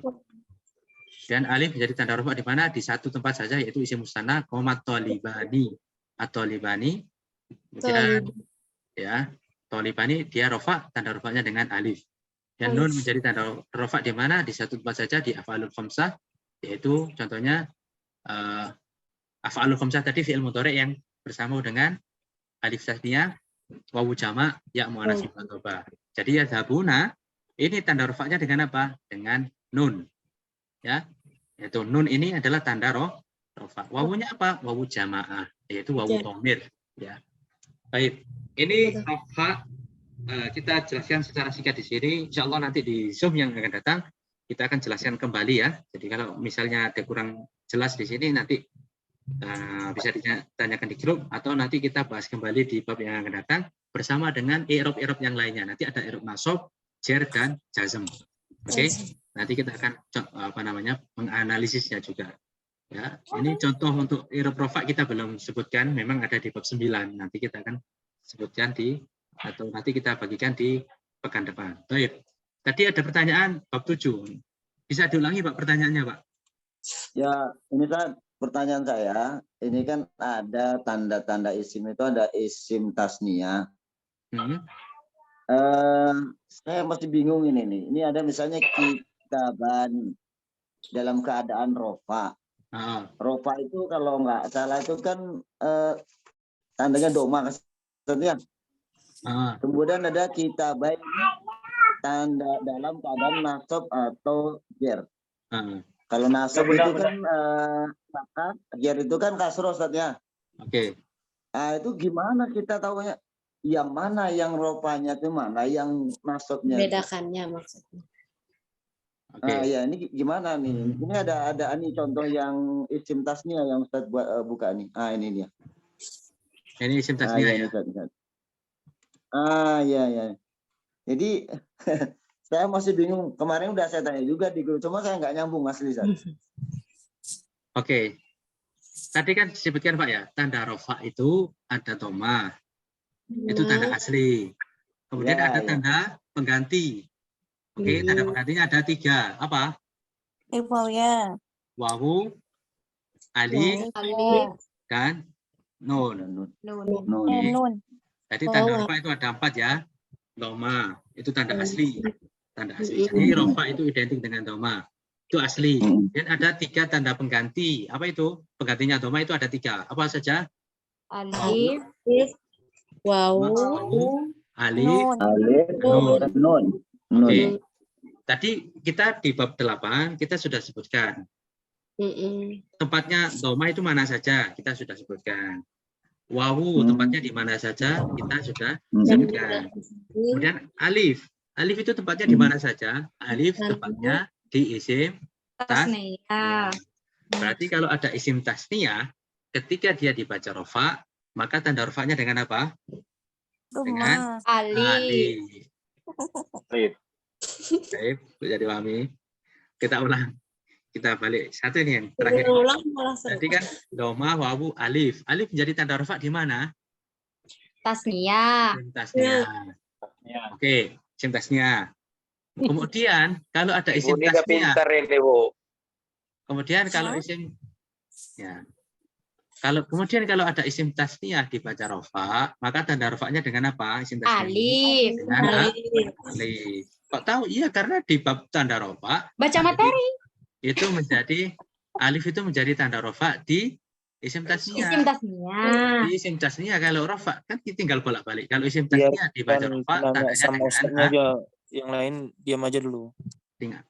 [SPEAKER 1] Dan alif menjadi tanda rafa di mana? Di satu tempat saja, yaitu isim musanna, koma tolibani. At-tolibani. ya. Tolibani dia rofa, tanda rofanya dengan alif. Dan nun menjadi tanda rofa di mana? Di satu tempat saja di af'alul khamsah, yaitu contohnya af'alul khamsah tadi fi'il mudhari yang bersama dengan alif tasniyah, wawu jamak, ya muannats mudzakkar. Jadi yadhabuna ini tanda rofanya dengan apa? Dengan nun. Ya. Yaitu nun ini adalah tanda rofa. Wawunya apa? Wawu jamaah, yaitu wawu dhamir, ya. Baik. Ini rofa kita jelaskan secara singkat di sini. Insya Allah nanti di Zoom yang akan datang kita akan jelaskan kembali ya. Jadi kalau misalnya ada kurang jelas di sini nanti bisa ditanyakan di grup atau nanti kita bahas kembali di bab yang akan datang bersama dengan i'rab-i'rab yang lainnya. Nanti ada i'rab nasab, jar dan jazm. Oke. Nanti kita akan menganalisisnya juga. Ya, ini contoh untuk i'rab rofa kita belum sebutkan, memang ada di bab 9. Nanti kita akan sebutkan atau nanti kita bagikan di pekan depan. Baik. Tadi ada pertanyaan bab 7. Bisa diulangi Pak pertanyaannya, Pak? Ya, ini kan pertanyaan saya. Ini kan ada tanda-tanda isim itu ada isim tasniyah. Saya masih bingung ini nih. Ini ada misalnya kitaban dalam keadaan rofa. Rofa itu kalau nggak salah itu kan tandanya doma maksudnya. Kemudian ada kitaban tanda dalam keadaan nasab atau jar. Kalau nasab itu kan maka jar itu kan kasroh Ustaznya. Oke. Nah, itu gimana kita tahunya yang mana yang rofanya itu mana yang nasabnya?
[SPEAKER 15] Bedakannya maksudnya.
[SPEAKER 1] Ya ini gimana nih? Ini ada nih contoh yang isim tasniyah yang Ustaz buka nih. Ini dia. Ini isim tasniyah ya. Ya. Jadi saya masih bingung. Kemarin udah saya tanya juga di grup, cuma saya nggak nyambung Mas Lisan. Oke. Tadi kan disebutkan Pak ya, tanda rofa itu ada doma. Itu tanda asli. Kemudian ada tanda pengganti. Oke, tanda penggantinya ada 3. Apa?
[SPEAKER 15] Ya.
[SPEAKER 1] Wawu, alif, dan nun. Jadi tanda rofa itu ada 4 ya. Doma itu tanda asli. Tanda asli. Jadi rofa itu identik dengan doma. Itu asli. Dan ada 3 tanda pengganti. Apa itu? Penggantinya doma itu ada 3. Apa saja?
[SPEAKER 15] Alif, wawu,
[SPEAKER 1] alif, nun. Oke. Tadi kita di bab 8 kita sudah sebutkan. Tempatnya doma itu mana saja kita sudah sebutkan. Wawu tempatnya di mana saja kita sudah sebutkan. Kemudian alif itu tempatnya di mana saja? Alif tempatnya di isim tasniyah. Berarti kalau ada isim tasniyah, ketika dia dibaca rofa, maka tanda rofanya dengan apa? Dengan alif. Baik, jadi pahami. Kita ulang. Kita balik satu ini yang terakhir. Jadi kan doma, wawu, alif. Alif menjadi tanda rofa di mana?
[SPEAKER 15] Tasniyah.
[SPEAKER 1] Tasniyah. Oke, isim tasniyah. Kemudian kalau ada isim tasniyah. Kemudian kalau isim kemudian kalau ada isim tasniyah dibaca rofa, maka tanda rofanya dengan apa? Isim tasniyah.
[SPEAKER 15] Alif.
[SPEAKER 1] Dengan alif. Kok tahu? Iya, karena di bab tanda rofa.
[SPEAKER 15] Baca materi.
[SPEAKER 1] Itu menjadi alif itu menjadi tanda rofa di isim tasniyah.
[SPEAKER 15] Isim tasniyah.
[SPEAKER 1] Di isim tasniyah kalau rofa kan tinggal bolak-balik. Kalau isim tasniyah dibaca rofa tandanya
[SPEAKER 12] sama ustaznya aja, yang lain diam aja dulu.
[SPEAKER 1] Dengan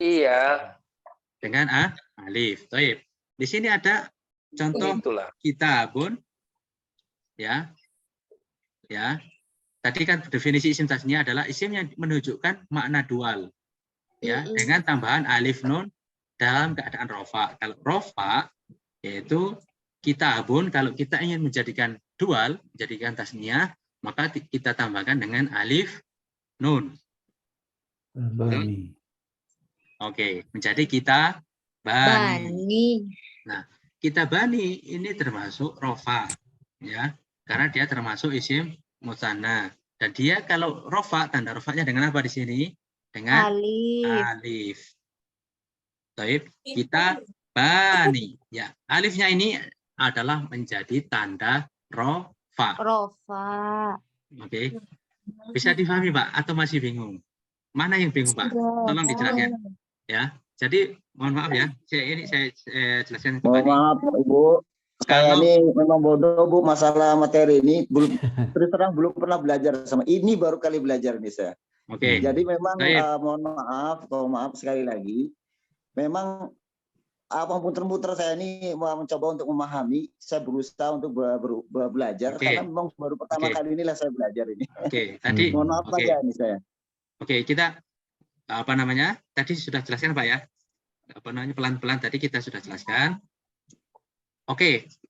[SPEAKER 1] alif. Baik. Di sini ada contoh kitabun. Ya. Tadi kan definisi isim tasniyah adalah isim yang menunjukkan makna dual. Ya, dengan tambahan alif nun dalam keadaan rofa. Kalau rofa yaitu kitabun, kalau kita ingin menjadikan dual, menjadikan tasniyah, maka kita tambahkan dengan alif nun. Oke, menjadi kita bani. Nah, kita bani ini termasuk rofa, ya, karena dia termasuk isim musanna. Dan dia kalau rofa, tanda rofanya dengan apa di sini? Dengan alif. Taib, kita bani. Ya, alifnya ini adalah menjadi tanda rofa.
[SPEAKER 15] Rofa.
[SPEAKER 1] Oke. Bisa difahami Pak atau masih bingung? Mana yang bingung Pak? Tolong dijelaskan. Ya. Jadi mohon maaf ya. Saya jelaskan
[SPEAKER 5] kembali. Mohon maaf Ibu. Saya ini memang bodoh Bu, masalah materi ini belum terus terang belum pernah belajar sama ini, baru kali belajar nih saya.
[SPEAKER 1] Oke.
[SPEAKER 5] Jadi memang mohon maaf sekali lagi. Memang apapun muter-muter saya ini mencoba untuk memahami, saya berusaha untuk belajar karena memang baru pertama kali inilah saya belajar ini.
[SPEAKER 1] Tadi
[SPEAKER 5] mohon maaf aja nih saya.
[SPEAKER 1] Kita tadi sudah jelaskan Pak ya. Pelan-pelan tadi kita sudah jelaskan.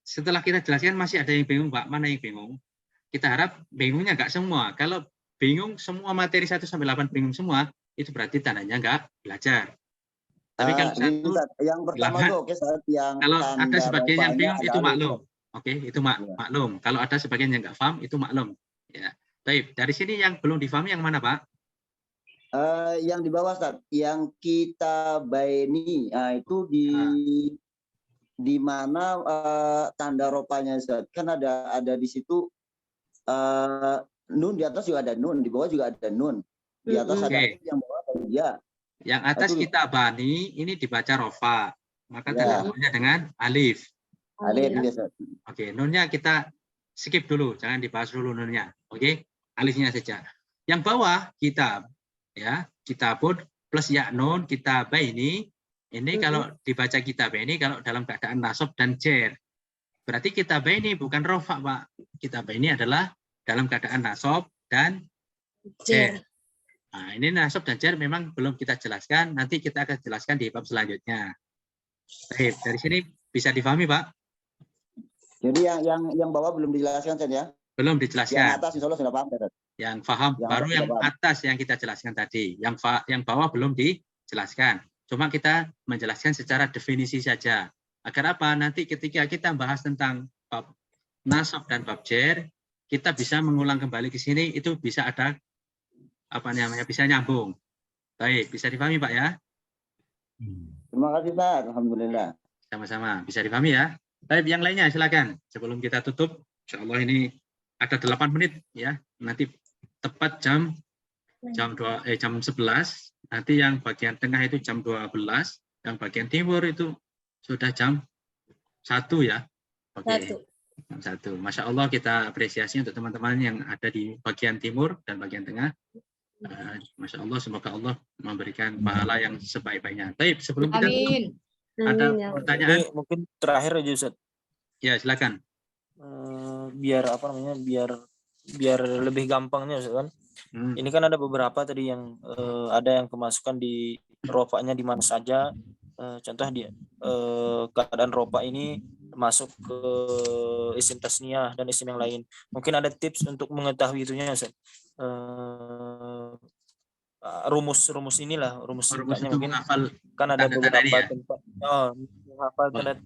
[SPEAKER 1] Setelah kita jelaskan masih ada yang bingung Pak, mana yang bingung? Kita harap bingungnya nggak semua. Kalau bingung semua materi 1 sampai 8 bingung semua, itu berarti tandanya nggak belajar. Tapi kalau
[SPEAKER 5] yang pertama itu
[SPEAKER 1] kalau ada sebagian yang bingung itu maklum. Itu maklum. Kalau ada sebagian yang nggak paham itu maklum. Ya. Baik, dari sini yang belum difahami yang mana Pak?
[SPEAKER 5] Yang di bawah Ustaz, yang kita baini, itu di mana tanda ropanya Ustaz? Kan ada di situ nun, di atas juga ada nun, di bawah juga ada nun. Di atas ada nun, yang bawah ada ya.
[SPEAKER 1] Yang atas kita bani, ini dibaca rofa. Maka tanda ropanya dengan alif.
[SPEAKER 5] Alif,
[SPEAKER 1] nunnya kita skip dulu, jangan dibahas dulu nunnya. Alifnya saja. Yang bawah kitab, ya, kitabun plus ya nun, kitab ini kalau dibaca kitab ini kalau dalam keadaan nasab dan jer. Berarti kitab ini bukan rofa Pak. Kitab ini adalah dalam keadaan nasab dan jer. Nah, ini nasab dan jar memang belum kita jelaskan, nanti kita akan jelaskan di bab selanjutnya. Baik, dari sini bisa difahami Pak?
[SPEAKER 5] Jadi yang bawah belum dijelaskan ya?
[SPEAKER 1] Belum dijelaskan.
[SPEAKER 5] Yang atas insya Allah sudah paham.
[SPEAKER 1] Yang paham, baru yang atas yang kita jelaskan tadi. Yang bawah belum dijelaskan. Cuma kita menjelaskan secara definisi saja. Agar apa? Nanti ketika kita bahas tentang bab nasab dan bab jar, kita bisa mengulang kembali ke sini, itu bisa ada bisa nyambung. Baik, bisa dipahami Pak ya?
[SPEAKER 5] Terima kasih Pak, alhamdulillah.
[SPEAKER 1] Sama-sama, bisa dipahami ya. Baik, yang lainnya silakan. Sebelum kita tutup, insya Allah ini ada 8 menit ya. Nanti tepat jam 11. Nanti yang bagian tengah itu jam 12, yang bagian timur itu sudah jam 1 ya. Jam 1. Masya Allah kita apresiasi untuk teman-teman yang ada di bagian timur dan bagian tengah. Masya Allah, semoga Allah memberikan pahala yang sebaik-baiknya. Baik, sebelum kita tutup, ada pertanyaan?
[SPEAKER 12] Mungkin terakhir aja Ustaz.
[SPEAKER 1] Ya, silakan.
[SPEAKER 12] Biar lebih gampangnya Ustaz kan. Ini kan ada beberapa tadi yang ada yang kemasukan di rofanya di mana saja. Contoh dia keadaan rofa ini masuk ke isim tasniyah dan isim yang lain. Mungkin ada tips untuk mengetahui itunya Ustaz. Rumus inilah rumus mungkin kan ada beberapa tempat menghafal tanda.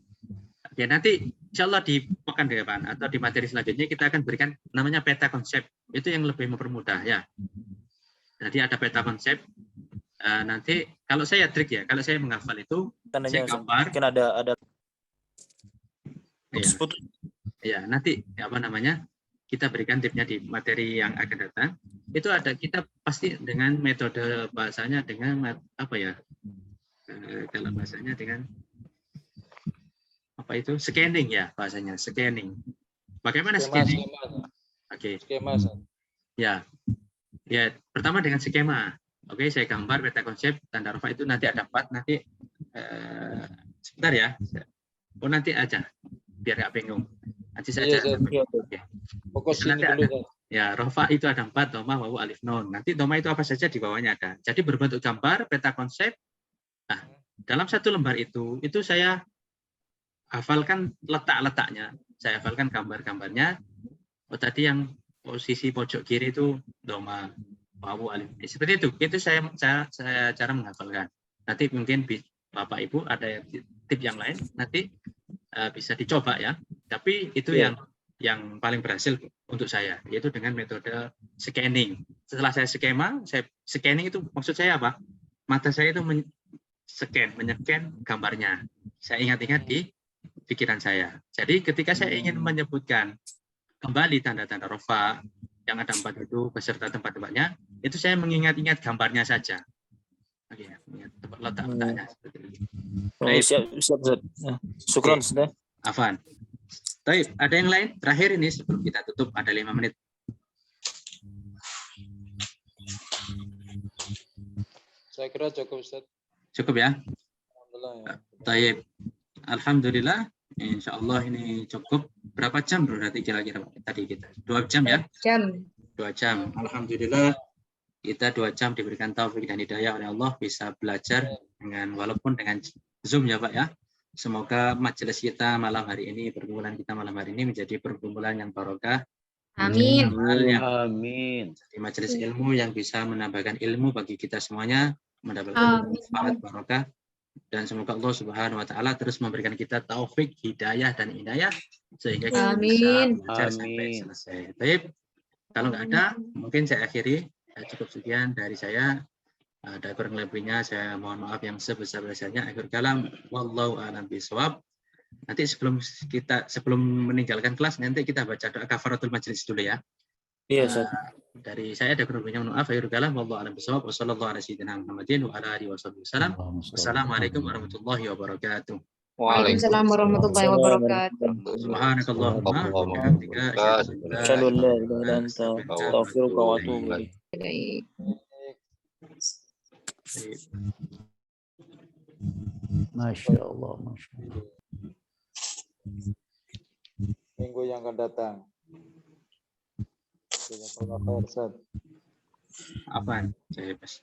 [SPEAKER 1] Ya, nanti insya Allah di pekan depan atau di materi selanjutnya kita akan berikan namanya peta konsep, itu yang lebih mempermudah ya. Jadi ada peta konsep. Nanti kalau saya trik ya, kalau saya menghafal itu
[SPEAKER 12] tandanya
[SPEAKER 1] saya gambar.
[SPEAKER 12] Mungkin ada
[SPEAKER 1] ya nanti kita berikan tipsnya di materi yang akan datang. Itu ada, kita pasti dengan metode bahasanya dengan kalau bahasanya dengan scanning ya, bahasanya scanning. Bagaimana scanning?
[SPEAKER 9] Skema.
[SPEAKER 1] Ya, pertama dengan skema. Saya gambar peta konsep tanda rofa itu nanti ada 4, nanti sebentar ya. Nanti aja biar nggak bingung. Nanti saja.
[SPEAKER 9] Fokus ini
[SPEAKER 1] nanti
[SPEAKER 9] dulu.
[SPEAKER 1] Ya, rofa itu ada 4, doma, wawu, alif, nun. Nanti doma itu apa saja di bawahnya ada. Jadi berbentuk gambar peta konsep. Nah, dalam satu lembar itu saya hafalkan letak-letaknya. Saya hafalkan gambar-gambarnya. Tadi yang posisi pojok kiri itu doma, wawu, alif. Seperti itu. Itu saya cara menghafalkan. Nanti mungkin Bapak Ibu ada tip yang lain, nanti bisa dicoba ya. Tapi itu yang paling berhasil untuk saya, yaitu dengan metode scanning. Setelah saya scanning itu maksud saya apa? Mata saya itu menyekan gambarnya. Saya ingat-ingat di pikiran saya. Jadi ketika saya ingin menyebutkan kembali tanda-tanda rofa, yang ada 4 itu beserta tempat-tempatnya, itu saya mengingat-ingat gambarnya saja. Oke, tempat letaknya seperti ini.
[SPEAKER 12] Siap. Syukran, Ustaz.
[SPEAKER 1] Afan. Baik, ada yang lain? Terakhir ini sebelum kita tutup, ada 5 menit.
[SPEAKER 9] Saya kira cukup, Ustaz.
[SPEAKER 1] Cukup ya?
[SPEAKER 9] Alhamdulillah ya.
[SPEAKER 1] Baik. Alhamdulillah. Insya Allah ini cukup. Berapa jam berarti kira-kira tadi kita? 2 jam ya? 2 jam. Alhamdulillah kita 2 jam diberikan taufik dan hidayah oleh Allah bisa belajar dengan walaupun dengan Zoom ya Pak ya. Semoga majelis kita malam hari ini, perkumpulan kita malam hari ini menjadi perkumpulan yang barokah.
[SPEAKER 15] Amin.
[SPEAKER 1] Amin. Jadi majelis ilmu yang bisa menambahkan ilmu bagi kita semuanya, mendapatkan manfaat barokah, dan semoga Allah Subhanahu wa taala terus memberikan kita taufik, hidayah dan inayah sehingga kita bisa belajar sampai selesai. Baik. Kalau nggak ada, mungkin saya akhiri. Cukup sekian dari saya. Ada kurang lebihnya saya mohon maaf yang sebesar-besarnya. Akhir kalam, wallahu a'lam bishawab. Nanti sebelum meninggalkan kelas nanti kita baca doa kafaratul majelis dulu ya.
[SPEAKER 12] Iya, Ustaz.
[SPEAKER 1] Dari saya ada kurang lebihnya mohon maaf. Akhir kalam, wallahu a'lam bishawab. Wassallallahu ala sayyidina Muhammadin wa ala alihi wasallam. Wassalamualaikum warahmatullahi wabarakatuh.
[SPEAKER 15] Waalaikumsalam warahmatullahi wabarakatuh.
[SPEAKER 1] Subhanakallahumma wa bihamdika asyhadu an la ilaha illa anta astaghfiruka wa atubu ilaik.
[SPEAKER 2] Masya Allah, Masya Allah.
[SPEAKER 9] Minggu yang akan datang.
[SPEAKER 1] Apaan? Saya pas.